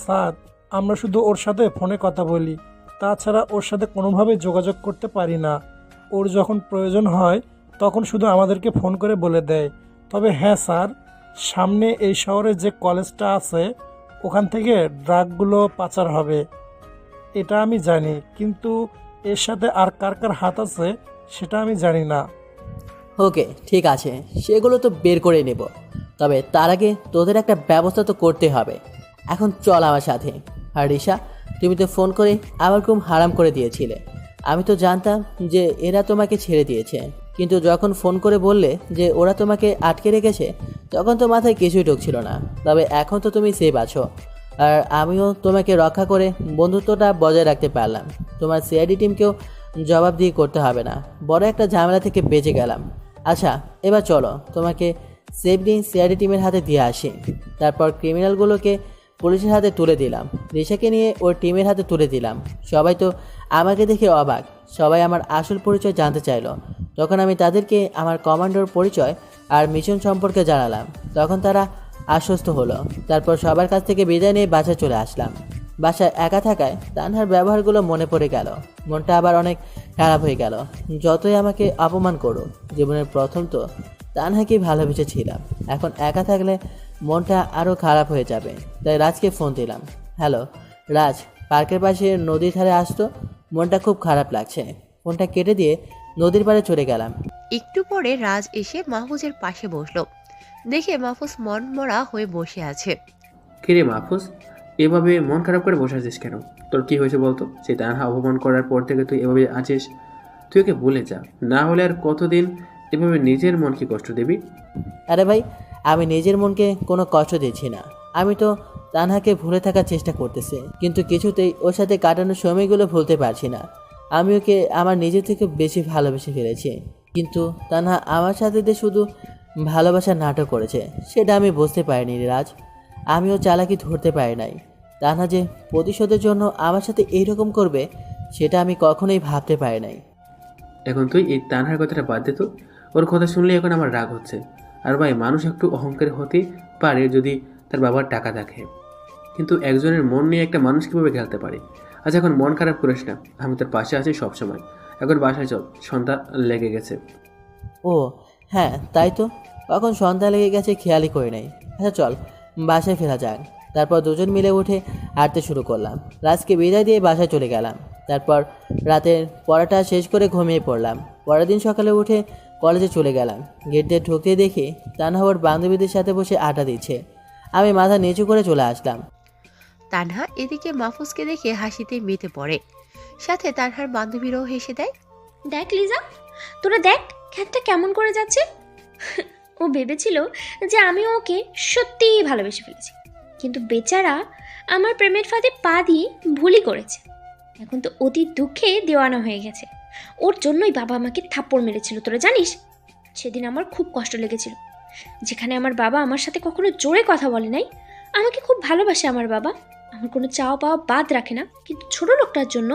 স্যার। আমরা শুধু ওর সাথে ফোনে কথা বলি, তাছাড়া ওর সাথে কোনোভাবে যোগাযোগ করতে পারি না। ওর যখন প্রয়োজন হয় তখন শুধু আমাদেরকে ফোন করে বলে দেয়। তবে হ্যাঁ স্যার, সামনে এই শহরে যে কলেজটা আছে ওখান থেকে ড্রাগগুলো পাচার হবে, এটা আমি জানি, কিন্তু এর সাথে আর কার কার হাত আছে সেটা আমি জানি না। ওকে ঠিক আছে, সেগুলো তো বের করে নেব, তবে তার আগে তোদের একটা ব্যবস্থা তো করতে হবে। এখন চল আমার সাথে। আর রিশা, তুমি তো ফোন করে আমার ঘুম হারাম করে দিয়েছিলে। আমি তো জানতাম যে এরা তোমাকে ছেড়ে দিয়েছে, কিন্তু যখন ফোন করে বললে যে ওরা তোমাকে আটকে রেখেছে, তখন তো মাথায় কিছুই ঢুকছিল না। তবে এখন তো তুমি সেভ আছো, আর আমিও তোমাকে রক্ষা করে বন্ধুত্বটা বজায় রাখতে পারলাম। তোমার সিআইডি টিমকেও জবাব দিয়ে করতে হবে না। বড় একটা ঝামেলা থেকে বেঁচে গেলাম। আচ্ছা, এবার চলো তোমাকে সেফলি সিআইডি টিমের হাতে দিয়ে আসি। তারপর ক্রিমিনালগুলোকে পুলিশের হাতে তুলে দিলাম, রিশাকে নিয়ে ওর টিমের হাতে তুলে দিলাম। সবাই তো আমাকে দেখে অবাক, সবাই আমার আসল পরিচয় জানতে চাইলো। তখন আমি তাদেরকে আমার কমান্ডোর পরিচয় আর মিশন সম্পর্কে জানালাম। তখন তারা আশ্বস্ত হলো। তারপর সবার কাছ থেকে বিদায় নিয়ে বাসায় চলে আসলাম। বাসায় একা থাকায় তানহার ব্যবহারগুলো মনে পড়ে গেল। মনটা আবার অনেক খারাপ হয়ে গেল। যতই আমাকে অপমান করুক, জীবনের প্রথম তো তানহাকেই ভালোবেসেছিলাম। এখন একা থাকলে মনটা আরও খারাপ হয়ে যাবে। তাই রাজকে ফোন দিলাম। হ্যালো রাজ, পার্কের পাশে নদীর ধারে আসতো, মনটা খুব খারাপ লাগছে। ফোনটা কেটে দিয়ে নদীর পাড়ে চলে গেলাম। একটু পরে রাজ এসে মাহফুজের পাশে বসলো। দেখে মাহফুজ মনমরা হয়ে বসে আছে। কিরে মাহফুজ, এভাবে মন খারাপ করে বসে আছিস কেন? তোর কি হয়েছে বলতো? সেই তানহা অপমান করার পর থেকে তুই এভাবে আছিস। তুই ওকে ভুলে যা, না হলে আর কতদিন এভাবে নিজের মনকে কষ্ট দিবি? আরে ভাই, আমি নিজের মনকে কোনো কষ্ট দিচ্ছি না। আমি তো তানহাকে ভুলে থাকার চেষ্টা করতেছি, কিন্তু কিছুতেই ওর সাথে কাটানোর সময়গুলো ভুলতে পারছি না। আমি ওকে আমার নিজের থেকে বেশি ভালোবেসে ফেলেছি, কিন্তু তানহা আমার সাথে যে শুধু ভালোবাসার নাটক করেছে সেটা আমি বুঝতে পারিনি রাজ। আমিও চালাকি ধরতে পারি নাই। তানহা যে প্রতিশোধের জন্য আমার সাথে এইরকম করবে সেটা আমি কখনোই ভাবতে পারি নাই। এখন তুই এই তানহার কথাটা বাদ দে তো। ওর কথা শুনলে এখন আমার রাগ হচ্ছে। আর ভাই, মানুষ একটু অহংকারী হতে পারে যদি তার বাবার টাকা থাকে, কিন্তু একজনের মন নিয়ে একটা মানুষ কীভাবে খেলতে পারে? আচ্ছা, এখন মন খারাপ করিস না, আমি তোর পাশে আছি সবসময়। এখন বাসায় চল, সন্ধ্যা লেগে গেছে। ও হ্যাঁ, তাই তো, কখন সন্ধ্যা লেগে গেছে খেয়ালই করি নাই। আচ্ছা চল বাসায় ফেরা যাক। তারপর দুজন মিলে উঠে হাঁটতে শুরু করলাম। রাজকে বিদায় দিয়ে বাসায় চলে গেলাম। তারপর রাতের পড়াটা শেষ করে ঘুমিয়ে পড়লাম। পরের দিন সকালে উঠে কলেজে চলে গেলাম। গেট দিয়ে ঢুকতে দেখি তানহা ওর বান্ধবীদের সাথে বসে আড্ডা দিচ্ছে। আমি মাথা নিচু করে চলে আসলাম। তানহা এদিকে মাহফুজকে দেখে হাসিতে মেতে পড়ে, সাথে তানহার বান্ধবীরাও হেসে দেয়। দেখ লিজা, তোরা দেখ খ্যাতটা কেমন করে যাচ্ছে। ও ভেবেছিল যে আমি ওকে সত্যিই ভালোবেসে ফেলেছি, কিন্তু বেচারা আমার প্রেমের ফাঁদে পা দিয়ে ভুলই করেছে। এখন তো অতি দুঃখে দেওয়ানা হয়ে গেছে। ওর জন্যই বাবা আমাকে থাপ্পড় মেরেছিল, তোরা জানিস। সেদিন আমার খুব কষ্ট লেগেছিল। যেখানে আমার বাবা আমার সাথে কখনো জোরে কথা বলে নাই। আমাকে খুব ভালোবাসে আমার বাবা, আমার কোনো চাওয়া পাওয়া বাদ রাখে না। কিন্তু ছোট লোকটার জন্য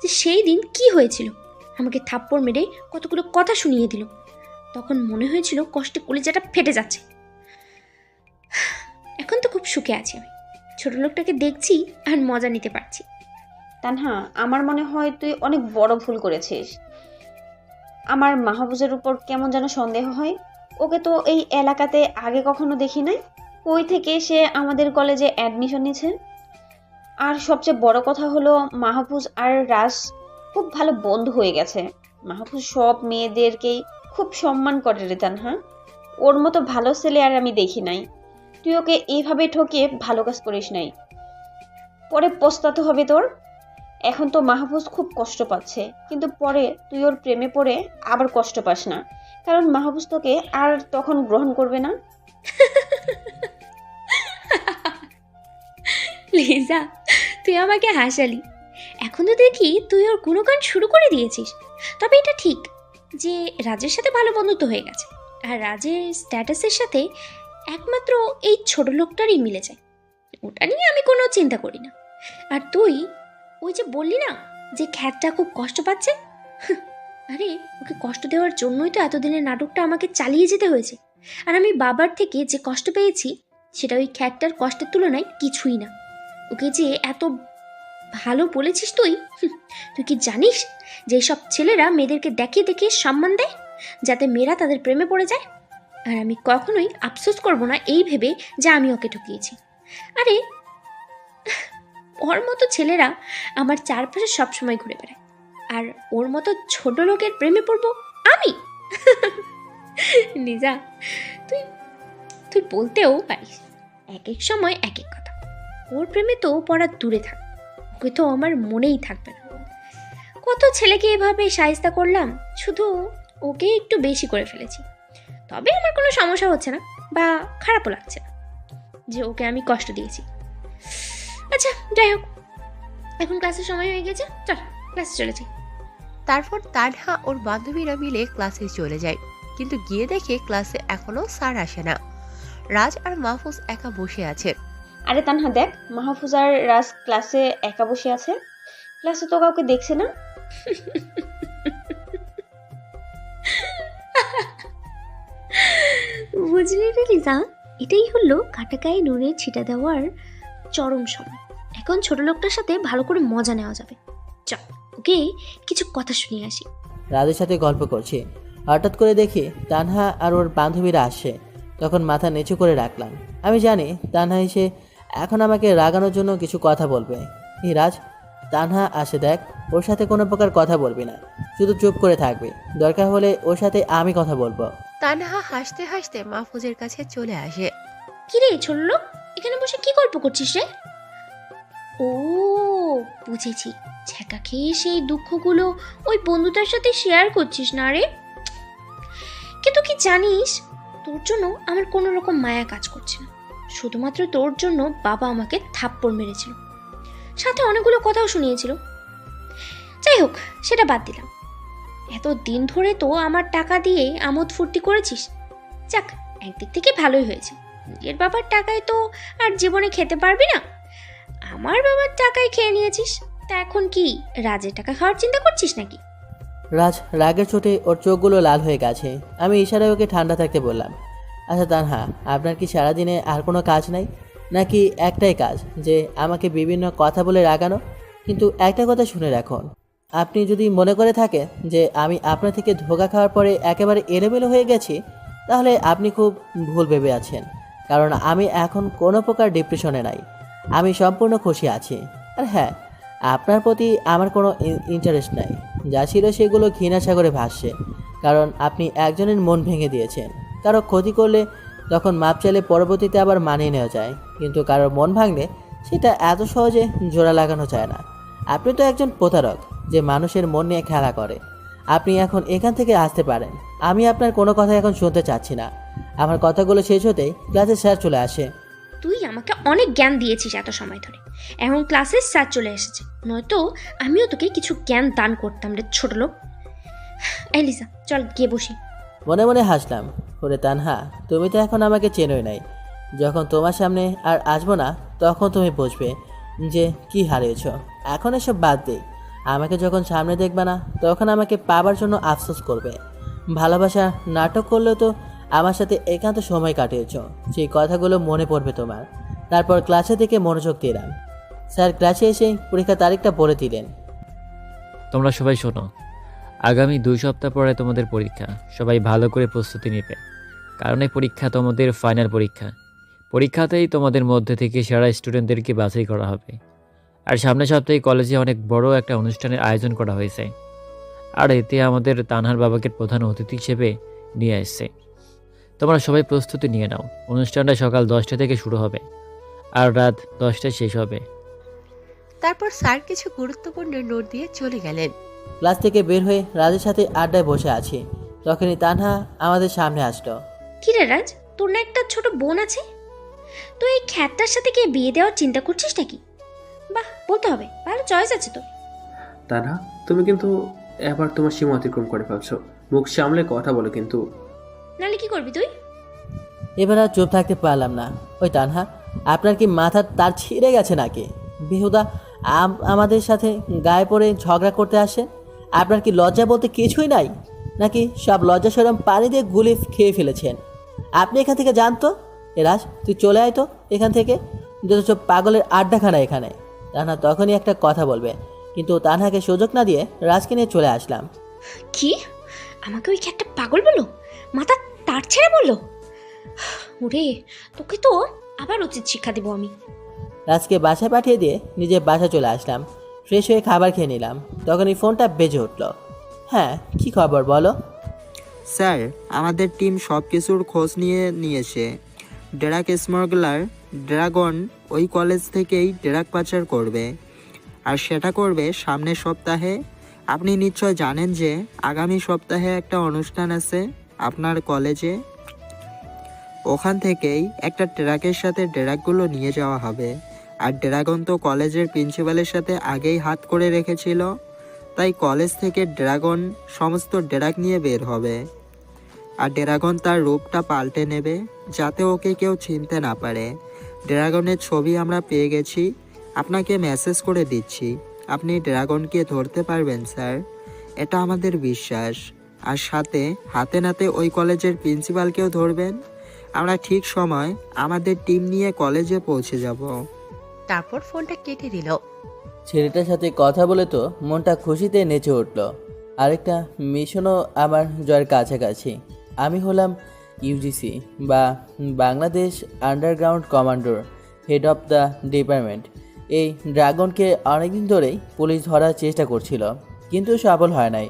যে সেই দিন কি হয়েছিল, আমাকে থাপ্পড় মেরে কতগুলো কথা শুনিয়ে দিল। তখন মনে হয়েছিল কষ্টে কলিজাটা ফেটে যাচ্ছে। এখন তো খুব সুখে আছি আমি, ছোট লোকটাকে দেখছি আর মজা নিতে পারছি। তানহা, আমার মনে হয় তুই অনেক বড় ভুল করেছিস। আমার মাহবুজের উপর কেমন যেন সন্দেহ হয়। ওকে তো এই এলাকাতে আগে কখনো দেখি নাই। কই থেকে সে আমাদের কলেজে অ্যাডমিশন নিয়েছে। আর সবচেয়ে বড় কথা হলো মাহফুজ আর রাজ খুব ভালো বন্ধু হয়ে গেছে। মাহফুজ সব মেয়েদেরকেই খুব সম্মান করে রে তানহা। ওর মতো ভালো ছেলে আর আমি দেখি নাই। তুই ওকে এইভাবে ঠকিয়ে ভালো কাজ করিস নাই, পরে পস্তাতে হবে তোর। এখন তো মাহফুজ খুব কষ্ট পাচ্ছে, কিন্তু পরে তুই ওর প্রেমে পড়ে আবার কষ্ট পাস না, কারণ মাহফুজ তোকে আর তখন গ্রহণ করবে না। লিজা, তুই আমাকে হাসালি। এখন তো দেখি তুই ওর গুণগান শুরু করে দিয়েছিস। তবে এটা ঠিক যে রাজের সাথে ভালো বন্ধুত্ব হয়ে গেছে, আর রাজের স্ট্যাটাসের সাথে একমাত্র এই ছোট লোকটারই মিলে যায়। ওটা নিয়ে আমি কোনো চিন্তা করি না। আর তুই ওই যে বললি না যে খ্যাতটা খুব কষ্ট পাচ্ছে, আরে ওকে কষ্ট দেওয়ার জন্যই তো এতদিনের নাটকটা আমাকে চালিয়ে যেতে হয়েছে। আর আমি বাবার থেকে যে কষ্ট পেয়েছি সেটা ওই খ্যাতটার কষ্টের তুলনায় কিছুই না। ওকে যে এত ভালো বলেছিস তুই, তুই কি জানিস যে সব ছেলেরা মেয়েদেরকে দেখিয়ে দেখিয়ে সম্মান দেয় যাতে মেয়েরা তাদের প্রেমে পড়ে যায়। আর আমি কখনোই আফসোস করব না এই ভেবে যে আমি ওকে ঠকিয়েছি। আরে ওর মতো ছেলেরা আমার চারপাশে সবসময় ঘুরে বেড়ায়, আর ওর মতো ছোট লোকের প্রেমে পড়বো আমি? নিজা, তুই তুই বলতেও পারিস এক এক সময় এক এক কথা। ওর প্রেমে তো পড়া দূরে থাক, ওকে তো আমার মনেই থাকবে না। কত ছেলেকে এভাবে শায়েস্তা করলাম শুধু ওকে একটু বেশি করে ফেলেছি। তবে আমার কোনো সমস্যা হচ্ছে না বা খারাপও লাগছে না যে ওকে আমি কষ্ট দিয়েছি। আচ্ছা যাই হোক, এখন ক্লাসের সময় হয়ে গেছে, চল ক্লাসে চলেছি। তারপর তানহা ওর বান্ধবীরা মিলে ক্লাসে চলে যায়, কিন্তু গিয়ে দেখে ক্লাসে এখনো স্যার আসে না। রাজ আর মাহফুজ একা বসে আছে। আরে তানহা দেখ, মাহফুজ আর রাজ ক্লাসে একা বসে আছে। ক্লাসে তো কাউকে দেখছে না। বুঝলি রে লিজা, এটাই হলো কাটা গায়ে নুনের ছিটা দেওয়ার চরম সময়। এখন ছোট লোকটার সাথে ভালো করে মজা নেওয়া যাবে। চল ওকে কিছু কথা শুনিয়ে আসি। রাজের সাথে গল্প করছি, হঠাৎ করে দেখি তানহা আর ওর বান্ধবীরা আসে। তখন মাথা নিচু করে রাখলাম। আমি জানি তানহা এসে এখন আমাকে রাগানোর জন্য কিছু কথা বলবে। এই রাজ, তানহা আসে দেখ, ওর সাথে কোনো প্রকার কথা বলবি না, শুধু চুপ করে থাকবি। দরকার হলে ওর সাথে আমি কথা বলবো। তানহা হাসতে হাসতে মাহফুজের কাছে চলে আসে। কি রে ছোট লোক, এখানে বসে কি গল্প করছিস রে? ও বুঝেছি, ছ্যাঁকা খেয়ে সেই দুঃখগুলো ওই বন্ধুটার সাথে শেয়ার করছিস না রে। কিন্তু কি জানিস, তোর জন্য আমার কোনো রকম মায়া কাজ করছে না। শুধুমাত্র তোর জন্য বাবা আমাকে থাপ্পড় মেরেছিল, সাথে অনেকগুলো কথাও শুনিয়েছিল। যাই হোক, সেটা বাদ দিলাম। এত দিন ধরে তো আমার টাকা দিয়ে আমোদ ফুর্তি করেছিস। যাক, একদিক থেকে ভালোই হয়েছে। নিজের বাবার টাকায় তো আর জীবনে খেতে পারবি না, আমার বাবার টাকায় খেয়ে নিয়েছিস। তা এখন কি রাজের টাকা খাওয়ার চিন্তা করছিস নাকি? রাজ রাগের চোটে ওর চোখগুলো লাল হয়ে গেছে। আমি ইশারায় ওকে ঠান্ডা থাকতে বললাম। আচ্ছা তানহা, আপনার কি সারাদিনে আর কোনো কাজ নাই, নাকি একটাই কাজ যে আমাকে বিভিন্ন কথা বলে রাগানো? কিন্তু একটা কথা শুনে রাখুন, আপনি যদি মনে করে থাকেন যে আমি আপনার থেকে ধোঁকা খাওয়ার পরে একেবারে এলোমেলো হয়ে গেছি, তাহলে আপনি খুব ভুল ভেবে আছেন। কারণ আমি এখন কোনো প্রকার ডিপ্রেশনে নাই, আমি সম্পূর্ণ খুশি আছি। আর হ্যাঁ, আপনার প্রতি আমার কোনো ইন্টারেস্ট নাই। যা ছিল সেগুলো ঘৃণা সাগরে ভাসছে, কারণ আপনি একজনের মন ভেঙে দিয়েছেন। কারো ক্ষতি করলে তখন মাপ চাইলে পরবর্তীতে আবার মানিয়ে নেওয়া যায়, কিন্তু কারোর মন ভাঙলে সেটা এত সহজে জোড়া লাগানো যায় না। আপনি তো একজন প্রতারক যে মানুষের মন নিয়ে খেলা করে। আপনি এখন এখান থেকে আসতে পারেন। আমি আপনার কোনো কথা এখন শুনতে চাচ্ছি না। আমার কথাগুলো শেষ হতেই ক্লাসের স্যার চলে আসে। তুই আমাকে অনেক জ্ঞান দিয়েছিস এত সময় ধরে, এখন ক্লাসের স্যার চলে এসেছে, নয়তো আমিও তোকে কিছু জ্ঞান দান করতাম রে ছোট লোক। এই লিজা, চল গিয়ে বসি। মনে মনে হাসলাম, ওরে তানহা, তুমি তো এখন আমাকে চেনোই নাই। যখন তোমার সামনে আর আসবো না, তখন তুমি বুঝবে যে কি হারিয়েছ। এখন এসব বাদ দিই। আমাকে যখন সামনে দেখবে না, তখন আমাকে পাবার জন্য আফসোস করবে। ভালোবাসা নাটক করলেও তো আমার সাথে একান্ত সময় কাটিয়েছ, সেই কথাগুলো মনে পড়বে তোমার। তারপর ক্লাসে থেকে মনোযোগ দিলাম। স্যার ক্লাসে এসে পরীক্ষার তারিখটা বলে দিলেন। তোমরা সবাই শোনো, আগামী 2 সপ্তাহ পরে তোমাদের পরীক্ষা। সবাই ভালো করে প্রস্তুতি নেবে, কারণ এই পরীক্ষা তোমাদের ফাইনাল পরীক্ষা। পরীক্ষাতেই তোমাদের মধ্যে থেকে সেরা স্টুডেন্টদেরকে বাছাই করা হবে। আর সামনের সপ্তাহে কলেজে অনেক বড় একটা অনুষ্ঠানের আয়োজন করা হয়েছে, আর এতে আমাদের তানহার বাবাকে প্রধান অতিথি হিসেবে নিয়ে আসছে। তোমরা সবাই প্রস্তুতি নিয়ে নাও। অনুষ্ঠানটা সকাল 10টা থেকে শুরু হবে আর রাত 10টায় শেষ হবে। তারপর স্যার কিছু গুরুত্বপূর্ণ নোট দিয়ে চলে গেলেন। ক্লাস থেকে বের হয়ে রাজের সাথে আড্ডায় বসে আছি, তখনই তানহা আমাদের সামনে আসলো। কি রে রাজ, তোর না একটা ছোট বোন আছে? তুই এই খ্যাতটার সাথে কি বিয়ে দেওয়ার চিন্তা করছিস নাকি? বাহ, বলতে হবে, ভালো চয়েস আছে তোর। তানহা, তুমি কিন্তু এবার তোমার সীমা অতিক্রম করে ফেলছো। মুখ সামলে কথা বলো কিন্তু। নালে কি করবি তুই? এবার আর চুপ থাকতে পারলাম না। ওই তানহা, আপনার কি মাথার তার ছিঁড়ে গেছে নাকি? বেহুদা আমাদের সাথে গায়ে পড়ে ঝগড়া করতে আসেন? আপনার কি লজ্জা বলতে কিছুই নাই, নাকি সব লজ্জা সরম পানি দিয়ে গুলি খেয়ে ফেলেছেন? আপনি এখান থেকে যান তো। রাজ, তুই চলে আয় তো এখান থেকে, যত পাগলের আড্ডাখানা এখানে। তানহা তখনই একটা কথা বলবে, কিন্তু তানহাকে সুযোগ না দিয়ে রাজকে নিয়ে চলে আসলাম। কি? আমাকে ওই খ্যাতটা পাগল বললো? মাথা তার ছেড়ে বললো? ওরে, তোকে তো আবার উচিত শিক্ষা দেবো আমি। রাজকে বাসায় পাঠিয়ে দিয়ে নিজের বাসা চলে আসলাম। ফ্রেশ হয়ে খাবার খেয়ে নিলাম, তখনই ফোনটা বেজে উঠল। হ্যাঁ, কি খবর বলো? স্যার, আমাদের টিম সব কিছুর খোঁজ নিয়েছে। ড্রাগ স্মাগলার ড্রাগন ওই কলেজ থেকেই ড্রাগ পাচার করবে, আর সেটা করবে সামনের সপ্তাহে আপনি নিশ্চয় জানেন যে আগামী সপ্তাহে একটা অনুষ্ঠান আছে আপনার কলেজে। ওখান থেকেই একটা ট্রাকের সাথে ড্রাগগুলো নিয়ে যাওয়া হবে। আর ড্রাগন তো কলেজের প্রিন্সিপালের সাথে আগেই হাত করে রেখেছিল, তাই কলেজ থেকে ড্রাগন সমস্ত ড্রাগ নিয়ে বের হবে। আর ড্রাগন তার রূপটা পাল্টে নেবে যাতে ওকে কেউ চিনতে না পারে। ড্রাগনের ছবি আমরা পেয়ে গেছি, আপনাকে মেসেজ করে দিচ্ছি। আপনি ড্রাগনকে ধরতে পারবেন স্যার, এটা আমাদের বিশ্বাস। আর সাথে হাতে নাতে ওই কলেজের প্রিন্সিপালকেও ধরবেন। আমরা ঠিক সময় আমাদের টিম নিয়ে কলেজে পৌঁছে যাব। তারপর ফোনটা কেটে দিল। ছেলেটার সাথে কথা বলে তো মনটা খুশিতে নেচে উঠল। আরেকটা মিশনও আমার জয়ের কাছাকাছি। আমি হলাম ইউজিসি বা Bangladesh underground commander, head of the department. এই ড্রাগনকে অনেকদিন ধরেই পুলিশ ধরার চেষ্টা করছিল, কিন্তু সফল হয় নাই।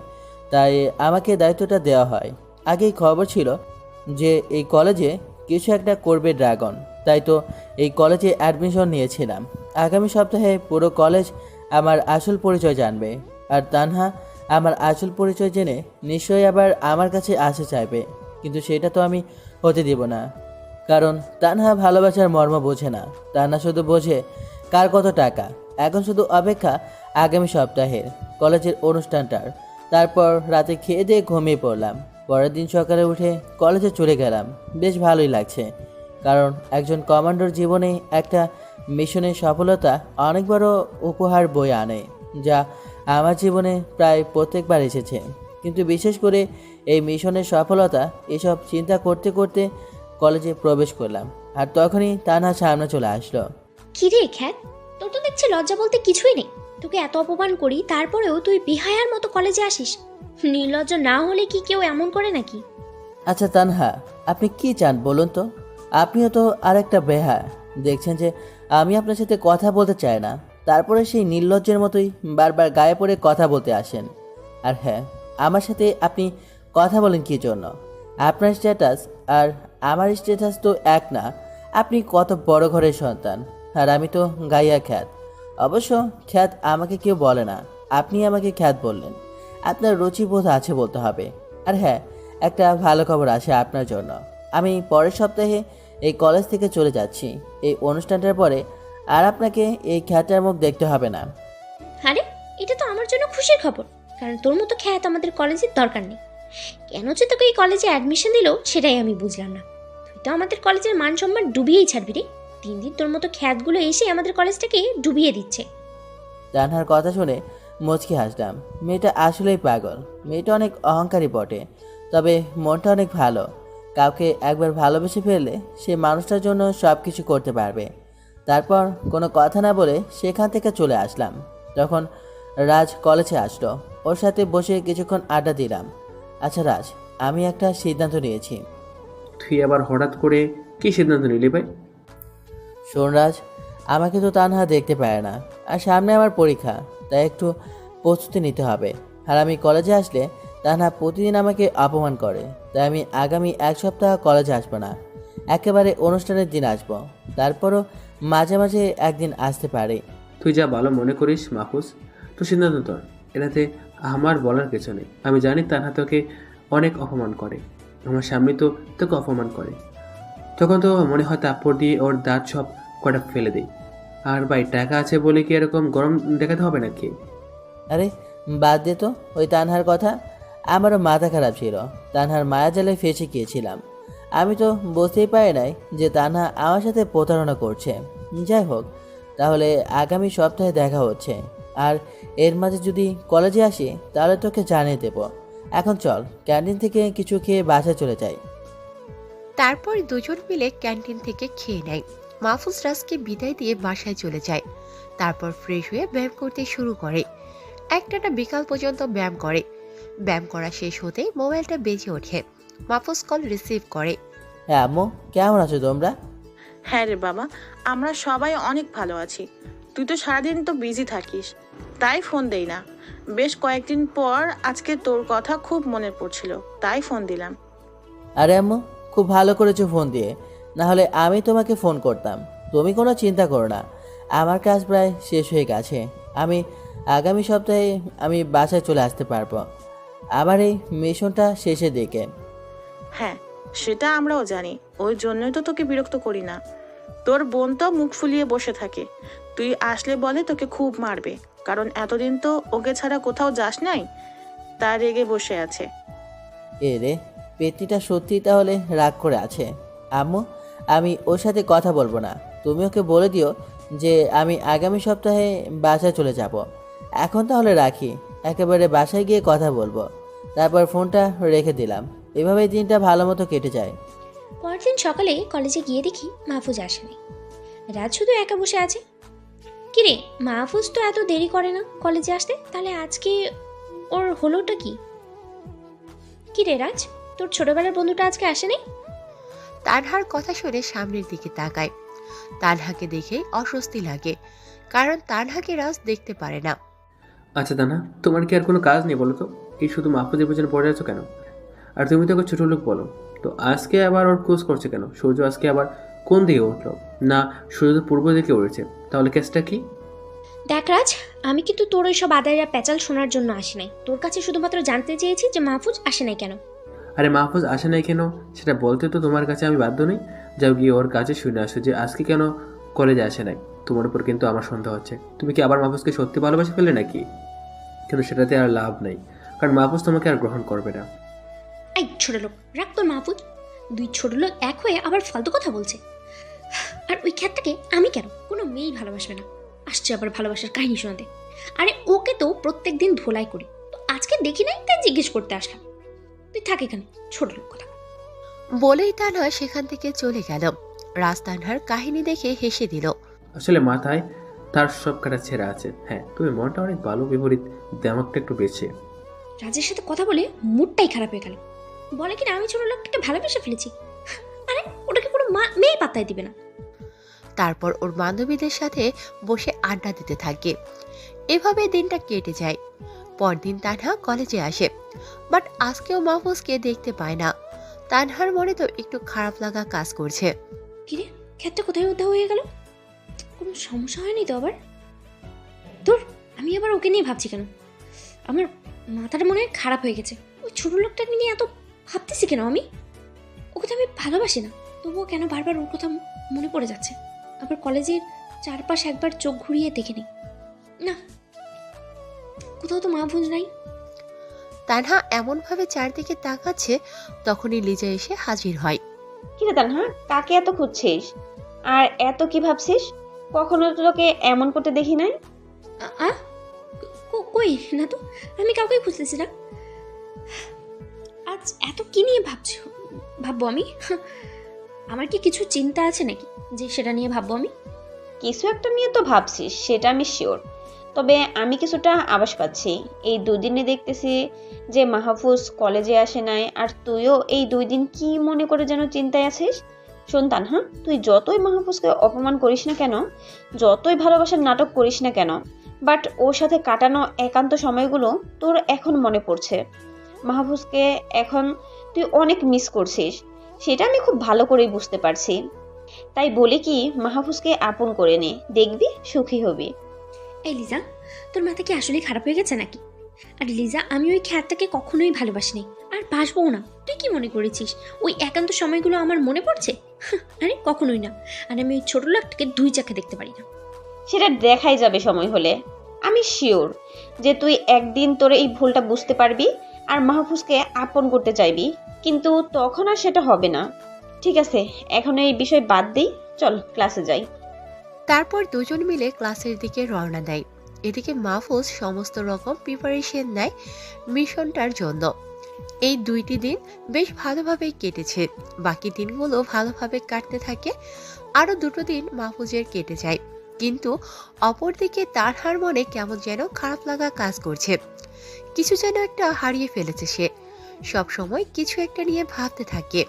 তাই আমাকে দায়িত্বটা দেওয়া হয়। আগেই খবর ছিল যে এই কলেজে কিছু একটা করবে ড্রাগন, তাই তো এই কলেজে অ্যাডমিশন নিয়েছিলাম। আগামী সপ্তাহে পুরো কলেজ আমার আসল পরিচয় জানবে। আর তানহা আমার আসল পরিচয় জেনে নিশ্চয়ই আবার আমার কাছে আসতে চাইবে, কিন্তু সেটা তো আমি হতে দিব না। কারণ তানহা ভালোবাসার মর্ম বোঝে না। তানহা শুধু বোঝে কার কত টাকা। এখন শুধু অপেক্ষা আগামী সপ্তাহের কলেজের অনুষ্ঠানটার। তারপর রাতে খেয়ে দিয়ে ঘুমিয়ে পড়লাম। পরের দিন সকালে উঠে কলেজে চলে গেলাম। বেশ ভালোই লাগছে, কারণ একজন কমান্ডোর জীবনে একটা মিশনের সফলতা অনেক বড় উপহার বয়ে আনে, যা আমার জীবনে প্রায় প্রত্যেকবার এসেছে। কিন্তু বিশেষ করে এই মিশনের সফলতা, এসব চিন্তা করতে করতে কলেজে প্রবেশ করলাম। আর তখনই তানহা সামনে চলে আসলো। কি রে খ্যাত, তোর তো দেখছি লজ্জা বলতে কিছুই নেই। তোকে এত অপমান করি, তারপরেও তুই বিহায়ার মতো কলেজে আসিস। নির্লজ্জ না হলে কি কেউ এমন করে নাকি? আচ্ছা তানহা, আপনি কি চান বলুন তো? আপনিও তো আরেকটা বেহা। দেখছেন যে আমি আপনার সাথে কথা বলতে চাই না, তারপরে সেই নির্লজ্জের মতোই বারবার গায়ে পড়ে কথা বলতে আসেন। আর হ্যাঁ, আমার সাথে আপনি কথা বলেন কী জন্য? আপনার স্ট্যাটাস আর আমার স্ট্যাটাস তো এক না। আপনি কত বড় ঘরের সন্তান, আর আমি তো গাইয়া খ্যাত। অবশ্য খ্যাত আমাকে কেউ বলে না, আপনি আমাকে খ্যাত বললেন। আপনার রুচিবোধ আছে বলতে হবে। আর হ্যাঁ, একটা ভালো খবর আছে আপনার জন্য। আমি পরের সপ্তাহে এই কলেজ থেকে চলে যাচ্ছি। এই অনুষ্ঠানটার পরে আর আপনাকে এই খ্যাতের মুখ দেখতে হবে না। আরে, এটা তো আমার জন্য খুশির খবর, কারণ তোর মতো খ্যাত আমাদের কলেজের দরকার নেই। কেন যে তোকে এই কলেজে অ্যাডমিশন দিল সেটাই আমি বুঝলাম না। তুই তো আমাদের কলেজের মান সম্মান ডুবিয়েই ছাড়বি রে। দিন দিন তোর মতো খ্যাতগুলো এসে আমাদের কলেজটাকে ডুবিয়ে দিচ্ছে। তানহার কথা শুনে মুচকি হাসলাম। মেয়েটা আসলেই পাগল। মেয়েটা অনেক অহংকারী বটে, তবে মনটা অনেক ভালো। কাউকে একবার ভালোবেসে ফেললে সে মানুষটার জন্য সব কিছু করতে পারবে। তারপর কোনো কথা না বলে সেখান থেকে চলে আসলাম। তখন রাজ কলেজে আসলো। ওর সাথে বসে কিছুক্ষণ আড্ডা দিলাম। আচ্ছা রাজ, আমি একটা সিদ্ধান্ত নিয়েছি। তুই আবার হঠাৎ করে কি সিদ্ধান্ত নিলি ভাই? শোন রাজ, আমাকে তো তানহা দেখতে পারে না, আর সামনে আমার পরীক্ষা, তাই একটু প্রস্তুতি নিতে হবে। আর আমি কলেজে আসলে তানহা প্রতিদিন আমাকে অপমান করে, তাই আমি আগামী এক সপ্তাহ কলেজে আসবো না। একেবারে অনুষ্ঠানের দিন আসবো, তারপরও মাঝে মাঝে একদিন আসতে পারি। তুই যা ভালো মনে করিস মাহফুজ, তো সিদ্ধান্ত তোর। এটাতে আমার বলার কিছু নেই। আমি জানি তানহা তোকে অনেক অপমান করে, আমার সামনে তো তোকে অপমান করে। তখন তো মনে হয় তাপ্পর দিয়ে ওর দাঁত সব কটা ফেলে দেই। আর ভাই, টাকা আছে বলে কি এরকম গরম দেখাতে হবে নাকি? আরে বাদ দে তো ওই তানহার কথা। আমারও মাথা খারাপ ছিল, তানহার মায়া জালে ফেঁসে গিয়েছিলাম। আমি তো বুঝতেই পারি নাই যে তানহা আমার সাথে প্রতারণা করছে। যাই হোক, তাহলে আগামী সপ্তাহে দেখা হচ্ছে। আর এর মাঝে যদি কলেজে আসি তাহলে তোকে জানিয়ে দেবো। এখন চল, ক্যান্টিন থেকে কিছু খেয়ে বাসায় চলে যাই। তারপর দুজন মিলে ক্যান্টিন থেকে খেয়ে নেয়। মাহফুজ রাজকে বিদায় দিয়ে বাসায় চলে যায়। তারপর ফ্রেশ হয়ে ব্যায়াম করতে শুরু করে। একটানা বিকাল পর্যন্ত ব্যায়াম করে। ব্যায়াম করা শেষ হতেই মোবাইলটা বেজে ওঠে। মাহফুজ কল রিসিভ করে। হ্যাঁ আম্মু, কেমন আছো তোমরা? হ্যাঁ রে বাবা, আমরা সবাই অনেক ভালো আছি। তুই তো সারাদিন তো বিজি থাকিস, তাই ফোন দেই না। বেশ কয়েকদিন পর আজকে তোর কথা খুব মনে পড়ছিল, তাই ফোন দিলাম। আরে আম্মু, খুব ভালো করেছো ফোন দিয়ে, না হলে আমি তোমাকে ফোন করতাম। তুমি কোনো চিন্তা করো না, আমার কাজ প্রায় শেষ হয়ে গেছে। আমি আগামী সপ্তাহে আমি বাসায় চলে আসতে পারবো আমার এই মিশনটা শেষের দিকে। হ্যাঁ, সেটা আমরাও জানি, ওই জন্যই তো তোকে বিরক্ত করি না। তোর বোন তো মুখ ফুলিয়ে বসে থাকে, তুই আসলে বলে তোকে খুব মারবে, কারণ এতদিন তো ওকে ছাড়া কোথাও যাস নাই, তার রেগে বসে আছে। এ রে, পেটিটা সত্যি তাহলে রাগ করে আছে। আম্মু, আমি ওর সাথে কথা বলবো না। তুমি ওকে বলে দিও যে আমি আগামী সপ্তাহে বাসায় চলে যাব। এখন তাহলে রাখি, একেবারে বাসায় গিয়ে কথা বলবো। তারপর ফোনটা রেখে দিলাম। এভাবেই দিনটা ভালো মতো কেটে যায়। পরদিন সকালে কলেজে গিয়ে দেখি মাহফুজ আসেনি। রাজ শুধু একা বসে আছে। কিরে, মাহফুজ তো এত দেরি করে না কলেজে আসতে, তাহলে আজকে ওর হলোটা কি? কিরে রাজ, তোর ছোটবেলার বন্ধুটা আজকে আসেনি? তানহার কথা শুনে সামনের দিকে তাকায়। তানহাকে দেখে অস্বস্তি লাগে, কারণ তানহাকে রাজ দেখতে পারে না। আচ্ছা দানা, তোমার কি আর কোনো কাজ নেই বলো তো? এই শুধু মাহফুজের পেছনে পড়ে আছো কেন? আর তুমি তো ওকে ছোটো লোক বলো, তো আজকে আবার ওর খোঁজ করছে কেন? সূর্য আজকে আবার কোন দিকে উঠলো? না, সূর্য তো পূর্ব দিকে উঠেছে, তাহলে কেসটা কি? দেখ রাজ, আমি কিন্তু তোর ওইসব আদায়রা প্যাচাল শোনার জন্য আসি নাই। তোর কাছে শুধুমাত্র জানতে চেয়েছি যে মাহফুজ আসে নাই কেন। আরে মাহফুজ আসে নাই কেন সেটা বলতে তো তোমার কাছে আমি বাধ্য নই। যাও গিয়ে ওর কাছে শুনে আসো যে আজকে কেন কলেজে আসে নাই। তোমার উপর কিন্তু আমার সন্দেহ হচ্ছে। তুমি কি আবার মাহফুজকে সত্যি ভালোবাসে ফেলে নাকি? কিন্তু সেটাতে আর লাভ নেই, কারণ মাহফুজ তোমাকে আর গ্রহণ করবে না। এই ছোট লোক, রাখ তোর মাহফুজ। দুই ছোট লোক এক হয়ে আবার ফালতু কথা বলছে। আর ওই খ্যাতটাকে আমি কেন? কোনো মেয়েই ভালোবাসবে না। আসছে আবার ভালোবাসার কাহিনী শোনাতে। আরে ওকে তো প্রত্যেক দিন ধোলাই করি, তো আজকে দেখি নাই তাই জিজ্ঞেস করতে আসলাম। তুই থাক এখানে, ছোট লোক কথা। বলেই তানহা সেখান থেকে চলে গেল। রাজ তানহার কাহিনী দেখে হেসে দিল। আসলে মাথায় তার সব কাটা ছেঁড়া আছে। হ্যাঁ, তুমি মনটা অনেক ভালো, বিপরীত দেমাগটা একটু বেছে। রাজের সাথে কথা বলে মুডটাই খারাপ হয়ে গেল। বলে কিনা আমি ছোট লোকটাকে ভালোবেসে ফেলেছি। আরে ওটাকে কোনো মেয়ে পাত্তাই দিবে না। তারপর ওর বান্ধবীদের সাথে বসে আড্ডা দিতে থাকে। এভাবে দিনটা কেটে যায়। পরদিন তানহা কলেজে আসে, বাট আজকেও মাহফুজকে দেখতে পায় না। তানহার মনে তো একটু খারাপ লাগা কাজ করছে। কিরে, খ্যাতটা কোথায় উদ্ধার হয়ে গেল? কোনো সমস্যা হয়নি তো আবার? তোর আমি আবার ওকে নিয়ে ভাবছি কেন? আমার মাথাটা মনে হয় খারাপ হয়ে গেছে। ওই ছোট লোকটাকে নিয়ে এত ভাবতেছি কেন আমি? ওকে তো আমি ভালোবাসি না, তবুও কেন বারবার ওর কথা মনে পড়ে যাচ্ছে। আবার কলেজের চারপাশ একবার চোখ ঘুরিয়ে দেখে নিই। না, কোথাও তো মাহফুজ নাই। তানহা এমনভাবে চারদিকে তাকাচ্ছে, তখনই লিজা এসে হাজির হয়। কিরে তানহা, কাকে এত খুঁজছিস আর এত কি ভাবছিস? কখনো তো তোকে এমন করতে দেখি নাই। কই না তো, আমি কাউকে খুঁজতেছি না। আজ এত কি নিয়ে ভাববো আমি? আমার কি কিছু চিন্তা আছে নাকি যে সেটা নিয়ে ভাববো আমি? কিছু একটা নিয়ে তো ভাবছিস, সেটা আমি শিওর। তবে আমি কিছুটা আভাস পাচ্ছি। এই দুদিনে দেখতেছি যে মাহফুজ কলেজে আসে নাই, আর তুইও এই 2 দিন কি মনে করে যেন চিন্তায় আছিস। শোন তানহা, তুই যতই মাহফুজকে অপমান করিস না কেন, যতই ভালোবাসার নাটক করিস না কেন, বাট ওর সাথে কাটানো একান্ত সময়গুলো তোর এখন মনে পড়ছে। মাহফুজকে এখন তুই অনেক মিস করছিস, সেটা আমি খুব ভালো করেই বুঝতে পারছি। তাই বলি কি, মাহফুজকে আপন করে নে, দেখবি সুখী হবি। এই লিজা, তোর মাথা কি আসলেই খারাপ হয়ে গেছে নাকি? আর লিজা, আমি ওই খ্যাতটাকে কখনোই ভালোবাসিনি, আর বাসবও না। তুই কি মনে করেছিস ওই একান্ত সময়গুলো আমার মনে পড়ছে? আরে কখনোই না। আর আমি ওই ছোট লোকটাকে 2 চোখে দেখতে পারি না। সেটা দেখাই যাবে সময় হলে। আমি শিওর যে তুই একদিন তোর এই ভুলটা বুঝতে পারবি আর মাহফুজকে আপন করতে চাইবি, কিন্তু তখন আর সেটা হবে না। ঠিক আছে, এখন এই বিষয় বাদ দিই, চল ক্লাসে যাই। তারপর দুজন মিলে ক্লাসের দিকে রওনা দেয়। এদিকে মাহফুজ সমস্ত রকম প্রিপারেশন নেয় মিশনটার জন্য। এই 2টি দিন বেশ ভালোভাবেই কেটেছে। বাকি দিনগুলো ভালোভাবে কাটতে থাকে। আরও 2টো দিন মাহফুজের কেটে যায়, কিন্তু অপরদিকে তানহার মনে কেমন যেন খারাপ লাগা কাজ করছে। কিছু যেন একটা হারিয়ে ফেলেছে সে। সব সময় কিছু একটা নিয়ে ভাবতে থাকে,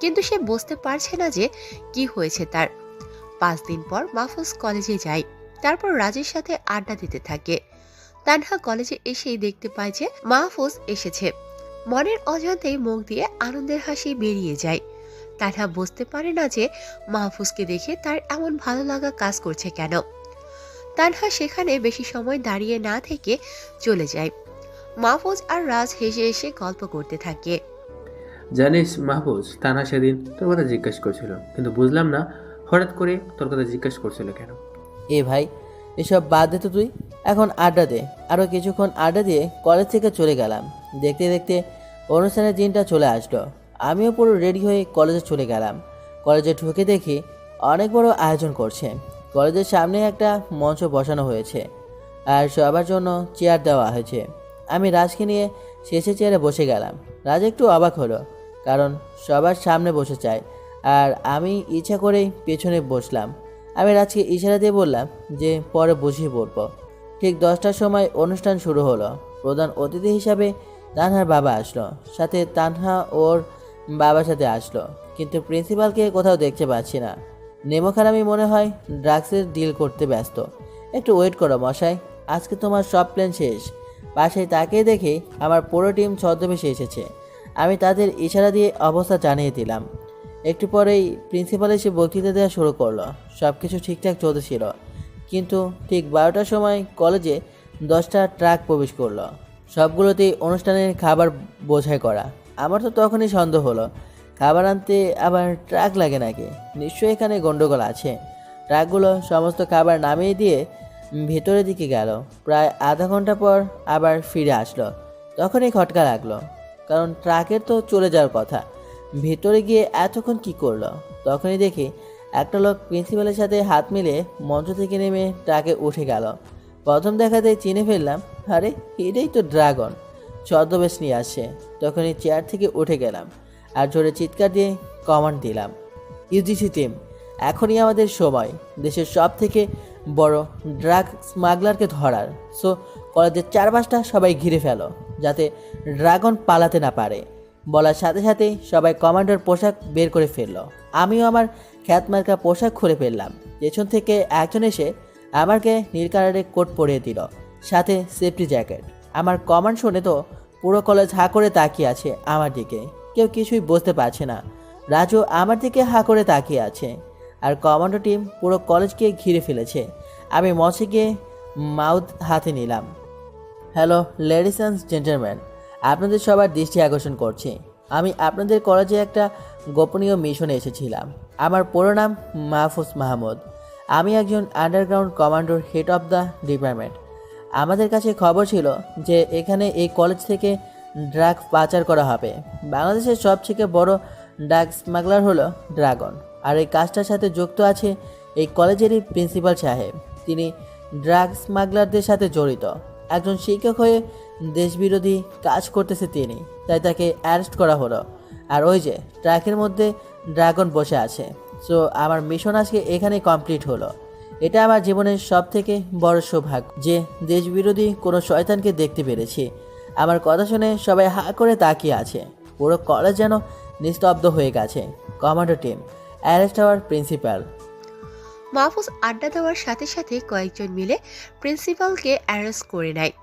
কিন্তু সে বুঝতে পারছে না যে কি হয়েছে তার। 5 দিন পর মাহফুজ কলেজে যায়। তারপর রাজের সাথে আড্ডা দিতে থাকে। তানহা কলেজে এসেই দেখতে পায় যে মাহফুজ এসেছে। মনের অজান্তেই মুখ দিয়ে আনন্দের হাসি বেরিয়ে যায়। তানহা বুঝতে পারে না যে মাহফুজকে দেখে তার এমন ভালো লাগা কাজ করছে কেন। তানহা সেখানে বেশি সময় দাঁড়িয়ে না থেকে চলে যায়। মাহফুজ আর রাজ হেসে হেসে গল্প করতে থাকে। জানিস মাহফুজ, তানহা সেদিন তোর কথা জিজ্ঞেস করছিল, কিন্তু বুঝলাম না হঠাৎ করে তোর কথা জিজ্ঞেস করছিল কেন। এ ভাই, এসব বাদ দে তো তুই, এখন আড্ডা দে। আরও কিছুক্ষণ আড্ডা দিয়ে কলেজ থেকে চলে গেলাম। দেখতে দেখতে অনুষ্ঠানের দিনটা চলে আসলো। আমিও পুরো রেডি হয়ে কলেজে চলে গেলাম। কলেজে ঢুকে দেখি অনেক বড় আয়োজন করছে। কলেজের সামনে একটা মঞ্চ বসানো হয়েছে আর সবার জন্য চেয়ার দেওয়া হয়েছে। আমি রাজকে নিয়ে শেষে চেয়ারে বসে গেলাম। রাজ একটু অবাক হলো, কারণ সবার সামনে বসে চায়, আর আমি ইচ্ছা করেই পেছনে বসলাম। আমি রাজকে ইশারা দিয়ে বললাম যে পরে বুঝিয়ে বলবো। ঠিক 10টার সময় অনুষ্ঠান শুরু হলো। প্রধান অতিথি হিসাবে তানহার বাবা আসলো, সাথে তানহা ওর বাবার সাথে আসলো, কিন্তু প্রিন্সিপালকে কোথাও দেখতে পাচ্ছি না। নেমো খারামি মনে হয় ড্রাগসের ডিল করতে ব্যস্ত। একটু ওয়েট করো মশাই, আজকে তোমার সব প্ল্যান শেষ। পাশে তাকিয়ে দেখি আমার পুরো টিম ছদ্মবেশে এসেছে। আমি তাদের ইশারা দিয়ে অবস্থা জানিয়ে দিলাম। একটু পরেই প্রিন্সিপাল এসে বক্তৃতা দেওয়া শুরু করলো। সব কিছু ঠিকঠাক চলতেছিল, কিন্তু ঠিক 12টার সময় কলেজে 10টা ট্রাক প্রবেশ করলো। সবগুলোতেই অনুষ্ঠানের খাবার বোঝাই করা। আমার তো তখনই সন্দেহ হলো, খাবার আনতে আবার ট্রাক লাগে নাকি? নিশ্চয়ই এখানে গন্ডগোল আছে। ট্রাকগুলো সমস্ত খাবার নামিয়ে দিয়ে ভেতরের দিকে গেল। প্রায় আধা ঘন্টা পর আবার ফিরে আসলো। তখনই খটকা লাগলো, কারণ ট্রাকের তো চলে যাওয়ার কথা। ভেতরে গিয়ে এতক্ষণ কি করলো? তখনই দেখি একটা লোক প্রিন্সিপালের সাথে হাত মিলিয়ে মঞ্চ থেকে নেমে ট্রাকে উঠে গেল। প্রথম দেখাতেই চিনে ফেললাম, আরে এটাই তো ড্রাগন, ছদ্মবেশ নিয়ে আসছে। তখনই চেয়ার থেকে উঠে গেলাম আর জোরে চিৎকার দিয়ে কমান্ড দিলাম, ইউজিসি টিম, এখনই আমাদের সময় দেশের সব থেকে বড় ড্রাগ স্মাগলারকে ধরার। সো কলেজের চারপাশটা সবাই ঘিরে ফেলো, যাতে ড্রাগন পালাতে না পারে। বলার সাথে সাথেই সবাই কমান্ডার পোশাক বের করে ফেললো। আমিও আমার খ্যাতমার্কা পোশাক খুলে ফেললাম। পেছন থেকে একজন এসে আমাকে নীল কালারের কোট পরিয়ে দিল, সাথে সেফটি জ্যাকেট। আমার কমান্ড শুনে তো পুরো কলেজ হাঁ করে তাকিয়ে আছে আমার দিকে। কেউ কিছুই বুঝতে পারছে না। রাজু আমার দিকে হাঁ করে তাকিয়ে আছে, আর কমান্ডো টিম পুরো কলেজকে ঘিরে ফেলেছে। আমি মঞ্চে গিয়ে মাউথ হাতে নিলাম। হ্যালো লেডিস অ্যান্ড জেন্টলম্যান, আপনাদের সবার দৃষ্টি আকর্ষণ করছি। আমি আপনাদের কলেজে একটা গোপনীয় মিশনে এসেছিলাম। আমার পুরো নাম মাহফুজ মাহমুদ। আমি একজন underground commander, head of the department. আমাদের কাছে খবর ছিল যে এখানে এই কলেজ থেকে ড্রাগ পাচার করা হবে। বাংলাদেশের সবথেকে বড় ড্রাগ স্মাগলার হলো ড্রাগন, আর এই কাজটার সাথে যুক্ত আছে এই কলেজেরই প্রিন্সিপাল সাহেব। তিনি ড্রাগ স্মাগলারদের সাথে জড়িত। একজন শিক্ষক হয়ে দেশবিরোধী কাজ করতেছে তিনি, তাই তাকে অ্যারেস্ট করা হলো। আর ওই যে ট্রাকের মধ্যে ড্রাগন বসে আছে। সো আমার মিশন আজকে এখানেই কমপ্লিট হলো। এটা আমার জীবনের সব থেকে বড় সৌভাগ্য যে দেশবিরোধী কোনো শয়তানকে দেখতে পেরেছি। আমার কথা শুনে সবাই হাঁ করে তাকিয়ে আছে। পুরো কলেজ যেন নিস্তব্ধ হয়ে গেছে। Commando team, arrest hour principal. Mahfuz আড্ডা দেওয়ার সাথে সাথে কয়েকজন মিলে প্রিন্সিপালকে অ্যারেস্ট করে নেয়।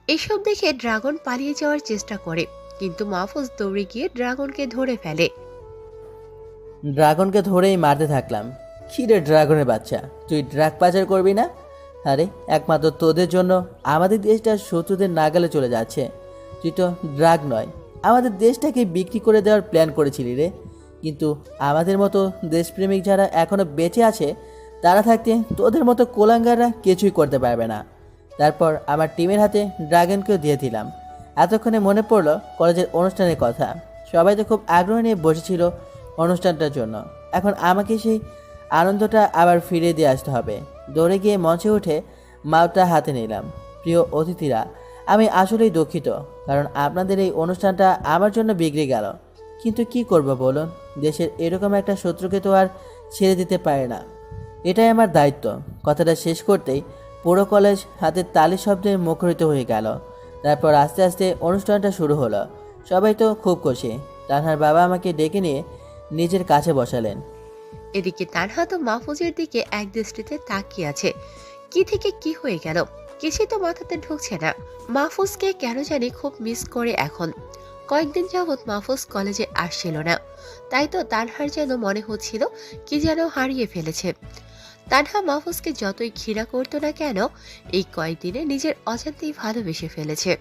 এসব দেখে ড্রাগন পালিয়ে যাওয়ার চেষ্টা করে, কিন্তু মাহফুজ দৌড়ে গিয়ে ড্রাগনকে ধরে ফেলে। ড্রাগনকে ধরেই মারতে থাকলাম। কী রে ড্রাগনের বাচ্চা, তুই ড্রাগ পাচার করবি না? আরে একমাত্র তোদের জন্য আমাদের দেশটা শত্রুদের নাগালে চলে যাচ্ছে। তুই তো ড্রাগ নয়, আমাদের দেশটাকে বিক্রি করে দেওয়ার প্ল্যান করেছিলি রে। কিন্তু আমাদের মতো দেশপ্রেমিক যারা এখনও বেঁচে আছে, তারা থাকতে তোদের মতো কোলাঙ্গাররা কিছুই করতে পারবে না। তারপর আমার টিমের হাতে ড্রাগনকেও দিয়ে দিলাম। এতক্ষণে মনে পড়লো কলেজের অনুষ্ঠানের কথা। সবাই তো খুব আগ্রহ নিয়ে বসেছিল অনুষ্ঠানটার জন্য। এখন আমাকে সেই আনন্দটা আবার ফিরিয়ে দিয়ে আসতে হবে। দৌড়ে গিয়ে মঞ্চে উঠে মাউথটা হাতে নিলাম। প্রিয় অতিথিরা, আমি আসলেই দুঃখিত, কারণ আপনাদের এই অনুষ্ঠানটা আমার জন্য বিগড়ে গেল। কিন্তু কি করব বলুন, দেশের এরকম একটা শত্রুকে তো আর ছেড়ে দিতে পারে না। এটাই আমার দায়িত্ব। কথাটা শেষ করতেই পুরো কলেজ হাতের তালির শব্দে মুখরিত হয়ে গেল। তারপর আস্তে আস্তে অনুষ্ঠানটা শুরু হলো। সবাই তো খুব খুশি। তানহার বাবা আমাকে ডেকে নিয়ে নিজের কাছে বসালেন। এদিকে তানহা তো মাহফুজের দিকে এক দৃষ্টিতে তাকিয়ে আছে। কি থেকে কি হয়ে গেল কিছুই তো মাথাতে ঢুকছে না। মাহফুজকে কেন জানি খুব মিস করে এখন। কয়েকদিন যাবৎ মাহফুজ কলেজে আসছিল না, তাই তো তানহার যেন মনে হচ্ছিল কি যেন হারিয়ে ফেলেছে। তানহা মাহফুজকে যতই ঘৃণা করতো না কেন, এই কয়েকদিনে নিজের অজান্তেই ভালোবেসে ফেলেছে।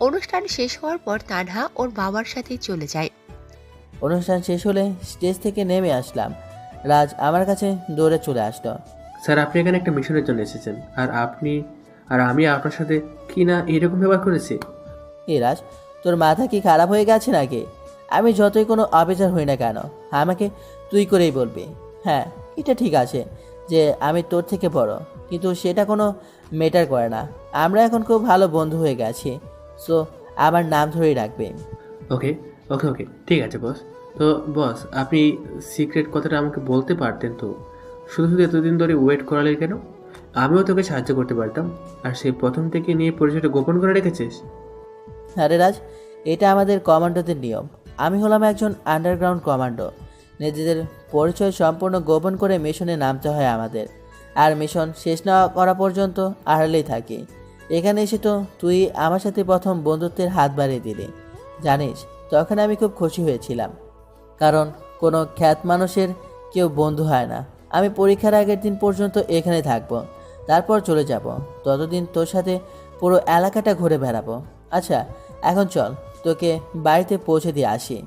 অনুষ্ঠান শেষ হওয়ার পর তানহা ওর বাবার সাথে চলে যায়। অনুষ্ঠান শেষ হলে স্টেজ থেকে নেমে আসলাম। রাজ আমার কাছে দৌড়ে চলে আসলো। স্যার, আপনি এখানে একটা মিশনের জন্য এসেছেন, আর আমি আপনার সাথে কি না এরকম ব্যবহার করেছি? এ রাজ, তোর মাথা কি খারাপ হয়ে গেছে নাকি? আমি যতই কোনো অবিচার হই না কেন, আমাকে তুই করেই বলবি। হ্যাঁ, এটা ঠিক আছে যে আমি তোর থেকে বড়, কিন্তু সেটা কোনো ম্যাটার করে না। আমরা এখন খুব ভালো বন্ধু হয়ে গেছি, সো আমার নাম ধরেই রাখবে। ওকে ওকে ওকে ঠিক আছে বস। তো বস, আপনি সিক্রেট কথাটা আমাকে বলতে পারতেন তো? শুধু শুধু এতদিন ধরে ওয়েট করালে কেন? আমিও তোকে সাহায্য করতে পারতাম। আর সেই প্রথম থেকে নিয়ে পরিচয়টা গোপন করে রেখেছিস। আরে রাজ, এটা আমাদের কমান্ডোদের নিয়ম। আমি হলাম একজন আন্ডারগ্রাউন্ড কমান্ডো। নিজেদের পরিচয় সম্পূর্ণ গোপন করে মিশনে নামতে হয় আমাদের। আর মিশন শেষ না করা পর্যন্ত আড়ালেই থাকি। এখানে এসে তো তুই আমার সাথে প্রথম বন্ধুত্বের হাত বাড়িয়ে দিলি। জানিস, তখন আমি খুব খুশি হয়েছিলাম, কারণ কোনো খ্যাত মানুষের কেউ বন্ধু হয় না। আমি পরীক্ষার আগের দিন পর্যন্ত এখানে থাকবো, তারপর চলে যাব। ততদিন তোর সাথে পুরো এলাকাটা ঘুরে বেড়াবো। আচ্ছা, এখন চল, তোকে বাড়িতে পৌঁছে দিয়ে আসি।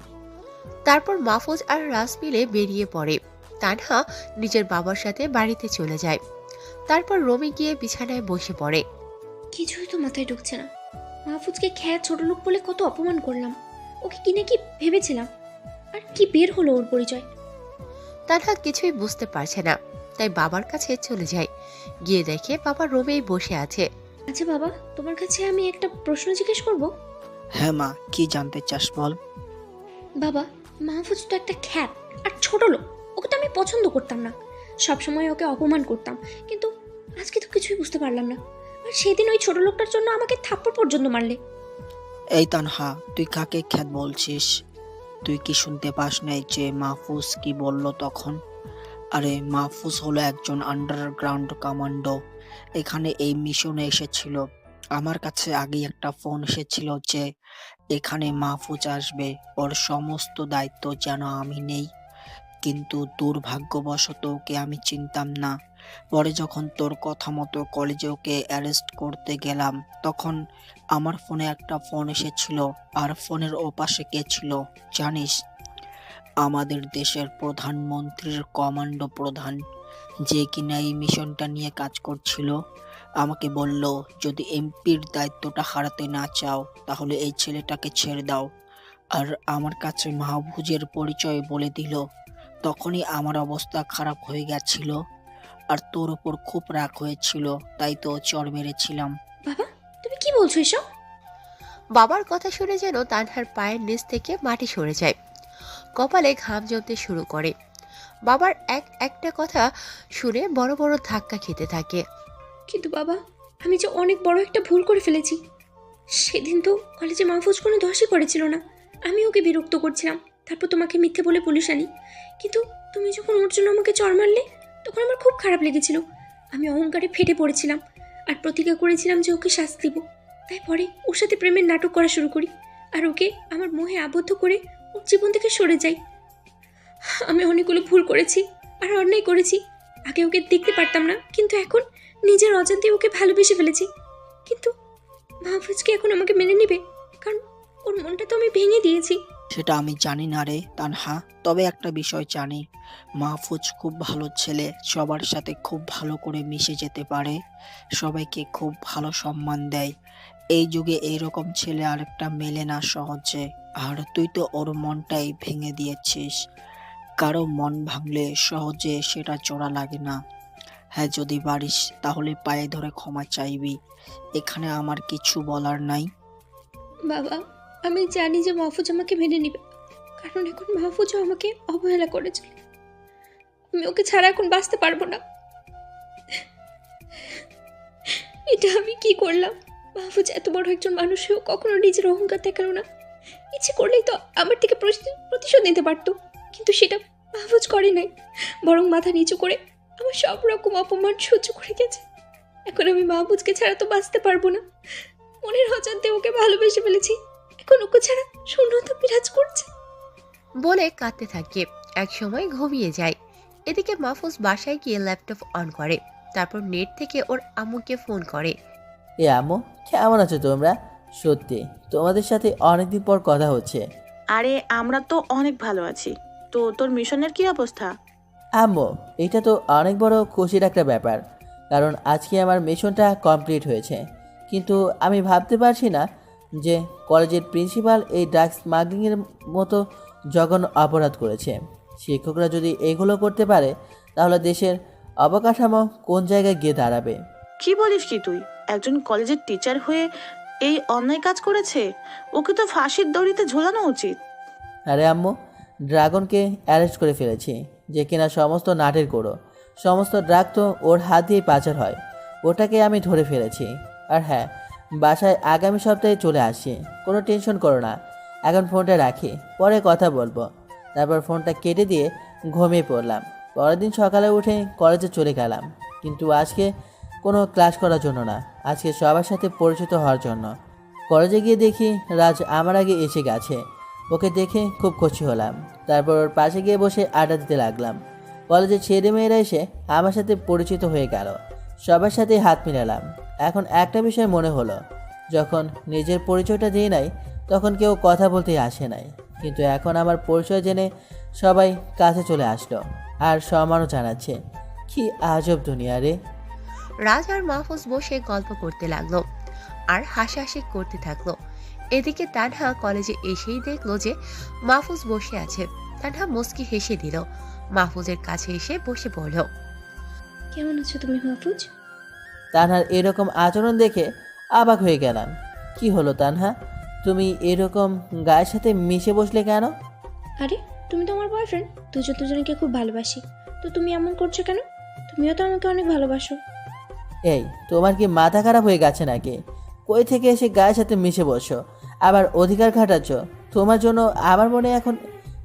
তারপর মাহফুজ আর রাজ মিলে বেরিয়ে পড়ে। তানহা নিজের বাবার সাথে বাড়িতে চলে যায়। তারপর রমি গিয়ে বিছানায় বসে পড়ে। কিছুই তো মাথায় ঢুকছে না। মাহফুজকে খ্যাত ছোট লোক বলে কত অপমান করলাম, ওকে কি না কি ভেবেছিলাম, আর কি বের হলো ওর পরিচয়। তানহা কিছুই বুঝতে পারছে না, তাই বাবার কাছে চলে যায়। গিয়ে দেখে বাবা রুমেই বসে আছে। আচ্ছা বাবা, তোমার কাছে আমি একটা প্রশ্ন জিজ্ঞেস করব? হ্যাঁ মা, কি জানতে চাস বল। বাবা, মাহফুজ তো একটা খ্যাত আর ছোট লোক, ওকে তো আমি পছন্দ করতাম না, সবসময় ওকে অপমান করতাম, কিন্তু আজকে তো কিছুই বুঝতে পারলাম না। আর সেদিন ওই ছোট লোকটার জন্য আমাকে থাপ্পড় পর্যন্ত মারলে। এই তানহা, তুই কাকে খ্যাত বলছিস? তুই কি শুনতে পাস নাই যে মাহফুজ কি বলল তখন? আরে মাহফুজ হলো একজন আন্ডারগ্রাউন্ড কমান্ডো। এখানে এই মিশনে এসেছিল। আমার কাছে আগেই একটা ফোন এসেছিল যে এখানে মাহফুজ আসবে, ওর সমস্ত দায়িত্ব যেন আমি নেই। কিন্তু দুর্ভাগ্যবশত ওকে আমি চিনতাম না। পরে যখন তোর কথা মতো কলেজে ওকে অ্যারেস্ট করতে গেলাম, তখন আমার ফোনে একটা ফোন এসেছিল। আর ফোনের ওপাশে কে ছিল জানিস? আমাদের দেশের প্রধানমন্ত্রীর কমান্ডো প্রধান, যে কিনা এই মিশনটা নিয়ে কাজ করছিল। আমাকে বলল, যদি এমপির দায়িত্বটা হারাতে না চাও তাহলে এই ছেলেটাকে ছেড়ে দাও। আর আমার কাছে মাহফুজের পরিচয় বলে দিল। তখনই আমার অবস্থা খারাপ হয়ে গেছিল, আর তোর ওপর খুব রাগ হয়েছিল, তাই তো চড় মেরেছিলাম। বাবা, তুমি কি বলছো এসব? বাবার কথা শুনে যেন তানহার পায়ের নিচ থেকে মাটি সরে যায়। কপালে ঘাম জমতে শুরু করে। বাবার একটা কথা শুনে বড় বড় ধাক্কা খেতে থাকে। কিন্তু বাবা, আমি যে অনেক বড় একটা ভুল করে ফেলেছি। সেদিন তো কলেজে মাহফুজ কোনো দোষই করেছিল না, আমি ওকে বিরক্ত করছিলাম, তারপর তোমাকে মিথ্যে বলে পুলিশ আনি। কিন্তু তুমি যখন ওর জন্য আমাকে চড় মারলে, তখন আমার খুব খারাপ লেগেছিল। আমি অহংকারে ফেটে পড়েছিলাম আর প্রতিজ্ঞা করেছিলাম যে ওকে শাস্তি দেব। তাই পরে ওর সাথে প্রেমের নাটক করা শুরু করি আর ওকে আমার মোহে আবদ্ধ করে ওর জীবন থেকে সরে যাই। আমি অনেকগুলো ভুল করেছি আর অন্যায় করেছি। আগে ওকে দেখতে পারতাম না, কিন্তু এখন নিজের অজান্তে ওকে ভালোবেসে ফেলেছি। কিন্তু মাহফুজ কি এখন আমাকে মেনে নেবে? কারণ ওর মনটা তো আমি ভেঙে দিয়েছি। সেটা আমি জানি না রে তানহা, তবে একটা বিষয় জানি, মাহফুজ খুব ভালো ছেলে, সবার সাথে খুব ভালো করে মিশে যেতে পারে, সবাইকে খুব ভালো সম্মান দেয়। এই যুগে এইরকম ছেলে আরেকটা মেলে না সহজে। আর তুই তো ওর মনটাই ভেঙে দিয়েছিস। কারো মন ভাঙলে সহজে সেটা জোড়া লাগে না। হ্যাঁ, যদি পারিস তাহলে পায়ে ধরে ক্ষমা চাইবি। এখানে আমার কিছু বলার নাই। বাবা, আমি জানি যে মাহফুজ আমাকে মেনে নেবে, কারণ এখন মাহফুজও আমাকে অবহেলা করেছে। আমি ওকে ছাড়া এখন বাঁচতে পারবো না। এটা আমি কি করলাম? মাহফুজ এত বড় একজন মানুষ হয়েও কখনো নিজের অহংকার দেখালো না। ইচ্ছে করলেই তো আমার থেকে প্রতিশোধ নিতে পারতো, কিন্তু সেটা মাহফুজ করে নাই, বরং মাথা নিচু করে আমার সব রকম অপমান সহ্য করে গেছে। এখন আমি মাহফুজকে ছাড়া তো বাঁচতে পারবো না। মনের অজান্তে ওকে ভালোবেসে ফেলেছি, এখন ওকে ছাড়া শূন্যতা বিরাজ করছে। বলে কাঁদতে থাকে। এক সময় ঘুমিয়ে যায়। এদিকে মাহফুজ বাসায় গিয়ে ল্যাপটপ অন করে, তারপর নেট থেকে ওর আম্মুকে ফোন করে। এ আম্মু, কেমন আছো তোমরা? সত্যি তোমাদের সাথে অনেকদিন পর কথা হচ্ছে। আরে আমরা তো অনেক ভালো আছি। তো তোর মিশনের কি অবস্থা? আম্মু, এটা তো অনেক বড় খুশির একটা ব্যাপার, কারণ আজকে আমার মিশনটা কমপ্লিট হয়েছে। কিন্তু আমি ভাবতে পারছি না যে কলেজের প্রিন্সিপাল এই ড্রাগস স্মাগলিংয়ের মতো জঘন্য অপরাধ করেছে। শিক্ষকরা যদি এগুলো করতে পারে তাহলে দেশের অবকাঠামো কোন জায়গায় গিয়ে দাঁড়াবে? কি বলিস কি তুই? একজন কলেজের টিচার হয়ে এই অন্যায় কাজ করেছে। ওকে তো ফাঁসির দড়িতে ঝোলানো উচিত। আরে আম্মু, ড্রাগনকে অ্যারেস্ট করে ফেলেছি, যে কিনা সমস্ত নাটের গোড়ো। সমস্ত ড্রাগ তো ওর হাত দিয়েই পাচার হয়। ওটাকে আমি ধরে ফেলেছি। আর হ্যাঁ, বাসায় আগামী সপ্তাহে চলে আসছি। কোনো টেনশন করো না। এখন ফোনটা রাখি, পরে কথা বলবো। তারপর ফোনটা কেটে দিয়ে ঘুমিয়ে পড়লাম। পরের দিন সকালে উঠে কলেজে চলে গেলাম, কিন্তু আজকে কোনো ক্লাস করার জন্য না, আজকে সবার সাথে পরিচিত হওয়ার জন্য। কলেজে গিয়ে দেখি রাজ আমার আগে এসে গেছে। ওকে দেখে খুব খুশি হলাম। তারপর ওর পাশে গিয়ে বসে আড্ডা দিতে লাগলাম। কলেজের ছেলেমেয়েরা এসে আমার সাথে পরিচিত হয়ে গেল। সবার সাথে হাত মিলালাম। এখন একটা বিষয় মনে হলো, যখন নিজের পরিচয়টা দিয়ে নাই তখন কেউ কথা বলতে আসে নাই, কিন্তু এখন আমার পরিচয় জেনে সবাই কাছে চলে আসলো আর সম্মানও জানাচ্ছে। কি আজব দুনিয়া রে। রাজ আর মাহফুজ বসে গল্প করতে লাগলো আর হাসাহাসি করতে থাকলো। এদিকে তানহা কলেজে এসেই দেখলো যে মাহফুজ বসে আছে। তানহা মুস্কি হেসে দিল। মাহফুজের কাছে এসে বসে পড়ল। কেমন আছো তুমি মাহফুজ? তানহার এরকম আচরণ দেখে অবাক হয়ে গেলাম। কি হলো তানহা, তুমি এরকম গায়ের সাথে মিশে বসলে কেন? আরে তুমি তো আমার বয়ফ্রেন্ড, দুজন দুজনকে খুব ভালোবাসি, তো তুমি এমন করছো কেন? তুমিও তো আমাকে অনেক ভালোবাসো। এই, তোমার কি মাথা খারাপ হয়ে গেছে নাকি? কই থেকে এসে গায়ের সাথে মিশে বসো, আবার অধিকার খাটাচ্ছ? তোমার জন্য আমার মনে এখন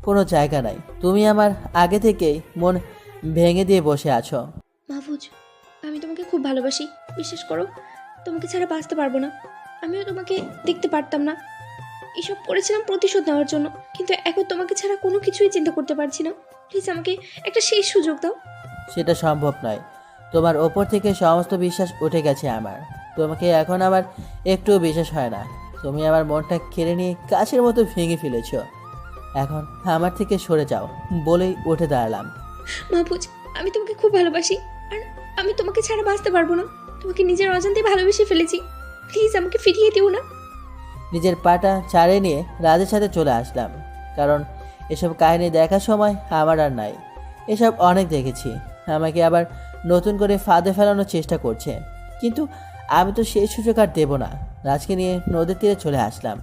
কোনো জায়গা নাই। তুমি আমার আগে থেকেই মন ভেঙে দিয়ে বসে আছো। মাহফুজ, আমি তোমাকে খুব ভালোবাসি, বিশ্বাস করো। তোমাকে ছাড়া বাঁচতে পারবো না। আমিও তোমাকে দেখতে পারতাম না। এসব করেছিলাম প্রতিশোধ নেওয়ার জন্য, কিন্তু এখন তোমাকে ছাড়া কোনো কিছুই চিন্তা করতে পারছি না। প্লিজ আমাকে একটা শেষ সুযোগ দাও। সেটা সম্ভব নয়। তোমার ওপর থেকে সমস্ত বিশ্বাস উঠে গেছে আমার। তোমাকে এখন আমার একটুও বিশ্বাস হয় না। তুমি আমার মনটা কেড়ে নিয়ে কাছের মতো ভেঙে ফেলেছ। এখন আমার থেকে সরে যাও বলেই উঠে দাঁড়ালাম। মাহফুজ, আমি তোমাকে খুব ভালোবাসি, আর আমি তোমাকে ছাড়া বাঁচতে পারবো না। তোমাকে নিজের অজান্তে ভালোবেসে ফেলেছি। প্লিজ আমাকে ফিরিয়ে দিও না। নিজের পাটা ছাড়িয়ে নিয়ে রাজের সাথে চলে আসলাম, কারণ এসব কাহিনী দেখার সময় আমার আর নাই। এসব অনেক দেখেছি। আমাকে আবার নতুন করে ফাঁদে ফেলানোর চেষ্টা করছে, কিন্তু আমি তো সেই সুযোগ আর দেবো না। রাজকে নিয়ে নদীর তীরে চলে আসলাম।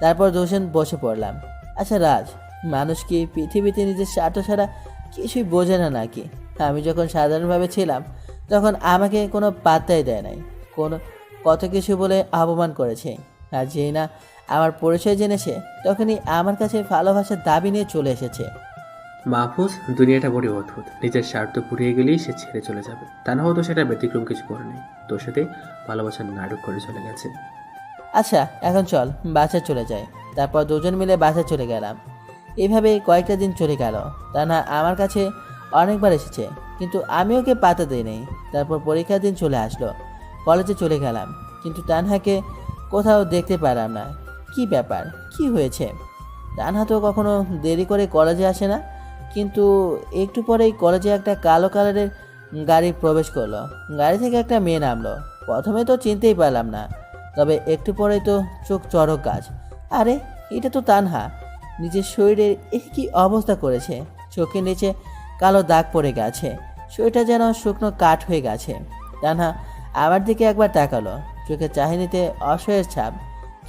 তারপর দুজন বসে পড়লাম। আচ্ছা রাজ, মানুষ কি পৃথিবীতে নিজের স্বার্থ ছাড়া কিছুই বোঝে না নাকি? আমি যখন সাধারণভাবে ছিলাম তখন আমাকে কোনো পাত্তাই দেয় নাই, কত কিছু বলে অপমান করেছে। আর যেই না আমার পরিচয় জেনেছে তখনই আমার কাছে ভালোবাসার দাবি নিয়ে চলে এসেছে। মাহফুজ, দুনিয়াটা বড়ই অদ্ভুত। নিজের স্বার্থ ফুরিয়ে গেলেই সে ছেড়ে চলে যাবে। তা না হয়তো সেটা ব্যতিক্রম কিছু করে নেই, তোর সাথে ভালোবাসার নাটক করে চলে গেছে। আচ্ছা এখন চল বাসায় চলে যাই। তারপর দুজন মিলে বাসায় চলে গেলাম। এইভাবে কয়েকটা দিন চলে গেল। তা না আমার কাছে অনেকবার এসেছে, কিন্তু আমি ওকে পাতা দিই নাই। তারপর পরীক্ষার দিন চলে আসলো। কলেজে চলে গেলাম, কিন্তু তানহাকে কোথাও দেখতে পেলাম না। কি ব্যাপার, কি হয়েছে? তানহা তো কখনো দেরি করে কলেজে আসে না, কিন্তু একটু পরেই কলেজে একটা কালো কালারের গাড়ি প্রবেশ করলো। গাড়ি থেকে একটা মেয়ে নামলো। প্রথমে তো চিনতেই পারলাম না, তবে একটু পরেই তো চোখ চড়ক গাছ। আরে এটা তো তানহা। নিজের শরীরের কি অবস্থা করেছে! চোখের নিচে কালো দাগ পড়ে গেছে, শরীরটা যেন শুকনো কাঠ হয়ে গেছে। তানহা আমার দিকে একবার তাকালো, চোখে চাহিনিতে অসহায়ের ছাপ,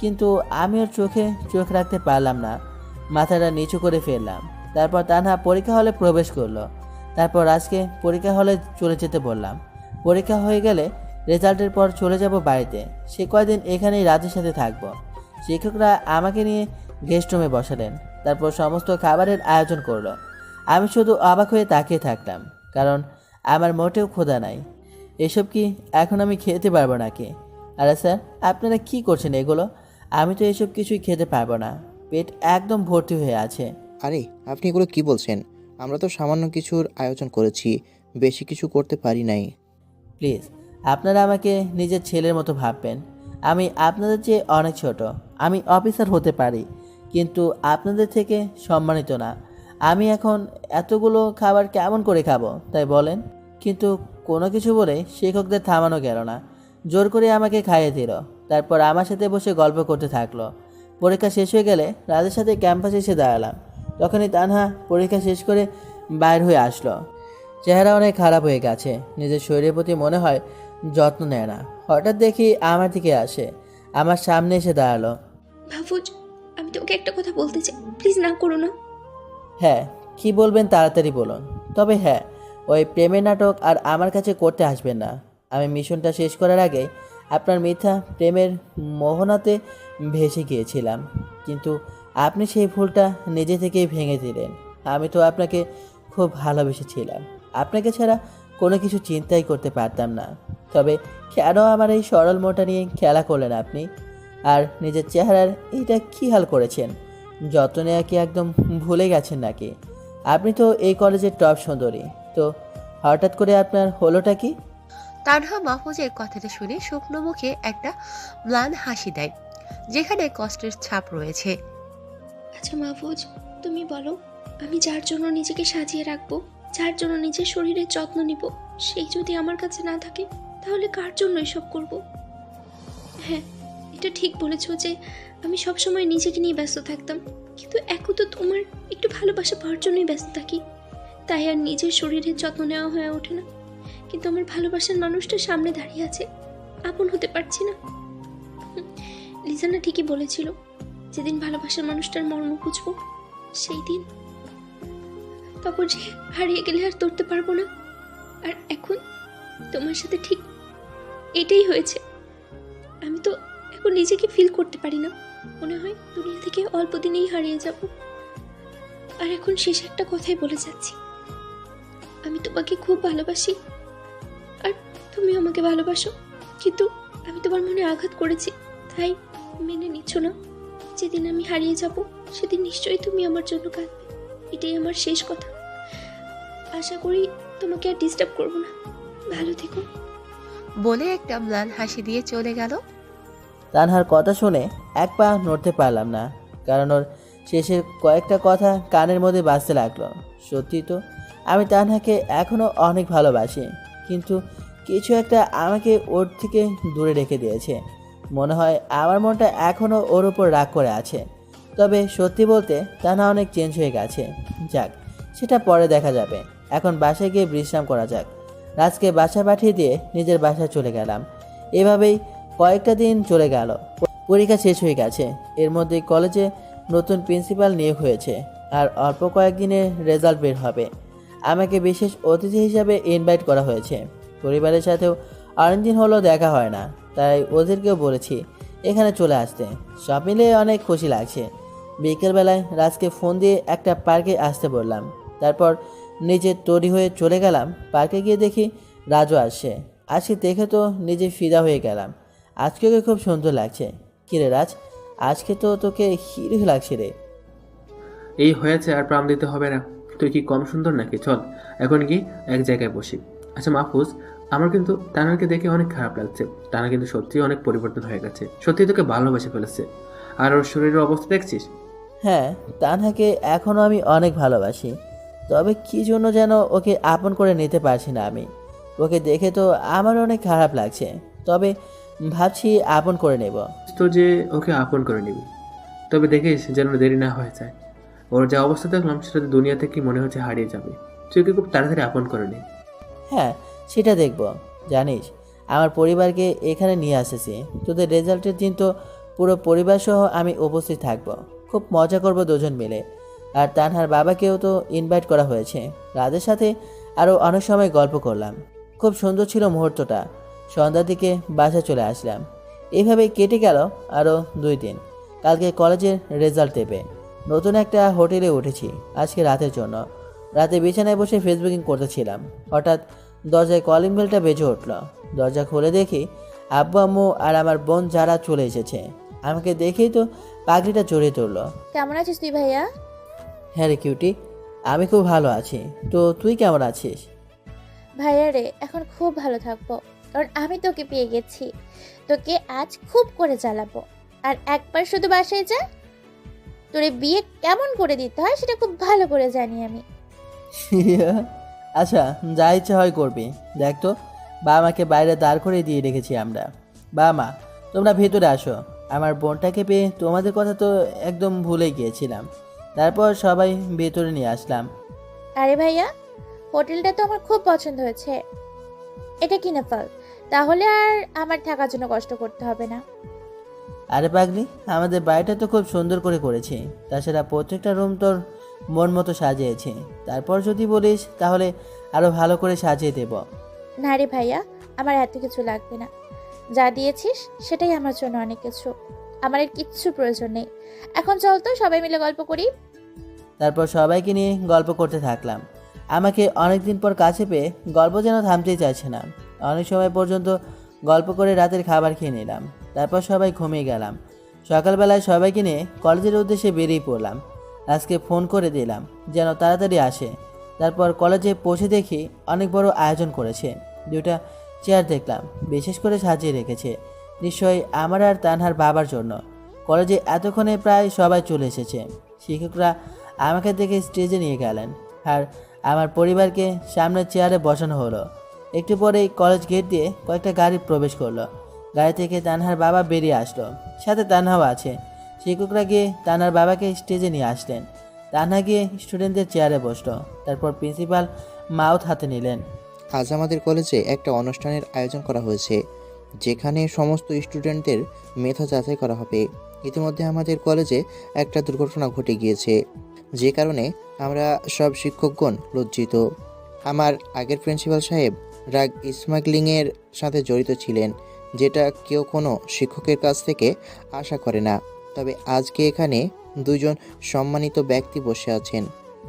কিন্তু আমি ওর চোখে চোখ রাখতে পারলাম না। মাথাটা নিচু করে ফেললাম। তারপর তানহা পরীক্ষা হলে প্রবেশ করলো। তারপর আজকে পরীক্ষা হলে চলে যেতে বললাম। পরীক্ষা হয়ে গেলে রেজাল্টের পর চলে যাব বাড়িতে। সে কয়দিন এখানেই রাজের সাথে থাকবো। শিক্ষকরা আমাকে নিয়ে গেস্ট রুমে বসালেন। তারপর সমস্ত খাবারের আয়োজন করলো। আমি শুধু অবাক হয়ে তাকিয়ে থাকলাম, কারণ আমার মোটেও ক্ষুধা নাই। এসব কি এখন আমি খেতে পারবো নাকি? আরে স্যার, আপনারা কি করছেন এগুলো? আমি তো এসব কিছুই খেতে পারবো না। পেট একদম ভর্তি হয়ে আছে। আরে আপনি এগুলো কি বলছেন? আমরা তো সামান্য কিছুর আয়োজন করেছি, বেশি কিছু করতে পারি নাই। প্লিজ আপনারা আমাকে নিজের ছেলের মতো ভাববেন। আমি আপনাদের চেয়ে অনেক ছোট। আমি অফিসার হতে পারি, কিন্তু আপনাদের থেকে সম্মানিত না। আমি এখন এতগুলো খাবার কেমন করে খাবো তাই বলেন? কিন্তু কোনো কিছু বলে শিক্ষকদের থামানো গেল না। জোর করে আমাকে খাইয়ে দিল, তারপর আমার সাথে বসে গল্প করতে থাকলো। পরীক্ষা শেষ হয়ে গেলে রাজের সাথে ক্যাম্পাসে এসে দাঁড়ালাম। তখনই তানহা পরীক্ষা শেষ করে বাইর হয়ে আসলো। চেহারা অনেক খারাপ হয়ে গেছে, নিজের শরীরের প্রতি মনে হয় যত্ন নেয় না। হঠাৎ দেখি আমার দিকে আসে, আমার সামনে এসে দাঁড়ালো। মাহফুজ, আমি তোমাকে একটা কথা বলতে চাই, প্লিজ না করো না। হ্যাঁ, কি বলবেন তাড়াতাড়ি বলুন। তবে হ্যাঁ, ওই প্রেমের নাটক আর আমার কাছে করতে আসবেন না। আমি মিশনটা শেষ করার আগে আপনার মিথ্যা প্রেমের মোহনাতে ভেসে গিয়েছিলাম, কিন্তু আপনি সেই ভুলটা নিজে থেকেই ভেঙে দিলেন। আমি তো আপনাকে খুব ভালোবেসেছিলাম, আপনাকে ছাড়া কোনো কিছু চিন্তাই করতে পারতাম না। তবে কেন আমার এই সরল মোটা নিয়ে খেলা করলেন আপনি? আর নিজের চেহারার এইটা কী হাল করেছেন? যত্ন নেওয়া কি একদম ভুলে গেছেন নাকি? আপনি তো এই কলেজের টপ সুন্দরী, তো হঠাৎ করে আপনার হলোটা কি? তানহা মাহফুজের কথাটা শুনে শুকনো মুখে একটা ম্লান হাসি দেয়, যেখানে কষ্টের ছাপ রয়েছে। আচ্ছা মাহফুজ, তুমি বলো, আমি যার জন্য নিজেকে সাজিয়ে রাখবো, যার জন্য নিজের শরীরের যত্ন নিব, সেই যদি আমার কাছে না থাকে, তাহলে কার জন্য এসব করব? হ্যাঁ, এটা ঠিক বলেছো যে আমি সবসময় নিজেকে নিয়ে ব্যস্ত থাকতাম, কিন্তু এখন তো তোমার একটু ভালোবাসা পাওয়ার জন্যই ব্যস্ত থাকি, তাই আর নিজের শরীরের যত্ন নেওয়া হয়ে ওঠে না। কিন্তু আমার ভালোবাসার মানুষটা সামনে দাঁড়িয়ে আছে, আপন হতে পারছি না। লিজানা ঠিকই বলেছিল, যেদিন ভালোবাসার মানুষটার মর্ম বুঝবো সেই দিন। তখন যে হারিয়ে গেলে আর ধরতে পারবো না। আর এখন তোমার সাথে ঠিক এটাই হয়েছে। আমি তো এখন নিজেকে ফিল করতে পারি না, মনে হয় দুনিয়া থেকে অল্প দিনেই হারিয়ে যাব। আর এখন শেষ একটা কথাই বলে যাচ্ছি, আমি তোমাকে খুব ভালোবাসি, আর তুমি আমাকে ভালোবাসো, কিন্তু আমি তোমার মনে আঘাত করেছি, তাই মেনে নিচ্ছ না। যেদিন আমি হারিয়ে যাব, সেদিন নিশ্চয়ই তুমি আমার জন্য কাঁদবে। এটাই আমার শেষ কথা। আশা করি তোমাকে আর ডিস্টার্ব করব না। ভালো থেকো। বলে একটা ম্লান হাসি দিয়ে চলে গেল। তানহার কথা শুনে এক পা নড়তে পারলাম না, কারণ ওর শেষের কয়েকটা কথা কানের মধ্যে বাজতে লাগলো। সত্যি তো, আমি তানহাকে এখনও অনেক ভালোবাসি, কিন্তু কিছু একটা আমাকে ওর থেকে দূরে রেখে দিয়েছে। মনে হয় আমার মনটা এখনও ওর উপর রাগ করে আছে। তবে সত্যি বলতে তানহা অনেক চেঞ্জ হয়ে গেছে। যাক, সেটা পরে দেখা যাবে। এখন বাসায় গিয়ে বিশ্রাম করা যাক। রাজকে বাসা পাঠিয়ে দিয়ে নিজের বাসায় চলে গেলাম। এভাবেই কয়েকটা দিন চলে গেল। পরীক্ষা শেষ হয়ে গেছে, এর মধ্যেই কলেজে নতুন প্রিন্সিপাল নিয়োগ হয়েছে, আর অল্প কয়েকদিনে রেজাল্ট বের হবে। আমাকে বিশেষ অতিথি হিসাবে ইনভাইট করা হয়েছে। পরিবারের সাথেও অনেকদিন হলো দেখা হয় না, তাই ওদেরকেও বলেছি এখানে চলে আসতে। সব মিলে অনেক খুশি লাগছে। বিকেলবেলায় রাজকে ফোন দিয়ে একটা পার্কে আসতে বললাম, তারপর নিজে তৈরি হয়ে চলে গেলাম। পার্কে গিয়ে দেখি রাজু আসছে। আজকে দেখে তো নিজে ফিদা হয়ে গেলাম। আজকে ওকে খুব সুন্দর লাগছে। কিরে রাজ, আজকে তো তোকে হিরো লাগছে রে। এই হয়েছে, আর প্রাণ দিতে হবে না। তুই কি কম সুন্দর নাকি? চল এখন কি এক জায়গায় বসি। আচ্ছা মাহফুজ, আমার কিন্তু তানাকে দেখে অনেক খারাপ লাগছে। টানা কিন্তু সত্যিই অনেক পরিবর্তন হয়ে গেছে, সত্যি তোকে ভালোবেসে ফেলেছে। আর ওর শরীরের অবস্থা দেখছিস? হ্যাঁ, তানহাকে এখনও আমি অনেক ভালোবাসি, তবে কী জন্য যেন ওকে আপন করে নিতে পারছি না আমি। ওকে দেখে তো আমার অনেক খারাপ লাগছে, তবে ভাবছি আপন করে নেব। তো যে ওকে আপন করে নিবি, তবে দেখিস যেন দেরি না হয়ে যায়। ওর যা অবস্থা দেখলাম সেটাতে দুনিয়া থেকে মনে হচ্ছে হারিয়ে যাবে। তুই ওকে খুব তাড়াতাড়ি আপন করে নে। হ্যাঁ, সেটা দেখব। জানিস, আমার পরিবারকে এখানে নিয়ে আসেছি। তোদের রেজাল্টের দিন তো পুরো পরিবার সহ আমি উপস্থিত থাকব। খুব মজা করব দুজন মিলে। আর তানহার বাবাকেও তো ইনভাইট করা হয়েছে। রাজের সাথে আরও অনেক সময় গল্প করলাম। খুব সুন্দর ছিল মুহূর্তটা। সন্ধ্যার দিকে বাসায় চলে আসলাম। এইভাবেই কেটে গেল আরও 2 দিন। কালকে কলেজের রেজাল্ট দেবে। নতুন একটা হোটেলে উঠেছি আজকে রাতের জন্য। রাতে বিছানায় বসে ফেসবুকিং করতেছিলাম, হঠাৎ দরজায় কলিং বেলটা বেজে উঠল। দরজা খুলে দেখি আব্বু আম্মু আর আমার বোন যারা চলে এসেছে। আমাকে দেখেই তো পাগড়িটা জড়িয়ে ধরলো। কেমন আছিস তুই ভাইয়া? হ্যাঁ রে কিউটি, আমি খুব ভালো আছি। তো তুই কেমন আছিস? ভাইয়া রে, এখন খুব ভালো থাকবো, কারণ আমি তোকে পেয়ে গেছি। তোকে আজ খুব করে জ্বালাবো। আর একবার শুধু বাসায় যা, তোরে বিয়ে কেমন করে দিতে হয় সেটা খুব ভালো করে জানি আমি। আচ্ছা, যা ইচ্ছা হয় করবি। দেখ তো, বাবা মাকে বাইরে দাঁড় করে দিয়ে রেখেছি আমরা। বাবা মা, তোমরা ভেতরে আসো। আমার বোনটাকে পেয়ে তোমাদের কথা তো একদম ভুলে গিয়েছিলাম। তারপর সবাই ভেতরে নিয়ে আসলাম। আরে ভাইয়া, হোটেলটা তো আমার খুব পছন্দ হয়েছে, এটা কিনে ফেল, তাহলে আর আমার থাকার জন্য কষ্ট করতে হবে না। আরে পাগলি, আমাদের বাড়িটা তো খুব সুন্দর করে করেছি। তাছাড়া প্রত্যেকটা রুম তোর মন মতো সাজিয়েছি। তারপর যদি বলিস তাহলে আরও ভালো করে সাজিয়ে দেব। না রে ভাইয়া, আমার এত কিছু লাগবে না। যা দিয়েছিস সেটাই আমার জন্য অনেক কিছু। আমার আর কিচ্ছু প্রয়োজন নেই। এখন চল তো সবাই মিলে গল্প করি। তারপর সবাইকে নিয়ে গল্প করতে থাকলাম। আমাকে অনেকদিন পর কাছে পেয়ে গল্প যেন থামতেই চাইছে না। অনেক সময় পর্যন্ত গল্প করে রাতের খাবার খেয়ে নিলাম। তারপর সবাই ঘুমিয়ে গেলাম। সকালবেলায় সবাইকে নিয়ে কলেজের উদ্দেশ্যে বেরিয়ে পড়লাম। আজকে ফোন করে দিলাম যেন তাড়াতাড়ি আসে। তারপর কলেজে পৌঁছে দেখি অনেক বড় আয়োজন করেছে। দুটা চেয়ার দেখলাম, বিশেষ করে সাজিয়ে রেখেছে। নিশ্চয়ই আমার আর তানহার বাবার জন্য। কলেজে এতক্ষণে প্রায় সবাই চলে এসেছে। শিক্ষকরা আমাকে দেখে স্টেজে নিয়ে গেলেন আর আমার পরিবারকে সামনের চেয়ারে বসানো হলো। একটু পরেই কলেজ গেট দিয়ে কয়েকটা গাড়ি প্রবেশ করলো। গাড়ি থেকে তানহার বাবা বেরিয়ে আসলো, সাথে তানহাও আছে। শিক্ষকরা গিয়ে তানহার বাবাকে স্টেজে নিয়ে আসলেন। তানহা গিয়ে স্টুডেন্টদের চেয়ারে বসলো। তারপর প্রিন্সিপাল মাউথ হাতে নিলেন। আজ আমাদের কলেজে একটা অনুষ্ঠানের আয়োজন করা হয়েছে, যেখানে সমস্ত স্টুডেন্টদের মেধা যাচাই করা হবে। ইতিমধ্যে আমাদের কলেজে একটা দুর্ঘটনা ঘটে গিয়েছে, যে কারণে আমরা সব শিক্ষকগণ লজ্জিত। আমার আগের প্রিন্সিপাল সাহেব ড্রাগ স্মাগলিংয়ের সাথে জড়িত ছিলেন, যেটা কেউ কোনো শিক্ষকের কাছ থেকে আশা করে না। তবে আজকে এখানে দুজন সম্মানিত ব্যক্তি বসে আছেন।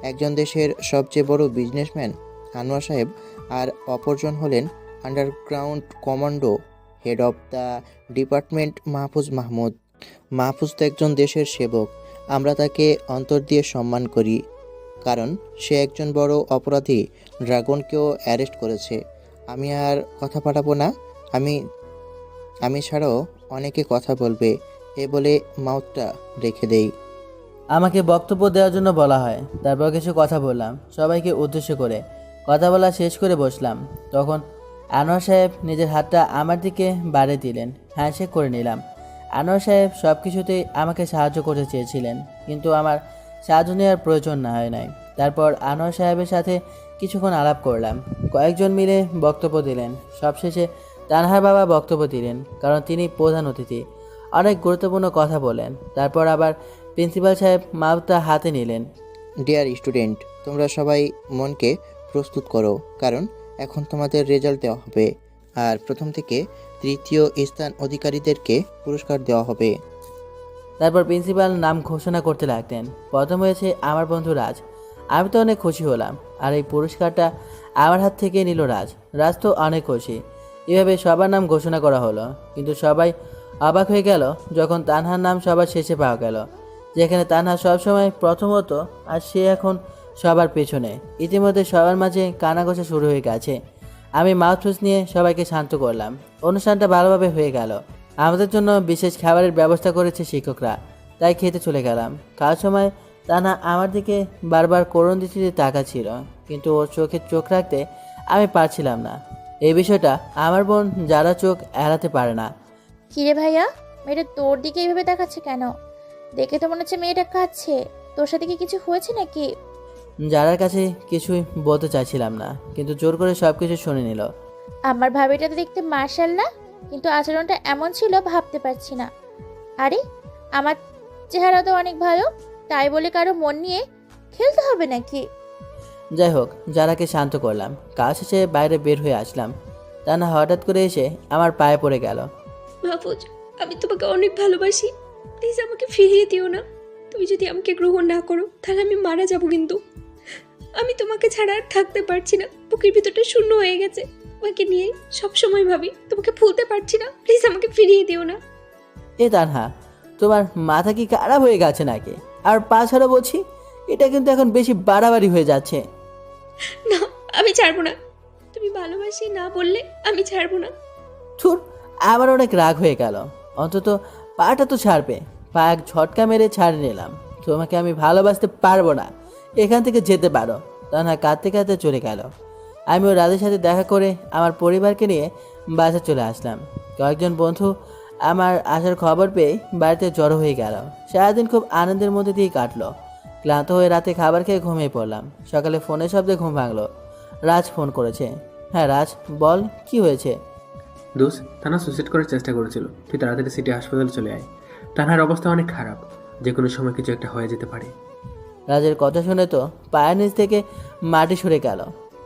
একজন দেশের সবচেয়ে বড় বিজনেসম্যান আনোয়ার সাহেব, আর অপরজন হলেন underground commando head of the department Mahfuz Mahmud. Mahfuz তো একজন দেশের সেবক। আমরা তাকে অন্তর দিয়ে সম্মান করি, কারণ সে একজন বড় অপরাধী ড্রাগনকেও অ্যারেস্ট করেছে। আমি আর কথা পাঠাবো না, আমি ছাড়াও অনেকে কথা বলবে, এ বলে মাউথটা রেখে দেই। আমাকে বক্তব্য দেওয়ার জন্য বলা হয়। তারপর কিছু কথা বললাম সবাইকে উদ্দেশ্য করে। কথা বলা শেষ করে বসলাম। তখন আনোয়ার সাহেব নিজের হাতটা আমার দিকে বাড়িয়ে দিলেন। হ্যান্ডশেক করে নিলাম। আনোয়ার সাহেব সব কিছুতেই আমাকে সাহায্য করতে চেয়েছিলেন, কিন্তু আমার সাহায্য নেওয়ার প্রয়োজন না হয় নাই। তারপর আনোয়ার সাহেবের সাথে কিছুক্ষণ আলাপ করলাম। কয়েকজন মিলে বক্তব্য দিলেন। সবশেষে তানহার বাবা বক্তব্য দিলেন, কারণ তিনি প্রধান অতিথি। অনেক গুরুত্বপূর্ণ কথা বলেন। তারপর আবার প্রিন্সিপাল সাহেব মাউথটা হাতে নিলেন। ডিয়ার স্টুডেন্ট, তোমরা সবাই মনকে প্রস্তুত করো, কারণ এখন তোমাদের রেজাল্ট দেওয়া হবে, আর প্রথম থেকে তৃতীয় স্থান অধিকারীদেরকে পুরস্কার দেওয়া হবে। তারপর প্রিন্সিপাল নাম ঘোষণা করতে লাগলেন। প্রথম হয়েছে আমার বন্ধু রাজ। আমি তো অনেক খুশি হলাম, আর এই পুরস্কারটা আমার হাত থেকে নিল রাজ। রাজ তো অনেক খুশি। এভাবে সবার নাম ঘোষণা করা হলো, কিন্তু সবাই অবাক হয়ে গেল যখন তানহার নাম সবার শেষে পাওয়া গেল, যেখানে তানহা সবসময় প্রথমত, আর সে এখন সবার পেছনে। ইতিমধ্যে সবার মাঝে কানাঘোষা শুরু হয়ে গেছে। আমি মাউথওয়াশ নিয়ে সবাইকে শান্ত করলাম। অনুষ্ঠানটা ভালোভাবে হয়ে গেল। আমাদের জন্য বিশেষ খাবারের ব্যবস্থা করেছে শিক্ষকরা, তাই খেতে চলে গেলাম। খাওয়ার সময় তানহা আমার দিকে বারবার করুণ দৃষ্টিতে তাকাচ্ছিল, কিন্তু ওর চোখে চোখ রাখতে আমি পারছিলাম না। এই বিষয়টা আমার বোন যারা চোখ এড়াতে পারে না। কিরে ভাইয়া, মেয়েটা তোর দিকে এইভাবে দেখাচ্ছে কেন? দেখে তো মনে হচ্ছে মেয়েটা কাঁদছে। তোর সাথে কি কিছু হয়েছে নাকি? যারার কাছে কিছুই বলতে চাইছিলাম না, কিন্তু জোর করে সব কিছু শুনে নিল। আমার ভাবিটা তো দেখতে মাশাআল্লাহ, কিন্তু আচরণটা এমন ছিল ভাবতে পারছি না। আরে, আমার চেহারা তো অনেক ভালো, তাই বলে কারো মন নিয়ে খেলতে হবে নাকি? যাই হোক, যারাকে শান্ত করলাম। কাজ শেষে বাইরে বের হয়ে আসলাম। তানা হঠাৎ করে এসে আমার পায়ে পড়ে গেল। মাহফুজ, আমি তোমাকে অনেক ভালোবাসি, প্লিজ আমাকে ফিরিয়ে দিও না। তুমি যদি আমাকে গ্রহণ না করো তাহলে আমি মারা যাব। কিন্তু আমি তোমাকে ছাড়া আর থাকতে পারছি না। বুকের ভিতরটা শূন্য হয়ে গেছে। তোমাকে নিয়ে সবসময় ভাবি, তোমাকে ভুলতে পারছি না। প্লিজ আমাকে ফিরিয়ে দিও না। এ তানহা, তোমার মাথা কি খারাপ হয়ে গেছে নাকি? আর পা ছাড়া বলছি, এটা কিন্তু এখন বেশি বাড়াবাড়ি হয়ে যাচ্ছে। না, আমি ছাড়বো না। তুমি ভালোবাসি না বললে আমি ছাড়বো না। থুর, আমার অনেক রাগ হয়ে গেল। অন্তত পাটা তো ছাড়বে। পা এক ঝটকা মেরে ছাড়ে নিলাম। তোমাকে আমি ভালোবাসতে পারবো না, এখান থেকে যেতে পারো। তানহা কাঁদতে কাঁদতে চলে গেল। আমিও রাজের সাথে দেখা করে আমার পরিবারকে নিয়ে বাসা চলে আসলাম। কয়েকজন বন্ধু আমার আসার খবর পেয়ে বাড়িতে জড়ো হয়ে গেল। সারাদিন খুব আনন্দের মধ্যে দিয়ে কাটলো। ক্লান্ত হয়ে রাতে খাবার খেয়ে ঘুমিয়ে পড়লাম। সকালে ফোনের শব্দে ঘুম ভাঙলো। রাজ ফোন করেছে। হ্যাঁ রাজ, বল কি হয়েছে? দোষ, তানহা সুইসাইড করার চেষ্টা করেছিল। তুই তাড়াতাড়ি সিটি হাসপাতালে চলে আয়। তানহার অবস্থা অনেক খারাপ, যে কোনো সময় কিছু একটা হয়ে যেতে পারে। রাজের কথা শুনে তো পায়ের নিচ থেকে মাটি সরে গেল।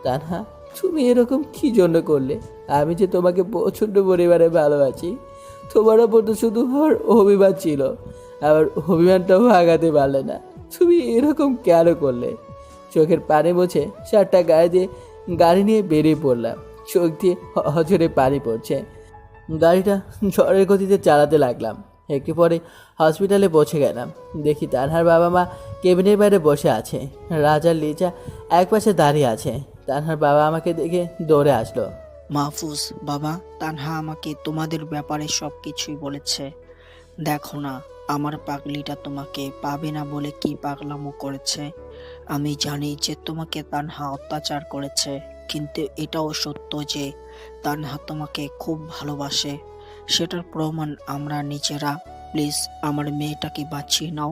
তানহা, তুমি এরকম কি জন্য করলে? আমি যে তোমাকে প্রচণ্ড পরিবারে ভালোবাসি। তোমার ওপর তো শুধু আমার অভিমান ছিল, আবার অভিমানটাও ভাগাতে পারলে না। তুমি এরকম কেন করলে? চোখের পানি মুছে শার্টটা গায়ে দিয়ে গাড়ি নিয়ে বেরিয়ে পড়লাম। চোখ দিয়ে অঝরে পানি পড়ছে। গাড়িটা ঝড়ের গতিতে চালাতে লাগলাম। একটু পরে হসপিটালে পৌঁছে গেলাম। দেখি তানহার বাবা মা কেবিনের বাইরে বসে আছে। রাজ আর লিজা একপাশে দাঁড়িয়ে আছে। তানহার বাবা আমাকে দেখে দৌড়ে আসলো। মাহফুজ বাবা, তানহা আমাকে তোমাদের ব্যাপারে সব কিছুই বলেছে। দেখো না, আমার পাগলিটা তোমাকে পাবে না বলে কি পাগলামো করেছে। আমি জানি যে তোমাকে তানহা অত্যাচার করেছে, কিন্তু এটাও সত্য যে তানহা তোমাকে খুব ভালোবাসে। সেটার প্রমাণ আমরা নিজেরা। প্লিজ আমার মেয়েটাকে বাঁচিয়ে নাও।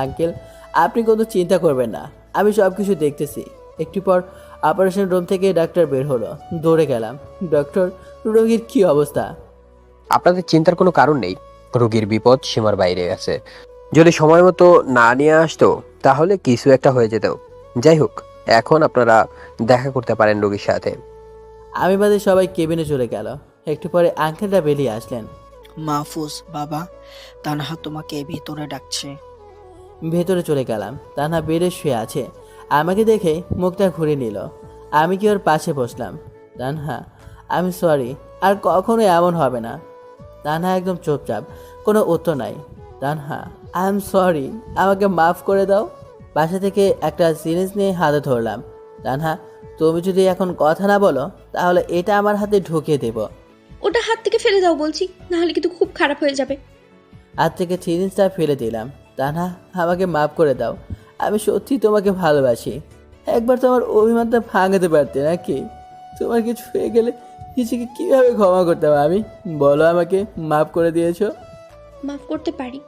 আঙ্কেল, আপনি কোনো চিন্তা করবেন না, আমি সব কিছু দেখতেছি। একটু পর অপারেশন রুম থেকে ডাক্তার বের হলো। দৌড়ে গেলাম। ডক্টর, রোগীর কি অবস্থা? আপনাদের চিন্তার কোনো কারণ নেই, রোগীর বিপদ সীমার বাইরে গেছে। যদি সময় মতো না নিয়ে আসতো তাহলে কিছু একটা হয়ে যেত। যাই হোক, এখন আপনারা দেখা করতে পারেন রোগীর সাথে। আমি বাদে সবাই কেবিনে চলে গেল। একটু পরে আঙ্কেলটা বেরিয়ে আসলেন। মাহফুজ বাবা, তানহা তোমাকে ভিতরে ডাকছে। ভেতরে চলে গেলাম। তানহা বেডে শুয়ে আছে। আমাকে দেখে মুখটা ঘুরে নিল। আমি কি ওর পাশে বসলাম। তানহা, আমি সরি, আর কখনো এমন হবে না। তানহা একদম চুপচাপ, কোনো উত্তর নাই। তানহা, আই এম সরি, আমাকে মাফ করে দাও। বাসা থেকে একটা জিনিস নিয়ে হাতে ধরলাম। তানহা, তুমি যদি এখন কথা না বলো তাহলে এটা আমার হাতে ঢুকিয়ে দেব। ওটা হাত থেকে ফেলে দাও বলছি, নাহলে কিন্তু খুব খারাপ হয়ে যাবে। হাত থেকে জিনিসটা ফেলে দিলাম। তানহা, আমাকে মাফ করে দাও, আমি সত্যি তোমাকে ভালোবাসি। একবার তো আমার অভিমানটা ভাঙাতে পারতে নাকি? তোমার কিছু হয়ে গেলে নিজেকে কীভাবে ক্ষমা করতাম আমি? বলো, আমাকে মাফ করে দিয়েছো। মাফ করতে পারি,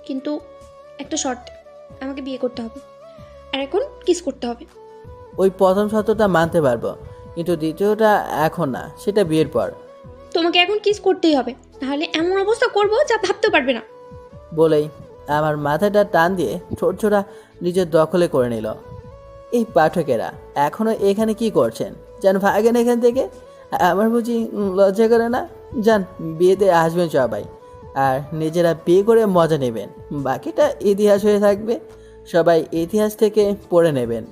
কিন্তু একটা শর্ত, আমাকে বিয়ে করতে হবে, আর এখন কিস করতে হবে। ওই প্রথম শর্তটা মানতে পারবো, কিন্তু দ্বিতীয়টা এখন না, সেটা বিয়ের পর। তোমাকে এখন কিস করতেই হবে, নাহলে এমন অবস্থা করবো যা ভাবতে পারবে না। বলেই আমার মাথাটা টান দিয়ে ঠোঁট ছোড়া নিজের দখলে করে নিল। এই পাঠকেরা এখনো এখানে কি করছেন? যেন ভাগেন এখান থেকে। আমার বুঝি লজ্জা করে না? যান, বিয়েতে আসবেন সবাই, আর নিজেরা বিয়ে করে মজা নেবেন। বাকিটা ইতিহাস হয়ে থাকবে, সবাই ইতিহাস থেকে পড়ে নেবেন।